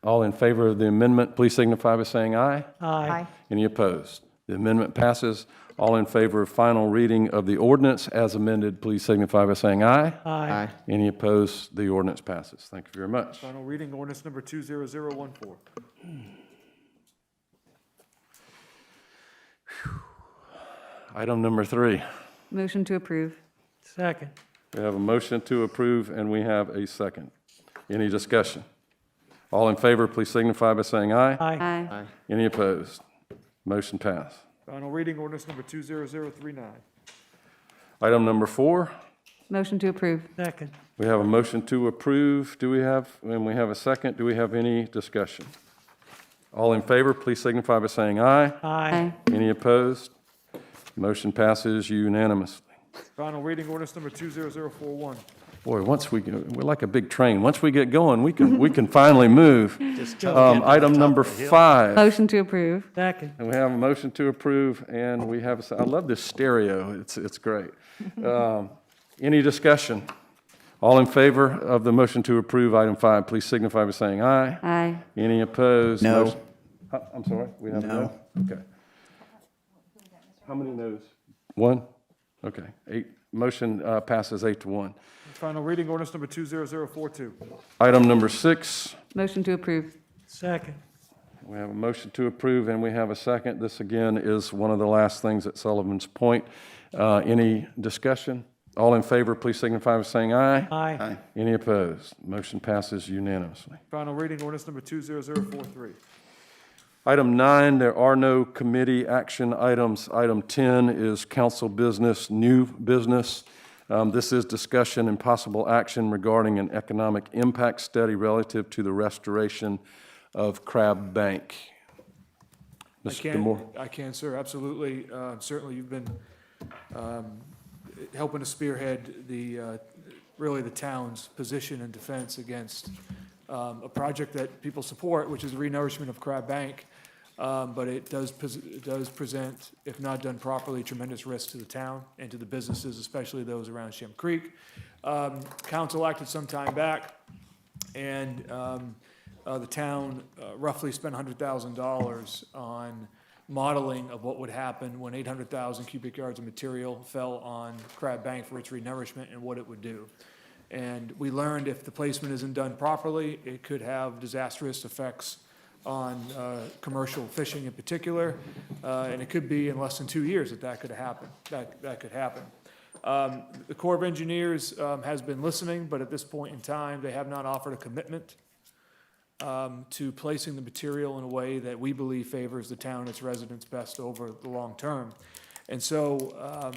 All in favor of the amendment, please signify by saying aye. Aye. Any opposed? The amendment passes. All in favor of final reading of the ordinance as amended, please signify by saying aye. Aye. Any opposed? The ordinance passes. Thank you very much. Final reading, ordinance number 20014. Item number 3. Motion to approve. Second. We have a motion to approve and we have a second. Any discussion? All in favor, please signify by saying aye. Aye. Aye. Any opposed? Motion passed. Final reading, ordinance number 20039. Item number 4. Motion to approve. Second. We have a motion to approve. Do we have, and we have a second, do we have any discussion? All in favor, please signify by saying aye. Aye. Any opposed? Motion passes unanimously. Final reading, ordinance number 20041. Boy, once we're like a big train. Once we get going, we can finally move. Item number 5. Motion to approve. Second. And we have a motion to approve, and we have, I love this stereo. It's great. Any discussion? All in favor of the motion to approve item 5, please signify by saying aye. Aye. Any opposed? No. Motion- I'm sorry, we have a no? Okay. How many noes? 1? Okay. 8. Motion passes 8-1. Final reading, ordinance number 20042. Item number 6. Motion to approve. Second. We have a motion to approve, and we have a second. This, again, is one of the last things at Sullivan's Point. Any discussion? All in favor, please signify by saying aye. Aye. Any opposed? Motion passes unanimously. Final reading, ordinance number 20043. Item 9, there are no committee action items. Item 10 is council business, new business. This is discussion and possible action regarding an economic impact study relative to the restoration of Crab Bank. Mr. Moore? I can, sir, absolutely. Certainly, you've been helping to spearhead really the town's position and defense against a project that people support, which is the renourishment of Crab Bank. But it does present, if not done properly, tremendous risk to the town and to the businesses, especially those around Shem Creek. Council acted some time back, and the town roughly spent $100,000 on modeling of what would happen when 800,000 cubic yards of material fell on Crab Bank for its renourishment and what it would do. And we learned if the placement isn't done properly, it could have disastrous effects on commercial fishing in particular, and it could be in less than 2 years that could happen. That could happen. The Corps of Engineers has been listening, but at this point in time, they have not offered a commitment to placing the material in a way that we believe favors the town and its residents best over the long term. And so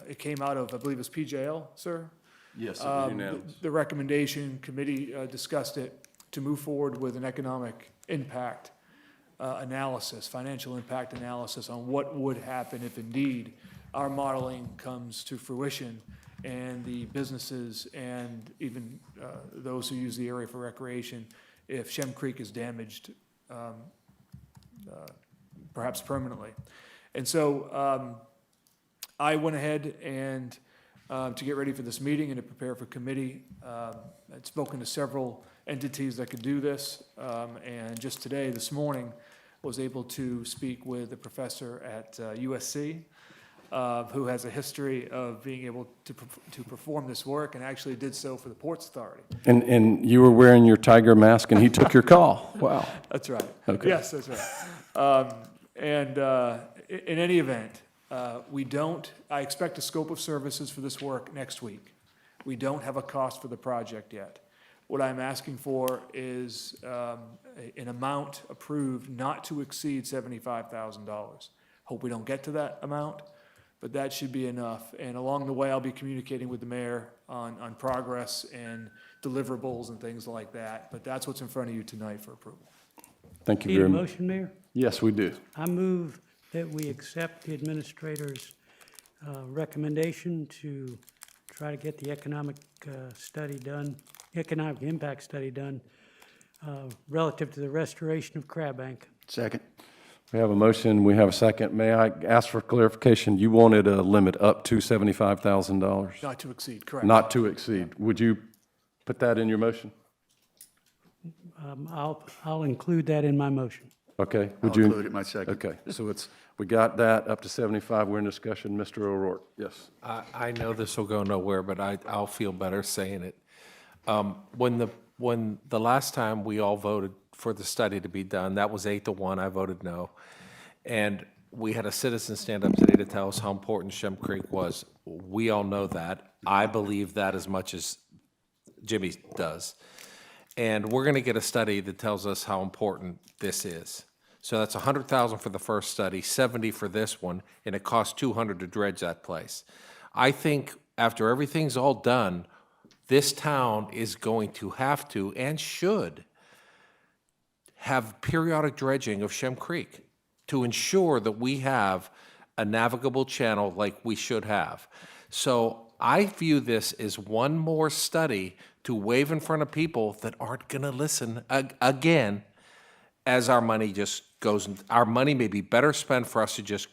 it came out of, I believe it was PJL, sir? Yes, it was unanimous. The recommendation committee discussed it to move forward with an economic impact analysis, financial impact analysis on what would happen if indeed our modeling comes to fruition and the businesses and even those who use the area for recreation, if Shem Creek is damaged, perhaps permanently. And so I went ahead and to get ready for this meeting and to prepare for committee, I'd spoken to several entities that could do this, and just today, this morning, was able to speak with a professor at USC who has a history of being able to perform this work and actually did so for the Ports Authority. And you were wearing your tiger mask and he took your call. Wow. That's right. Okay. Yes, that's right. In any event, I expect a scope of services for this work next week. We don't have a cost for the project yet. What I'm asking for is an amount approved not to exceed $75,000. Hope we don't get to that amount, but that should be enough. And along the way, I'll be communicating with the mayor on progress and deliverables and things like that. But that's what's in front of you tonight for approval. Thank you Need very a much. motion, Mayor? Yes, we do. I move that we accept the administrator's recommendation to try to get the economic study done, economic impact study done relative to the restoration of Crab Bank. Second. We have a motion, we have a second. May I ask for clarification? You wanted a limit up to $75,000? Not to exceed, correct. Not to exceed. Would you put that in your motion? I'll include that in my motion. Okay. I'll Would you include it in my second. Okay, so we got that up to 75. We're in discussion. Mr. O'Rourke, yes. I know this will go nowhere, but I'll feel better saying it. When the last time we all voted for the study to be done, that was 8-1, I voted no. And we had a citizen stand up today to tell us how important Shem Creek was. We all know that. I believe that as much as Jimmy does. And we're gonna get a study that tells us how important this is. So that's $100,000 for the first study, $70 for this one, and it costs $200 to dredge that place. I think after everything's all done, this town is going to have to and should have periodic dredging of Shem Creek to ensure that we have a navigable channel like we should have. So I view this as one more study to wave in front of people that aren't going to listen again as our money just goes. Our money may be better spent for us to just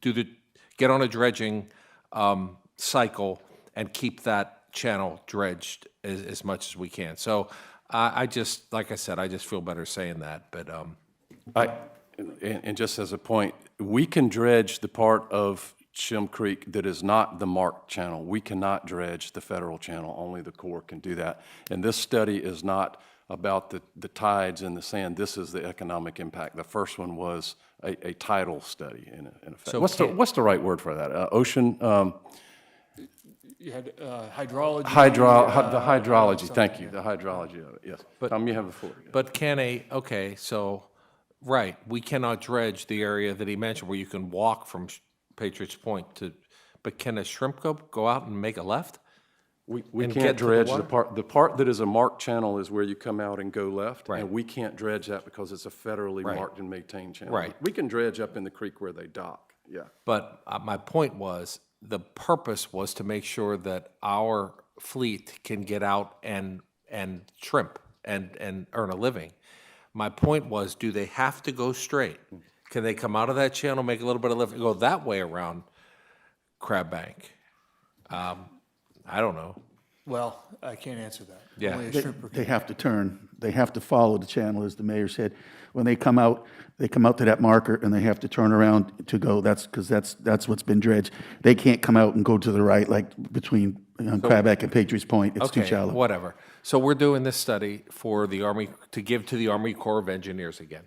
get on a dredging cycle and keep that channel dredged as much as we can. So I just, like I said, I just feel better saying that, but. And just as a point, we can dredge the part of Shem Creek that is not the marked channel. We cannot dredge the federal channel. Only the Corps can do that. And this study is not about the tides and the sand. This is the economic impact. The first one was a tidal study in effect. So What's the right word for that? Ocean? You had hydrology. The hydrology, thank you, the hydrology of it, yes. But- Tom, you have the floor. But okay, so, right, we cannot dredge the area that he mentioned where you can walk from Patriots Point but can a shrimp go out and make a left? We And can't get to the dredge water? the part that is a marked channel is where you come out and go left. Right. And we can't dredge that because it's a federally Right. marked and maintained channel. Right. We can dredge up in the creek where they dock, yeah. But my point was, the purpose was to make sure that our fleet can get out and shrimp and earn a living. My point was, do they have to go straight? Can they come out of that channel, make a little bit of lift, and go that way around Crab Bank? I don't know. Well, I can't answer that. Yeah. Only a They, shrimper they can. have to turn, they have to follow the channel, as the mayor said. When they come out to that marker and they have to turn around to go, because that's what's been dredged. They can't come out and go to the right, like between Crabback and Patriots Point. It's too Okay, shallow. whatever. So we're doing this study for the Army, to give to the Army Corps of Engineers again.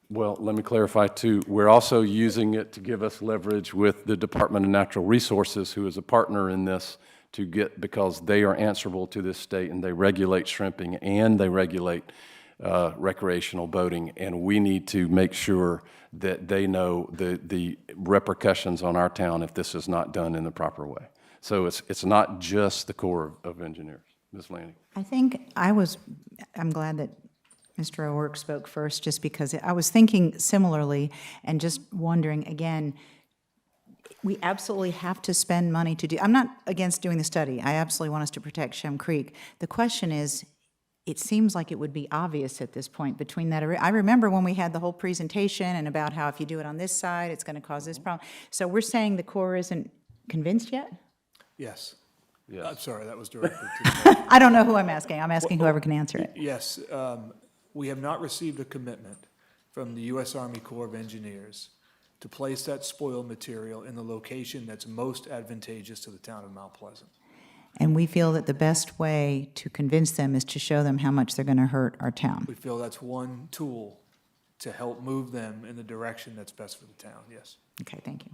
Well, let me clarify too, we're also using it to give us leverage with the Department of Natural Resources, who is a partner in this, to get, because they are answerable to this state, and they regulate shrimping, and they regulate recreational boating, and we need to make sure that they know the repercussions on our town if this is not done in the proper way. So it's not just the Corps of Engineers. Ms. Lanning. I think I'm glad that Mr. O'Rourke spoke first, just because I was thinking similarly and just wondering, again, we absolutely have to spend money to do, I'm not against doing the study. I absolutely want us to protect Shem Creek. The question is, it seems like it would be obvious at this point between that. I remember when we had the whole presentation and about how if you do it on this side, it's going to cause this problem. So we're saying the Corps isn't convinced yet? Yes. Yes. I'm sorry, that was directed to. I don't know who I'm asking. I'm asking whoever can answer it. Yes, we have not received a commitment from the U.S. Army Corps of Engineers to place that spoil material in the location that's most advantageous to the town of Mount Pleasant. And we feel that the best way to convince them is to show them how much they're going to hurt our town. We feel that's one tool to help move them in the direction that's best for the town, yes. Okay, thank you.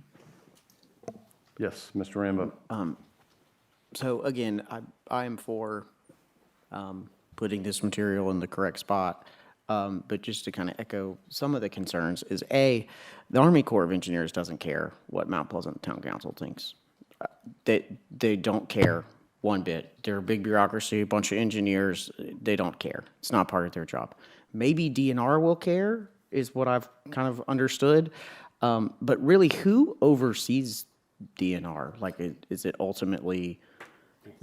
Yes, Mr. Rambo. So again, I am for putting this material in the correct spot, but just to kind of echo some of the concerns is, A, the Army Corps of Engineers doesn't care what Mount Pleasant Town Council thinks. They don't care one bit. They're a big bureaucracy, a bunch of engineers. They don't care. It's not part of their job. Maybe DNR will care, is what I've kind of understood. But really, who oversees DNR? Like, is it ultimately,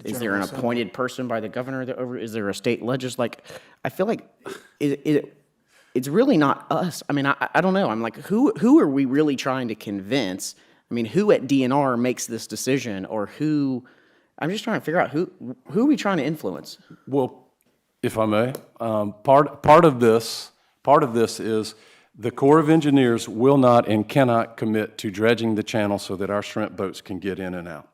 is there an appointed person by the governor that is there a state legislature? Like, I feel like it's really not us. I mean, I don't know. I'm like, who are we really trying to convince? I mean, who at DNR makes this decision, or who? I'm just trying to figure out who are we trying to influence? Well, if I may, part of this is the Corps of Engineers will not and cannot commit to dredging the channel so that our shrimp boats can get in and out.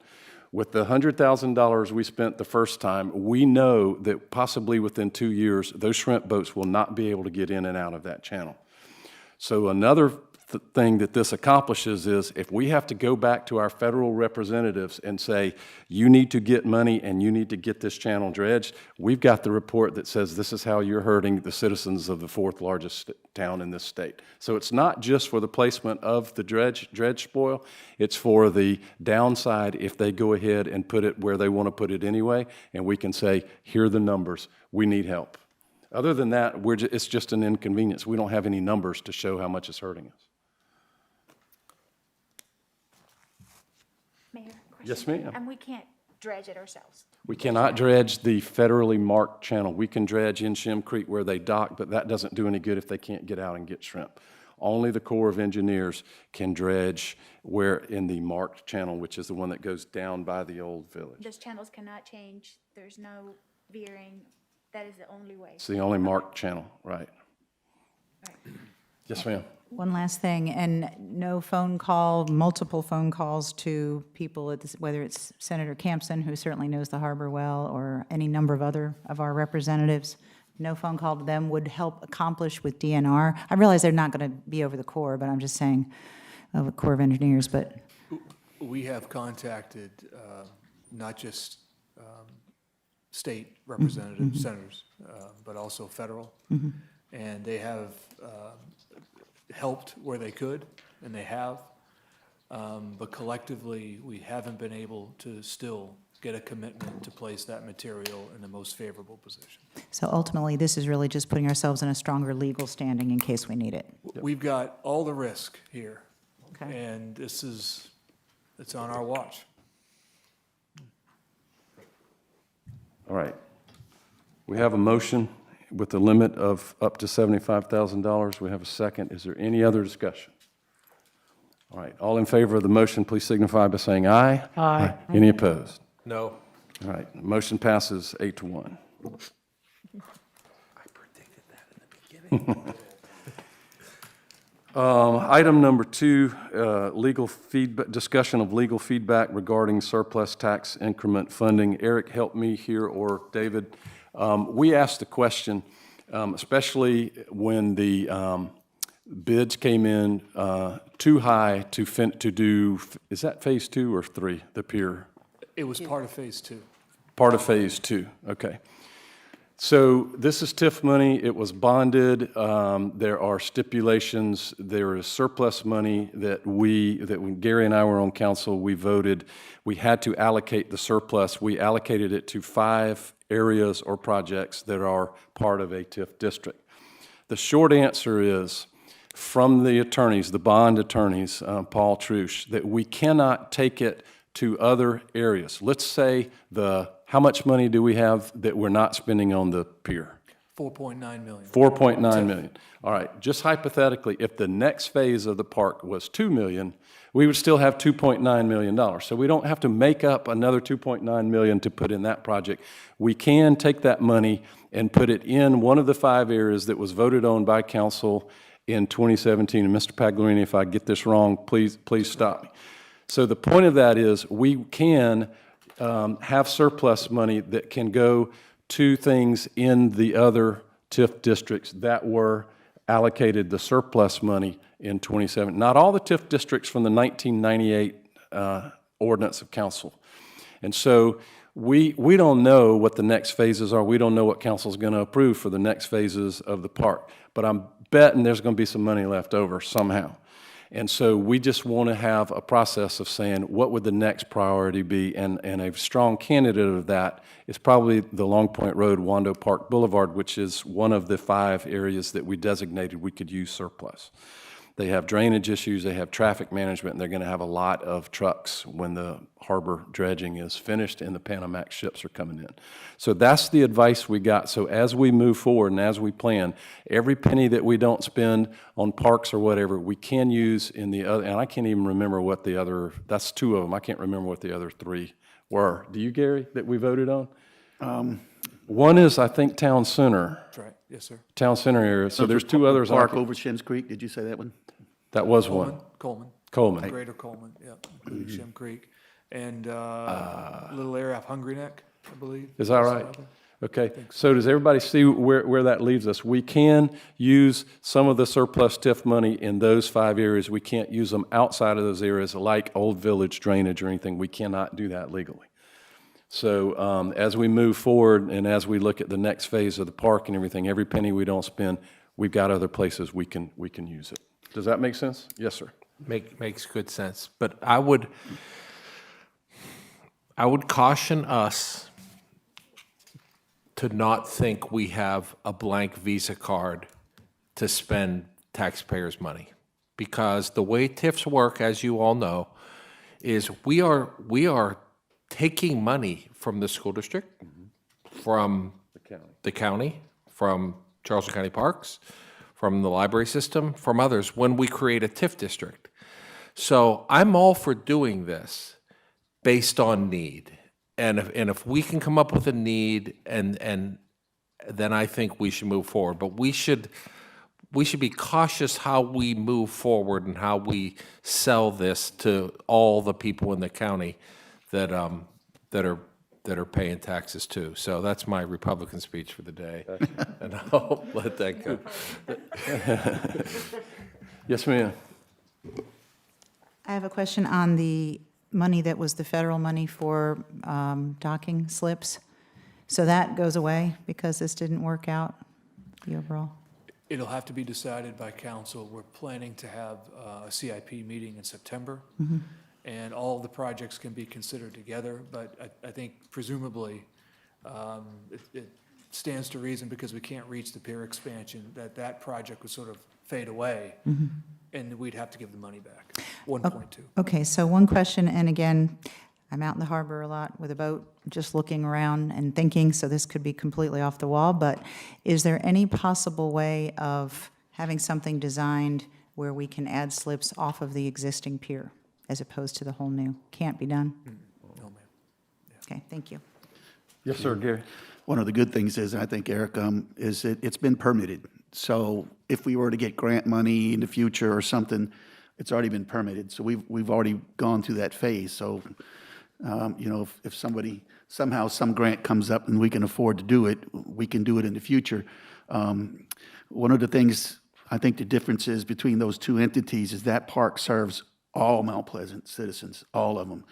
With the $100,000 we spent the first time, we know that possibly within 2 years, those shrimp boats will not be able to get in and out of that channel. So another thing that this accomplishes is, if we have to go back to our federal representatives and say, you need to get money and you need to get this channel dredged, we've got the report that says this is how you're hurting the citizens of the fourth largest town in this state. So it's not just for the placement of the dredge spoil, it's for the downside if they go ahead and put it where they want to put it anyway, and we can say, here are the numbers, we need help. Other than that, it's just an inconvenience. We don't have any numbers to show how much it's hurting us. Mayor? Yes, ma'am. And we can't dredge it ourselves. We cannot dredge the federally marked channel. We can dredge in Shem Creek where they dock, but that doesn't do any good if they can't get out and get shrimp. Only the Corps of Engineers can dredge where in the marked channel, which is the one that goes down by the old village. Those channels cannot change. There's no veering. That is the only way. It's the only marked channel, right? Yes, ma'am. One last thing, and no multiple phone calls to people, whether it's Senator Campson, who certainly knows the harbor well, or any number of other of our representatives. No phone call to them would help accomplish with DNR. I realize they're not going to be over the Corps, but I'm just saying, the Corps of Engineers, but. We have contacted not just state representatives, senators, but also federal. And they have helped where they could, and they have. But collectively, we haven't been able to still get a commitment to place that material in the most favorable position. So ultimately, this is really just putting ourselves in a stronger legal standing in case we need it. We've got all the risk here. Okay. And it's on our watch. All right. We have a motion with the limit of up to $75,000. We have a second. Is there any other discussion? All right. All in favor of the motion, please signify by saying aye. Aye. Any opposed? No. All right. Motion passes 8-1. I predicted that in the beginning. Item number 2, legal feedback, discussion of legal feedback regarding surplus tax increment funding. Eric, help me here, or David. We asked the question, especially when the bids came in too high to do, is that phase 2 or 3, the pier? It was part of Phase 2. Part of Phase 2, okay. So this is TIF money, it was bonded, there are stipulations, there is surplus money that when Gary and I were on council, we voted, we had to allocate the surplus. We allocated it to 5 areas or projects that are part of a TIF district. The short answer is, from the attorneys, the bond attorneys, Paul Trush, that we cannot take it to other areas. Let's say how much money do we have that we're not spending on the pier? 4.9 million. 4.9 million. All right, just hypothetically, if the next phase of the park was 2 million, we would still have $2.9 million. So we don't have to make up another 2.9 million to put in that project. We can take that money and put it in one of the 5 areas that was voted on by council in 2017. And Mr. Pagliarini, if I get this wrong, please stop me. So the point of that is we can have surplus money that can go to things in the other TIF districts that were allocated the surplus money in 2017. Not all the TIF districts from the 1998 ordinance of council. And so we don't know what the next phases are. We don't know what council's going to approve for the next phases of the park. But I'm betting there's going to be some money left over somehow. And so we just want to have a process of saying, what would the next priority be? And a strong candidate of that is probably the Long Point Road, Wando Park Boulevard, which is one of the 5 areas that we designated we could use surplus. They have drainage issues, they have traffic management, and they're going to have a lot of trucks when the harbor dredging is finished and the Panamax ships are coming in. So that's the advice we got. So as we move forward and as we plan, every penny that we don't spend on parks or whatever, we can use in the other, and I can't even remember what the other, that's 2 of them. I can't remember what the other 3 were. Do you, Gary, that we voted on? One is, I think, Town Center. That's right, yes, sir. Town Center area. So there's 2 others. Park over Shims Creek, did you say that one? That was one. Coleman. Greater Coleman, yeah, including Shem Creek. And little area of Hungry Neck, I believe. Is that right? Okay, so does everybody see where that leaves us? We can use some of the surplus TIF money in those 5 areas. We can't use them outside of those areas like Old Village drainage or anything. We cannot do that legally. So as we move forward and as we look at the next phase of the park and everything, every penny we don't spend, we've got other places we can use it. Does that make sense? Yes, sir. Makes good sense. But I would caution us to not think we have a blank Visa card to spend taxpayers' money. Because the way TIFs work, as you all know, is we are taking money from the school district, from the county, from Charleston County Parks, from the library system, from others, when we create a TIF district. So I'm all for doing this based on need. And if we can come up with a need, and then I think we should move forward. But we should be cautious how we move forward and how we sell this to all the people in the county that are paying taxes too. So that's my Republican speech for the day, and I'll let that go. Yes, ma'am. I have a question on the money that was the federal money for docking slips. So that goes away because this didn't work out, the overall? It'll have to be decided by council. We're planning to have a CIP meeting in September. And all the projects can be considered together, but I think presumably it stands to reason, because we can't reach the pier expansion, that project would sort of fade away, and we'd have to give the money back, 1.2. Okay, so one question, and again, I'm out in the harbor a lot with a boat, just looking around and thinking, so this could be completely off the wall, but is there any possible way of having something designed where we can add slips off of the existing pier, as opposed to the whole new? Can't be done? No, ma'am. Okay, thank you. Yes, sir, Gary. One of the good things is, I think, Eric, is it's been permitted. So if we were to get grant money in the future or something, it's already been permitted. So we've already gone through that phase. So, you know, if somehow some grant comes up and we can afford to do it, we can do it in the future. One of the things, I think the difference is between those 2 entities is that park serves all Mount Pleasant citizens, all of them.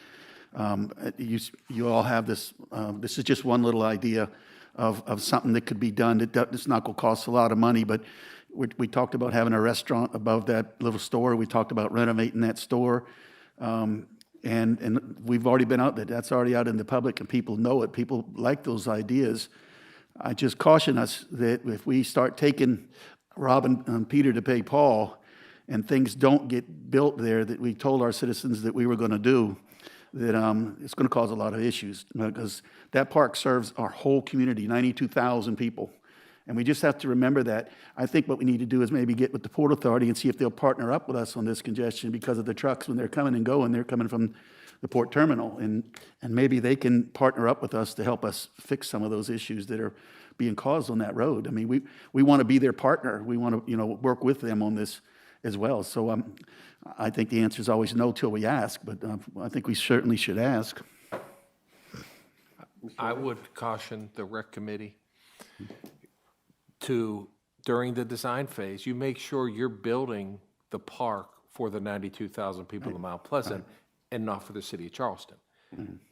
You all have this, this is just one little idea of something that could be done. It's not going to cost a lot of money, but we talked about having a restaurant above that little store. We talked about renovating that store. And we've already been out there. That's already out in the public, and people know it. People like those ideas. I just caution us that if we start taking Rob and Peter to pay Paul, and things don't get built there that we told our citizens that we were going to do, that it's going to cause a lot of issues, because that park serves our whole community, 92,000 people. And we just have to remember that. I think what we need to do is maybe get with the Port Authority and see if they'll partner up with us on this congestion, because of the trucks when they're coming and going, they're coming from the port terminal. And maybe they can partner up with us to help us fix some of those issues that are being caused on that road. I mean, we want to be their partner. We want to, work with them on this as well. So I think the answer is always no till we ask, but I think we certainly should ask. I would caution the rec committee to, during the design phase, you make sure you're building the park for the 92,000 people in Mount Pleasant and not for the city of Charleston.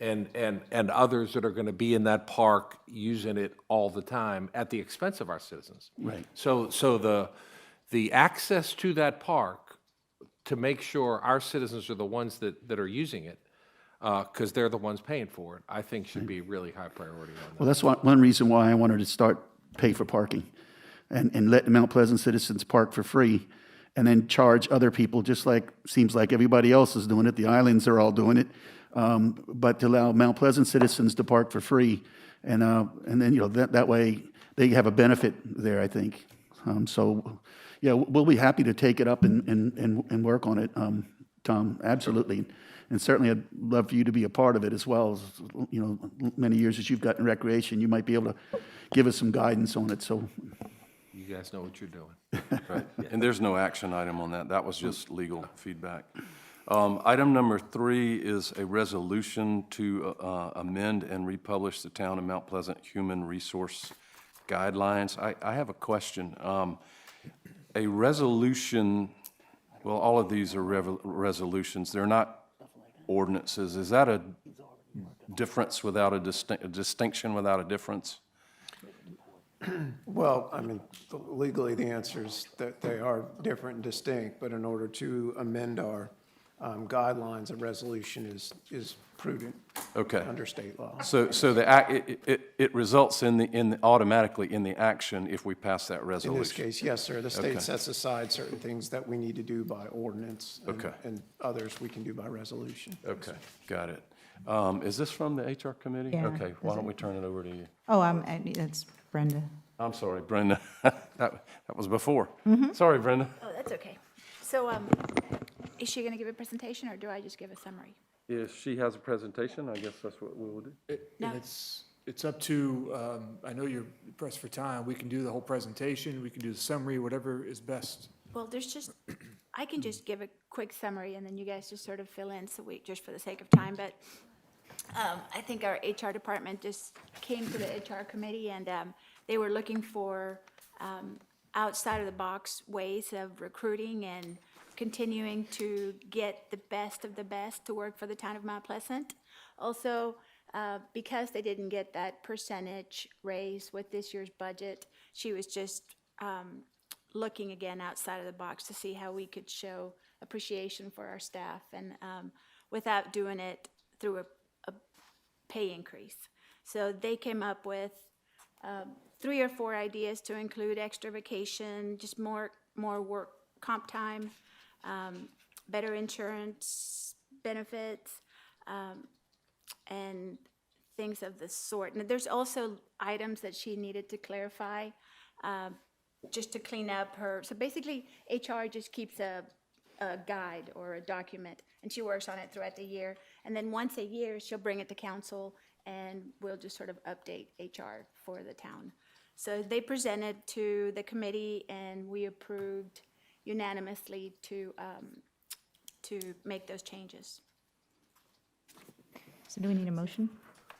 And others that are going to be in that park using it all the time at the expense of our citizens. Right. So the access to that park, to make sure our citizens are the ones that are using it, because they're the ones paying for it, I think should be really high priority on that. Well, that's one reason why I wanted to start pay for parking and let the Mount Pleasant citizens park for free, and then charge other people, just like, seems like everybody else is doing it. The islands are all doing it. But to allow Mount Pleasant citizens to park for free, and then, that way they have a benefit there, I think. So, yeah, we'll be happy to take it up and work on it, Tom, absolutely. And certainly I'd love for you to be a part of it as well. As, many years as you've got in recreation, you might be able to give us some guidance on it, so. You guys know what you're doing. Right. And there's no action item on that. That was just legal feedback. Item number 3 is a resolution to amend and republish the Town of Mount Pleasant Human Resource Guidelines. I have a question. A resolution, well, all of these are resolutions. They're not ordinances. Is that a difference without a distinction without a difference? Well, I mean, legally, the answer is that they are different and distinct, but in order to amend our guidelines, a resolution is prudent. Okay. Under state law. So it results automatically in the action if we pass that resolution? In this case, yes, sir. The state Okay. sets aside certain things that we need to do by ordinance. Okay. And others we can do by resolution. Okay, got it. Is this from the HR committee? Yeah. Okay, why don't we turn it over to you? Oh, that's Brenda. I'm sorry, Brenda. That was before. Sorry, Brenda. Oh, that's okay. So, is she going to give a presentation, or do I just give a summary? If she has a presentation, I guess that's what we will do. No. It's up to, I know you're pressed for time. We can do the whole presentation, we can do the summary, whatever is best. Well, I can just give a quick summary, and then you guys just sort of fill in, just for the sake of time, but I think our HR department just came to the HR committee, and they were looking for outside of the box ways of recruiting and continuing to get the best of the best to work for the town of Mount Pleasant. Also, because they didn't get that percentage raise with this year's budget, she was just looking again outside of the box to see how we could show appreciation for our staff, and without doing it through a pay increase. So they came up with 3 or 4 ideas to include extra vacation, just more work comp time, better insurance benefits, and things of the sort. And there's also items that she needed to clarify, just to clean up her. So basically, HR just keeps a guide or a document, and she works on it throughout the year. And then once a year, she'll bring it to council, and we'll just sort of update HR for the town. So they presented to the committee, and we approved unanimously to make those changes. So do we need a motion?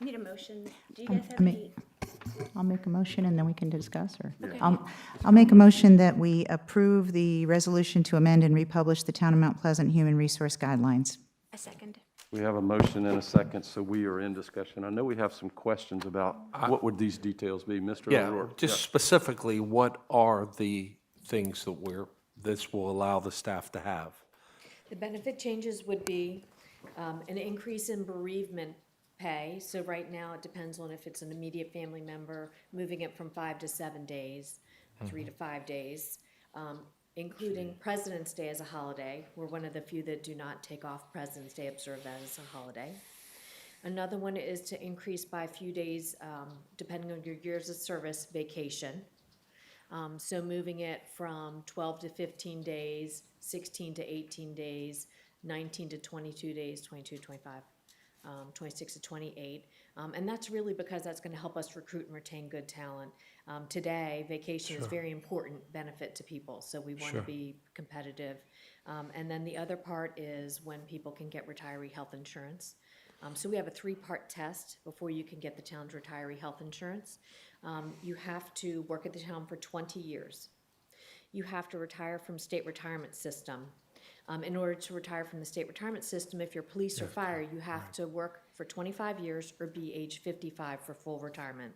We need a motion. Do you guys have I mean- any? I'll make a motion and then we can discuss, or? Okay. I'll make a motion that we approve the resolution to amend and republish the Town of Mount Pleasant Human Resource Guidelines. A second. We have a motion and a second, so we are in discussion. I know we have some questions about what would these details be, Mr. Yeah, O'Rourke? just specifically, what are the things that this will allow the staff to have? The benefit changes would be an increase in bereavement pay. So right now, it depends on if it's an immediate family member, moving it from 5 to 7 days, 3 to 5 days, including President's Day as a holiday. We're one of the few that do not take off President's Day, observe that as a holiday. Another one is to increase by a few days, depending on your years of service, vacation. So moving it from 12 to 15 days, 16 to 18 days, 19 to 22 days, 22 to 25, 26 to 28. And that's really because that's going to help us recruit and retain good talent. Today, vacation is very important benefit to people, so we want to be competitive. And then the other part is when people can get retiree health insurance. So we have a 3-part test before you can get the town's retiree health insurance. You have to work at the town for 20 years. You have to retire from state retirement system. In order to retire from the state retirement system, if you're police or fire, you have to work for 25 years or be age 55 for full retirement.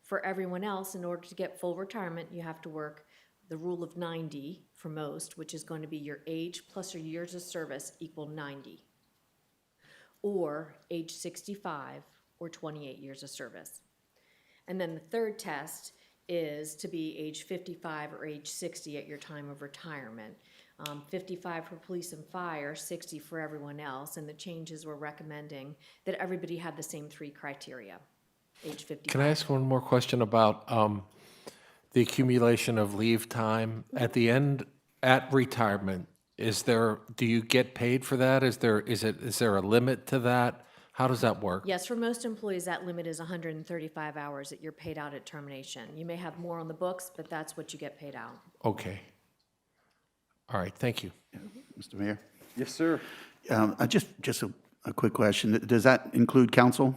For everyone else, in order to get full retirement, you have to work the rule of 90 for most, which is going to be your age plus your years of service equal 90, or age 65 or 28 years of service. And then the third test is to be age 55 or age 60 at your time of retirement. 55 for police and fire, 60 for everyone else, and the changes we're recommending that everybody have the same 3 criteria, age 55. Can I ask one more question about the accumulation of leave time? At the end, at retirement, do you get paid for that? Is there a limit to that? How does that work? Yes, for most employees, that limit is 135 hours that you're paid out at termination. You may have more on the books, but that's what you get paid out. Okay. All right, thank you. Mr. Mayor? Yes, sir. Just a quick question. Does that include council?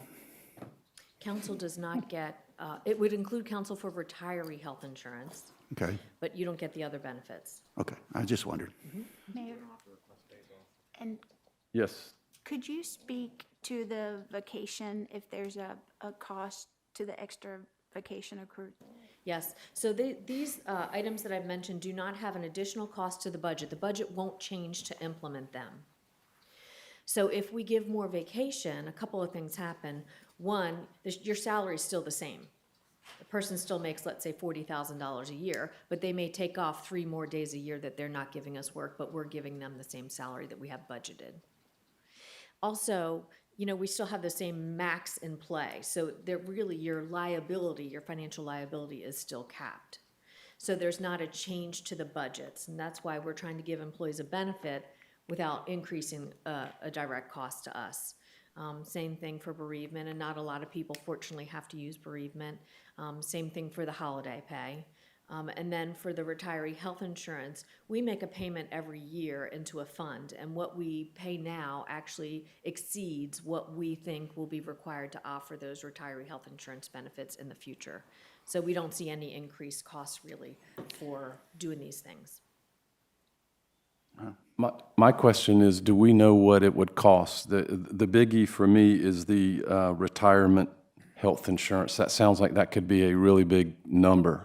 Council does not get, it would include council for retiree health insurance, Okay, but you don't get the other benefits. okay. I just wondered. Mayor, and Yes. could you speak to the vacation, if there's a cost to the extra vacation accrued? Yes, so these items that I've mentioned do not have an additional cost to the budget. The budget won't change to implement them. So if we give more vacation, a couple of things happen. One, your salary is still the same. The person still makes, let's say, $40,000 a year, but they may take off 3 more days a year that they're not giving us work, but we're giving them the same salary that we have budgeted. Also, we still have the same max in play. So really your liability, your financial liability is still capped. So there's not a change to the budgets. And that's why we're trying to give employees a benefit without increasing a direct cost to us. Same thing for bereavement, and not a lot of people fortunately have to use bereavement. Same thing for the holiday pay. And then for the retiree health insurance, we make a payment every year into a fund, and what we pay now actually exceeds what we think will be required to offer those retiree health insurance benefits in the future. So we don't see any increased costs really for doing these things. My question is, do we know what it would cost? The biggie for me is the retirement health insurance. That sounds like that could be a really big number.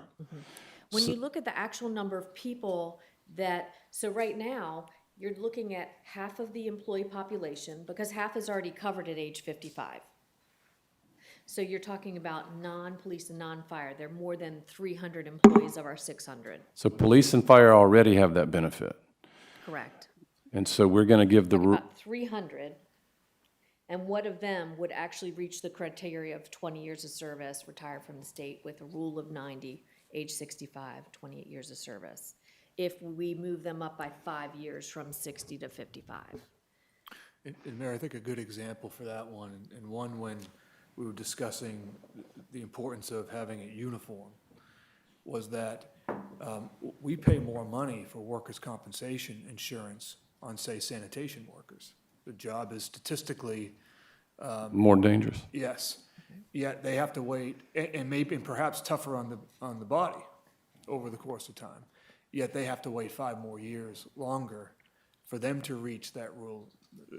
When you look at the actual number of people so right now, you're looking at half of the employee population, because half is already covered at age 55. So you're talking about non-police and non-fire. There are more than 300 employees of our 600. So police and fire already have that benefit. Correct. And so we're going to give About 300, and what of them would actually reach the criteria of 20 years of service, retire from the state with a rule of 90, age 65, 28 years of service, if we move them up by 5 years from 60 to 55. And Mayor, I think a good example for that one, and one when we were discussing the importance of having it uniform, was that we pay more money for workers' compensation insurance on, say, sanitation workers. The job is statistically more dangerous. Yes, yet they have to wait, and perhaps tougher on the body over the course of time. Yet they have to wait 5 more years longer for them to reach that rule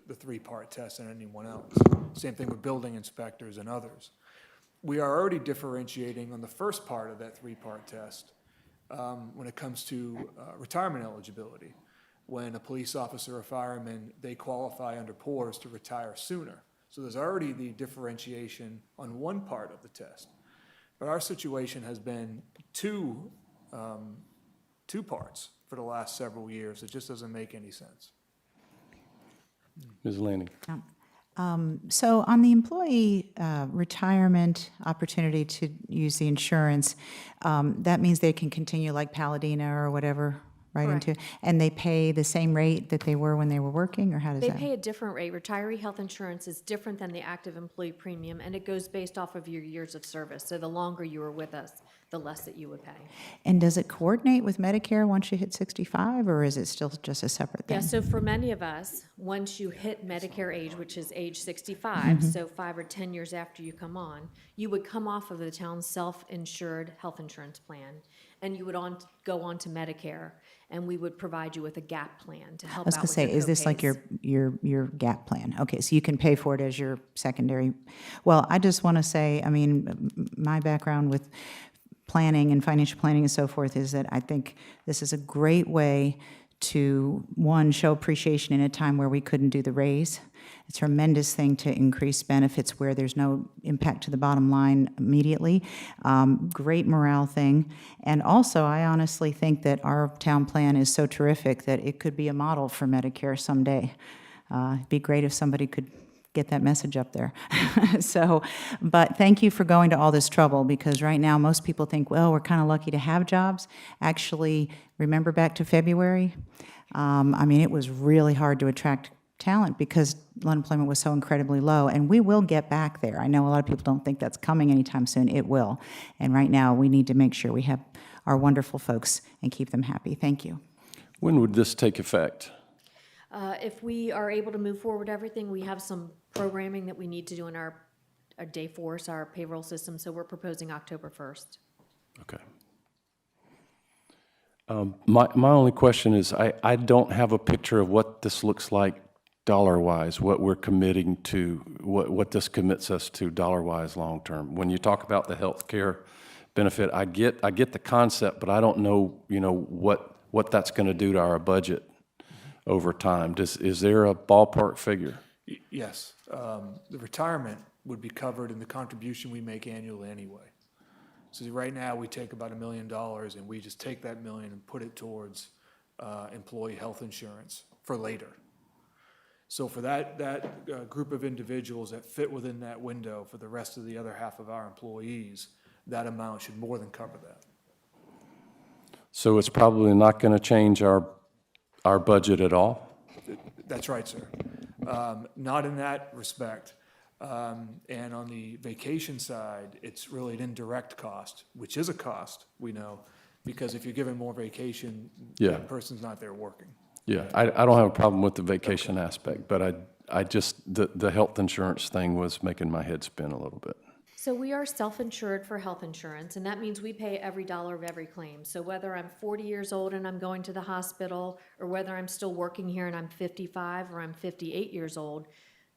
the three-part test than anyone else. Same thing with building inspectors and others. We are already differentiating on the first part of that three-part test when it comes to retirement eligibility. When a police officer or fireman, they qualify under PORS to retire sooner. So there's already the differentiation on one part of the test. But our situation has been two parts for the last several years. It just doesn't make any sense. Ms. Lanning? So on the employee retirement opportunity to use the insurance, that means they can continue like Paladina or whatever, right Correct. into, and they pay the same rate that they were when they were working, or how does They that? pay a different rate. Retiree health insurance is different than the active employee premium, and it goes based off of your years of service. So the longer you were with us, the less that you would pay. And does it coordinate with Medicare once you hit 65, or is it still just a separate thing? Yeah, so for many of us, once you hit Medicare age, which is age 65, so 5 or 10 years after you come on, you would come off of the town's self-insured health insurance plan, and you would go on to Medicare, and we would provide you with a gap plan to I help was out gonna with say, your is this like co-pays. your gap plan? Okay, so you can pay for it as your secondary. Well, I just want to say, I mean, my background with planning and financial planning and so forth is that I think this is a great way to, one, show appreciation in a time where we couldn't do the raise. It's a tremendous thing to increase benefits where there's no impact to the bottom line immediately. Great morale thing. And also, I honestly think that our town plan is so terrific that it could be a model for Medicare someday. It'd be great if somebody could get that message up there. So, but thank you for going to all this trouble, because right now most people think, well, we're kind of lucky to have jobs. Actually, remember back to February? I mean, it was really hard to attract talent because unemployment was so incredibly low, and we will get back there. I know a lot of people don't think that's coming anytime soon. It will. And right now, we need to make sure we have our wonderful folks and keep them happy. Thank you. When would this take effect? If we are able to move forward everything, we have some programming that we need to do in our Dayforce, our payroll system, so we're proposing October 1st. Okay. My only question is, I don't have a picture of what this looks like dollar-wise, what we're committing to, what this commits us to dollar-wise long-term. When you talk about the health care benefit, I get the concept, but I don't know, what that's going to do to our budget over time. Is there a ballpark figure? Yes, the retirement would be covered in the contribution we make annually anyway. So right now, we take about $1 million, and we just take that million and put it towards employee health insurance for later. So for that group of individuals that fit within that window for the rest of the other half of our employees, that amount should more than cover that. So it's probably not going to change our budget at all? That's right, sir. Not in that respect. And on the vacation side, it's really an indirect cost, which is a cost, we know, because if you're given more vacation, Yeah. that person's not there working. Yeah, I don't have a problem with the vacation aspect, but I just, the health insurance thing was making my head spin a little bit. So we are self-insured for health insurance, and that means we pay every dollar of every claim. So whether I'm 40 years old and I'm going to the hospital, or whether I'm still working here and I'm 55 or I'm 58 years old,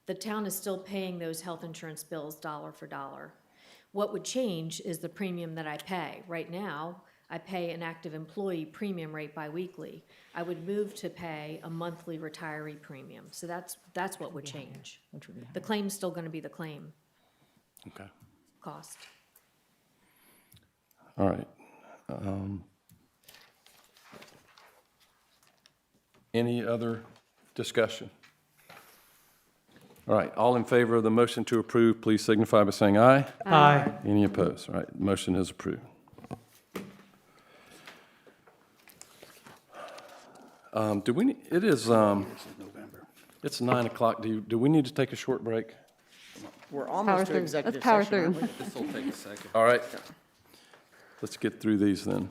the town is still paying those health insurance bills dollar for dollar. What would change is the premium that I pay. Right now, I pay an active employee premium rate biweekly. I would move to pay a monthly retiree premium. So that's what would change. The claim's still going to be the claim Okay. cost. All right. Any other discussion? All right, all in favor of the motion to approve, please signify by saying aye. Aye. Any opposed? All right, the motion is approved. Do we, it is, it's 9 o'clock. Do we need to take a short break? We're almost to executive session, aren't we? This will take a second. All right. Let's get through these then.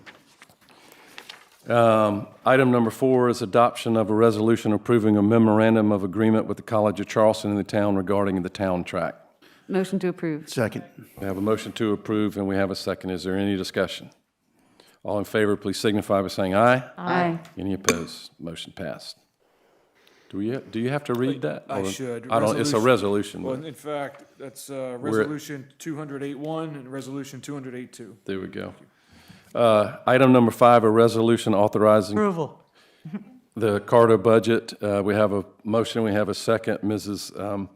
Item number 4 is adoption of a resolution approving a memorandum of agreement with the College of Charleston and the town regarding the town track. Motion to approve. Second. We have a motion to approve and we have a second. Is there any discussion? All in favor, please signify by saying aye. Aye. Any opposed? Motion passed. Do you have to read that? I Or- should. I don't, it's a resolution. Well, but- in fact, that's Resolution 208-1 and Resolution 208-2. There we go. Item number 5, a resolution authorizing Approval. the Carter budget. We have a motion, we have a second. Mrs.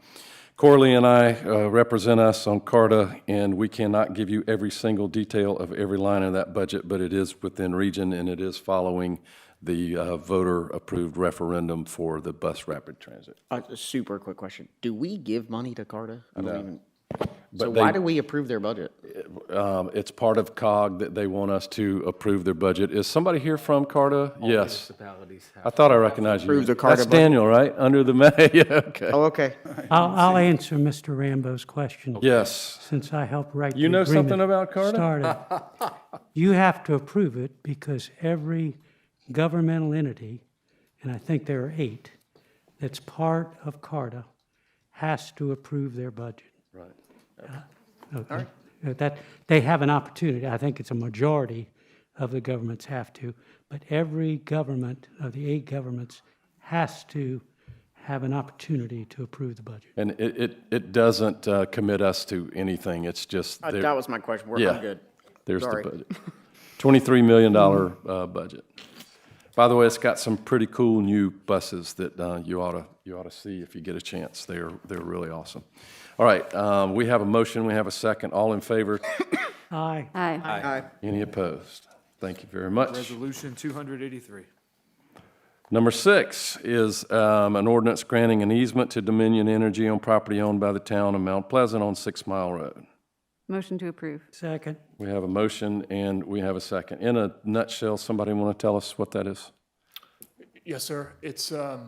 Corley and I represent us on Carter, and we cannot give you every single detail of every line of that budget, but it is within region, and it is following the voter-approved referendum for the bus rapid transit. A super quick question. Do we give money to CARTA? I don't No. even. But So they- why do we approve their budget? It's part of COG that they want us to approve their budget. Is somebody here from CARTA? Yes. Municipalities have. I thought I recognized you. Approve the CARTA That's budget? Daniel, right? Under the, yeah, okay. Oh, okay. I'll answer Mr. Rambo's question. Yes. Since I helped write the You know agreement something about CARTA? started. You have to approve it because every governmental entity, and I think there are 8, that's part of CARTA, has to approve their budget. Right. Okay. That, they have an opportunity. I think it's a majority of the governments have to, but every government of the 8 governments has to have an opportunity to approve the budget. And it doesn't commit us to anything. It's just. there- That was my question. Yeah. I'm good. There's the Sorry. budget. $23 million budget. By the way, it's got some pretty cool new buses that you ought to see if you get a chance. They're really awesome. All right, we have a motion, we have a second. All in favor? Aye. Aye. Any opposed? Thank you very much. Resolution 283. Number 6 is an ordinance granting an easement to Dominion Energy on property owned by the town of Mount Pleasant on 6 Mile Road. Motion to approve. Second. We have a motion and we have a second. In a nutshell, somebody want to tell us what that is? Yes, sir. It's a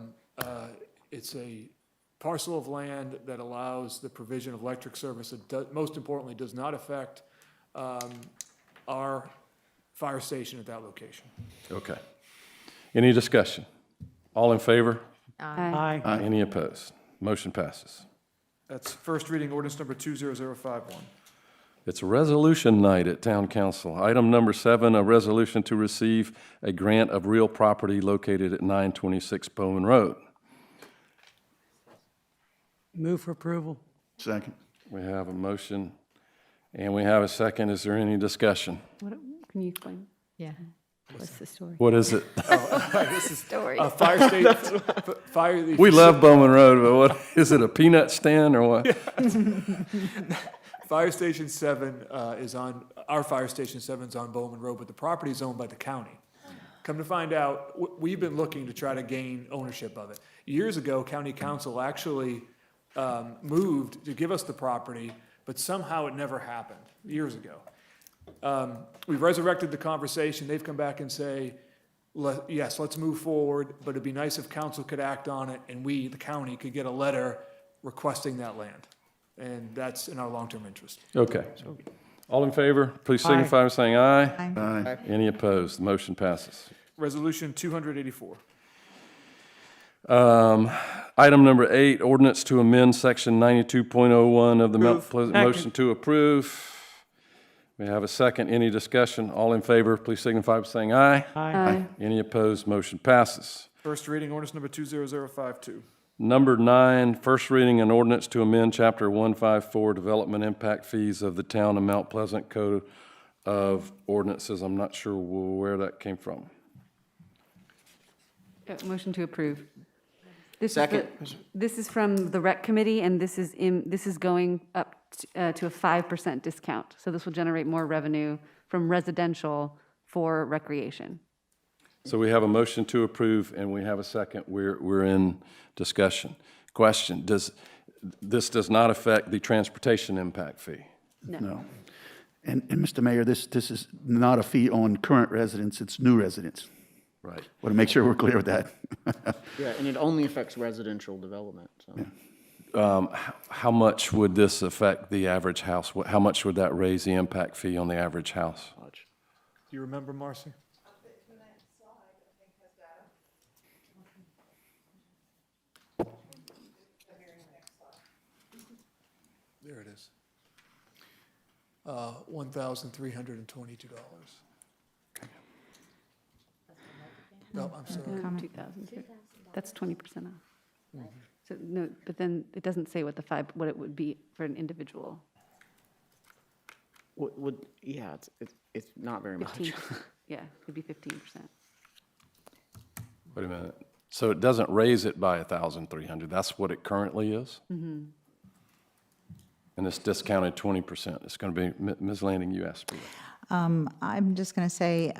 parcel of land that allows the provision of electric service. Most importantly, does not affect our fire station at that location. Okay. Any discussion? All in favor? Aye. Any opposed? Motion passes. That's first reading ordinance number 20051. It's a resolution night at Town Council. Item number 7, a resolution to receive a grant of real property located at 926 Bowman Road. Move for approval. Second. We have a motion and we have a second. Is there any discussion? Can you explain? Yeah. What's the story? What is it? Story. Fire station, fire. We love Bowman Road, but what, is it a peanut stand or what? Fire Station 7 is on, our Fire Station 7 is on Bowman Road, but the property is owned by the county. Come to find out, we've been looking to try to gain ownership of it. Years ago, county council actually moved to give us the property, but somehow it never happened, years ago. We've resurrected the conversation. They've come back and say, yes, let's move forward, but it'd be nice if council could act on it and we, the county, could get a letter requesting that land. And that's in our long-term interest. Okay. All in favor, please signify by saying aye. Aye. Any opposed? The motion passes. Resolution 284. Item number 8, ordinance to amend section 92.01 of the Mount Pleasant, Second. motion to approve. We have a second. Any discussion? All in favor, please signify by saying aye. Aye. Any opposed? Motion passes. First reading ordinance number 20052. Number 9, first reading an ordinance to amend Chapter 154 Development Impact Fees of the Town of Mount Pleasant Code of Ordinances. I'm not sure where that came from. Motion to approve. This is Second. This is from the rec committee, and this is going up to a 5% discount. So this will generate more revenue from residential for recreation. So we have a motion to approve, and we have a second. We're in discussion. Question, this does not affect the transportation impact fee? No. And Mr. Mayor, this is not a fee on current residents, it's new residents. Right. Want to make sure we're clear with that. Yeah, and it only affects residential development, so. How much would this affect the average house? How much would that raise the impact fee on the average house? Do you remember, Marcy? There it is. $1,322. No, I'm sorry. 2,000. That's 20% off. So, no, but then it doesn't say what what it would be for an individual. Yeah, it's not very much. 15%. Yeah, it'd be 15%. Wait a minute. So it doesn't raise it by 1,300. That's what it currently is? Mm-hmm. And it's discounted 20%. It's going to be, Ms. Lanning, you asked me. I'm just going to say,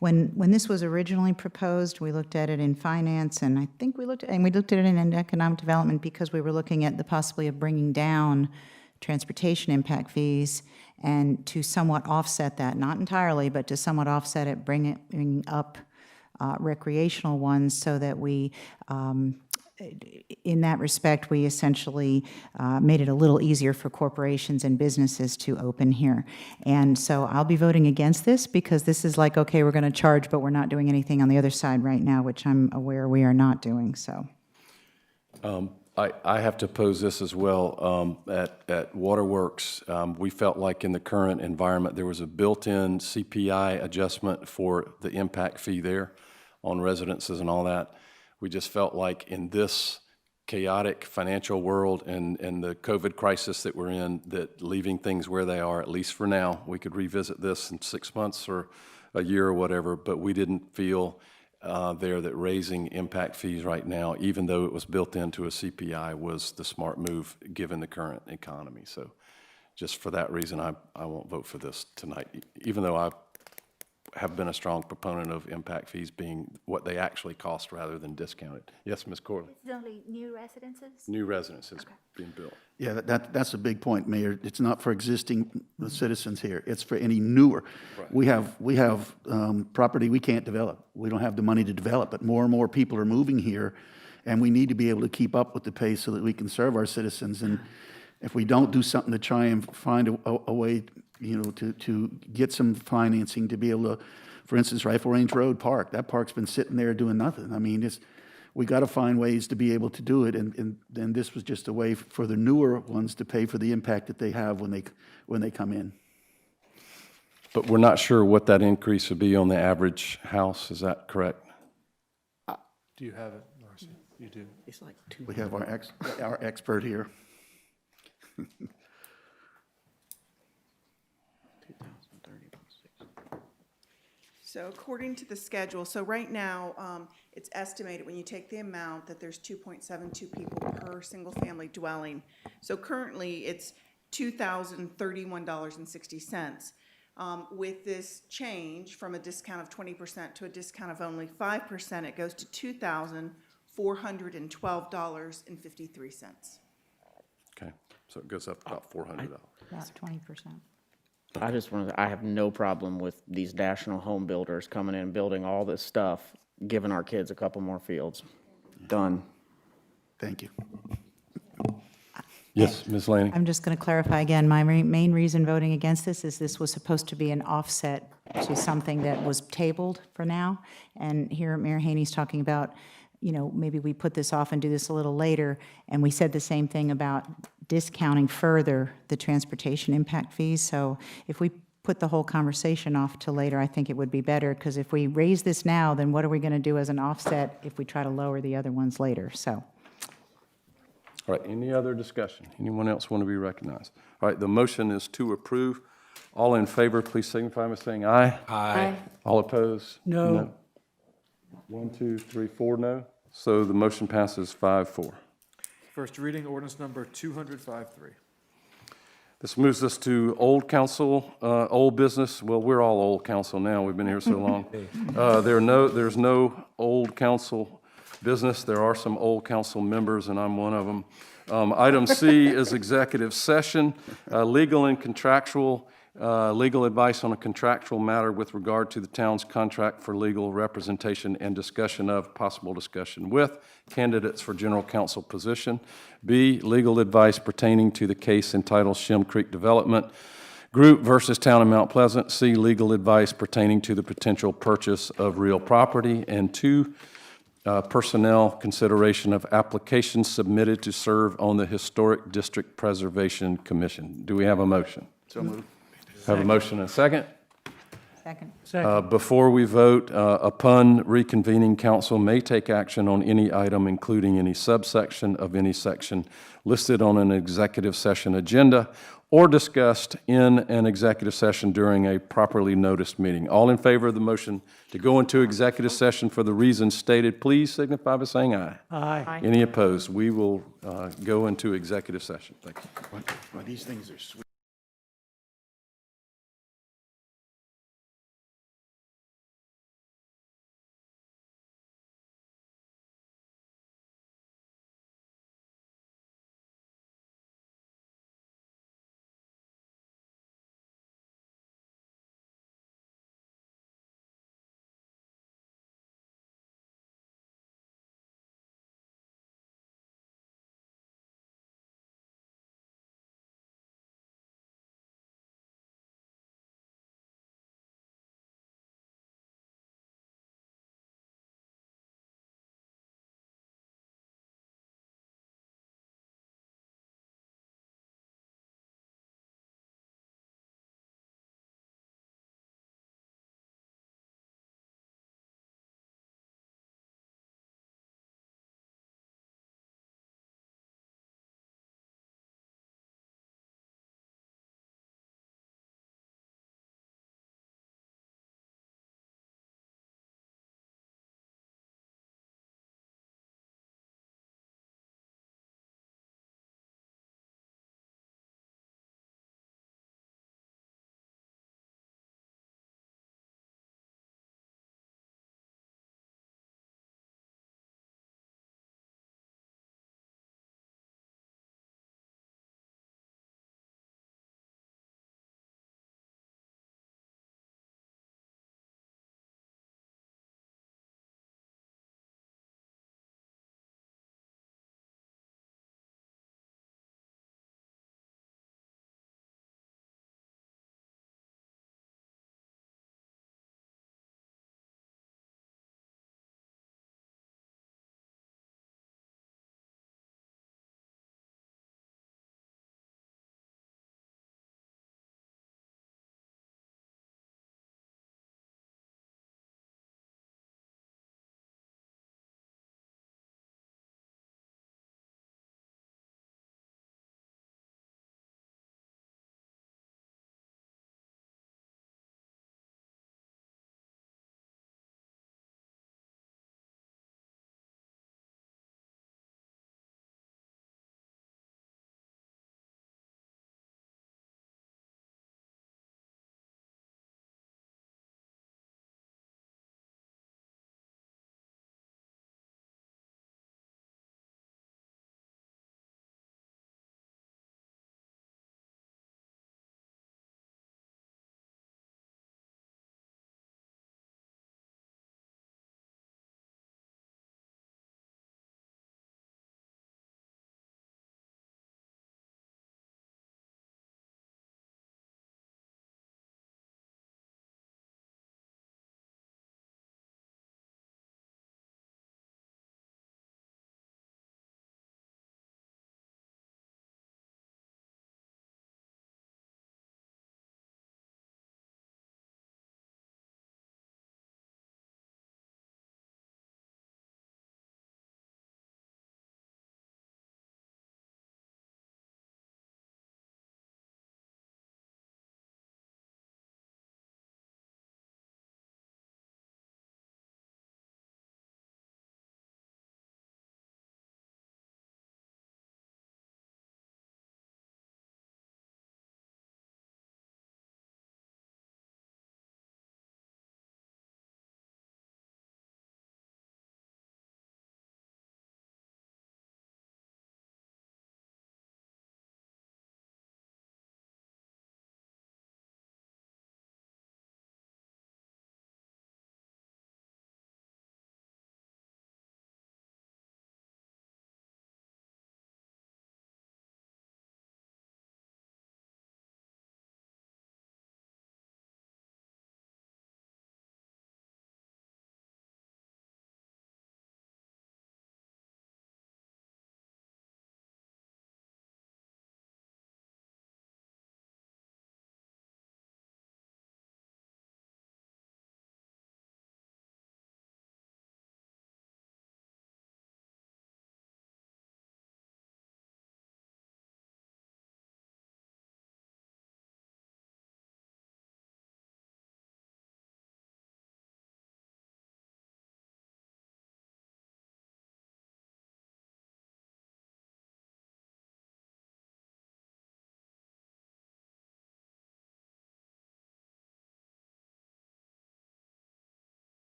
when this was originally proposed, we looked at it in finance, and I think we looked at it in economic development because we were looking at the possibility of bringing down transportation impact fees and to somewhat offset that, not entirely, but to somewhat offset it, bring up recreational ones so that we, in that respect, we essentially made it a little easier for corporations and businesses to open here. And so I'll be voting against this because this is like, okay, we're going to charge, but we're not doing anything on the other side right now, which I'm aware we are not doing, so. I have to pose this as well. At Waterworks, we felt like in the current environment, there was a built-in CPI adjustment for the impact fee there on residences and all that. We just felt like in this chaotic financial world and the COVID crisis that we're in, that leaving things where they are, at least for now, we could revisit this in 6 months or a year or whatever, but we didn't feel there that raising impact fees right now, even though it was built into a CPI, was the smart move given the current economy. So just for that reason, I won't vote for this tonight, even though I have been a strong proponent of impact fees being what they actually cost rather than discounted. Yes, Ms. Corley? It's only new residences? New residences being built. Yeah, that's a big point, Mayor. It's not for existing citizens here. It's for any newer. Right. We have property we can't develop. We don't have the money to develop, but more and more people are moving here, and we need to be able to keep up with the pace so that we can serve our citizens. And if we don't do something to try and find a way, to get some financing to be able to, for instance, Rifle Range Road Park, that park's been sitting there doing nothing. I mean, we got to find ways to be able to do it, and this was just a way for the newer ones to pay for the impact that they have when they come in. But we're not sure what that increase would be on the average house. Is that correct? Do you have it, Marcy? You do. It's like We have our expert here. So according to the schedule, so right now, it's estimated when you take the amount that there's 2.72 people per single-family dwelling. So currently, it's $2,031.60. With this change from a discount of 20% to a discount of only 5%, it goes to $2,412.53. Okay, so it goes up about $400. About 20%. I just wanted I have no problem with these national home builders coming in and building all this stuff, giving our kids a couple more fields. Done. Thank you. Yes, Ms. Lanning? I'm just going to clarify again, my main reason voting against this was supposed to be an offset to something that was tabled for now. And here Mayor Haney's talking about, maybe we put this off and do this a little later. And we said the same thing about discounting further the transportation impact fees. So if we put the whole conversation off to later, I think it would be better, because if we raise this now, then what are we going to do as an offset if we try to lower the other ones later? So. All right, any other discussion? Anyone else want to be recognized? All right, the motion is to approve. All in favor, please signify by saying aye. Aye. All opposed? No. 1, 2, 3, 4, no. So the motion passes 5-4. First reading, ordinance number 200-53. This moves us to old council, old business. Well, we're all old council now. We've been here so long. There's no old council business. There are some old council members, and I'm one of them. Item C is executive session, legal and contractual, legal advice on a contractual matter with regard to the town's contract for legal representation and possible discussion with candidates for general counsel position. B, legal advice pertaining to the case entitled Shem Creek Development Group versus Town of Mount Pleasant. C, legal advice pertaining to the potential purchase of real property. And 2, personnel consideration of applications submitted to serve on the Historic District Preservation Commission. Do we have a motion? So moved. Have a motion and a second? Second. Before we vote, upon reconvening, council may take action on any item, including any subsection of any section listed on an executive session agenda or discussed in an executive session during a properly noticed meeting. All in favor of the motion to go into executive session for the reasons stated, please signify by saying aye. Aye. Any opposed? We will go into executive session. Thank you. Well, these things are sweet.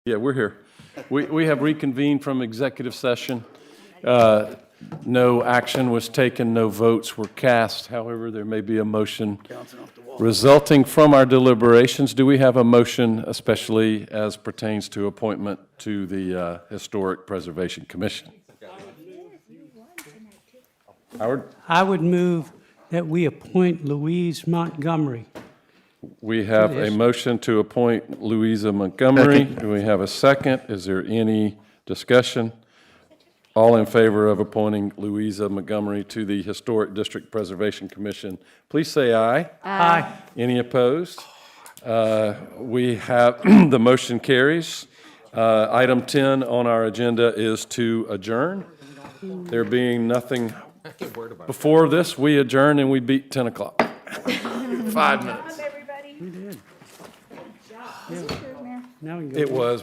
Yeah, we're here. We have reconvened from executive session. No action was taken, no votes were cast. However, there may be a motion resulting from our deliberations. Do we have a motion, especially as pertains to appointment to the Historic Preservation Commission? Howard? I would move that we appoint Louise Montgomery. We have a motion to appoint Louisa Montgomery. Do we have a second? Is there any discussion? All in favor of appointing Louisa Montgomery to the Historic District Preservation Commission, please say aye. Aye. Any opposed? We have, the motion carries. Item 10 on our agenda is to adjourn. There being nothing before this, we adjourn and we beat 10 o'clock. 5 minutes. We did. Now we can go. It was, but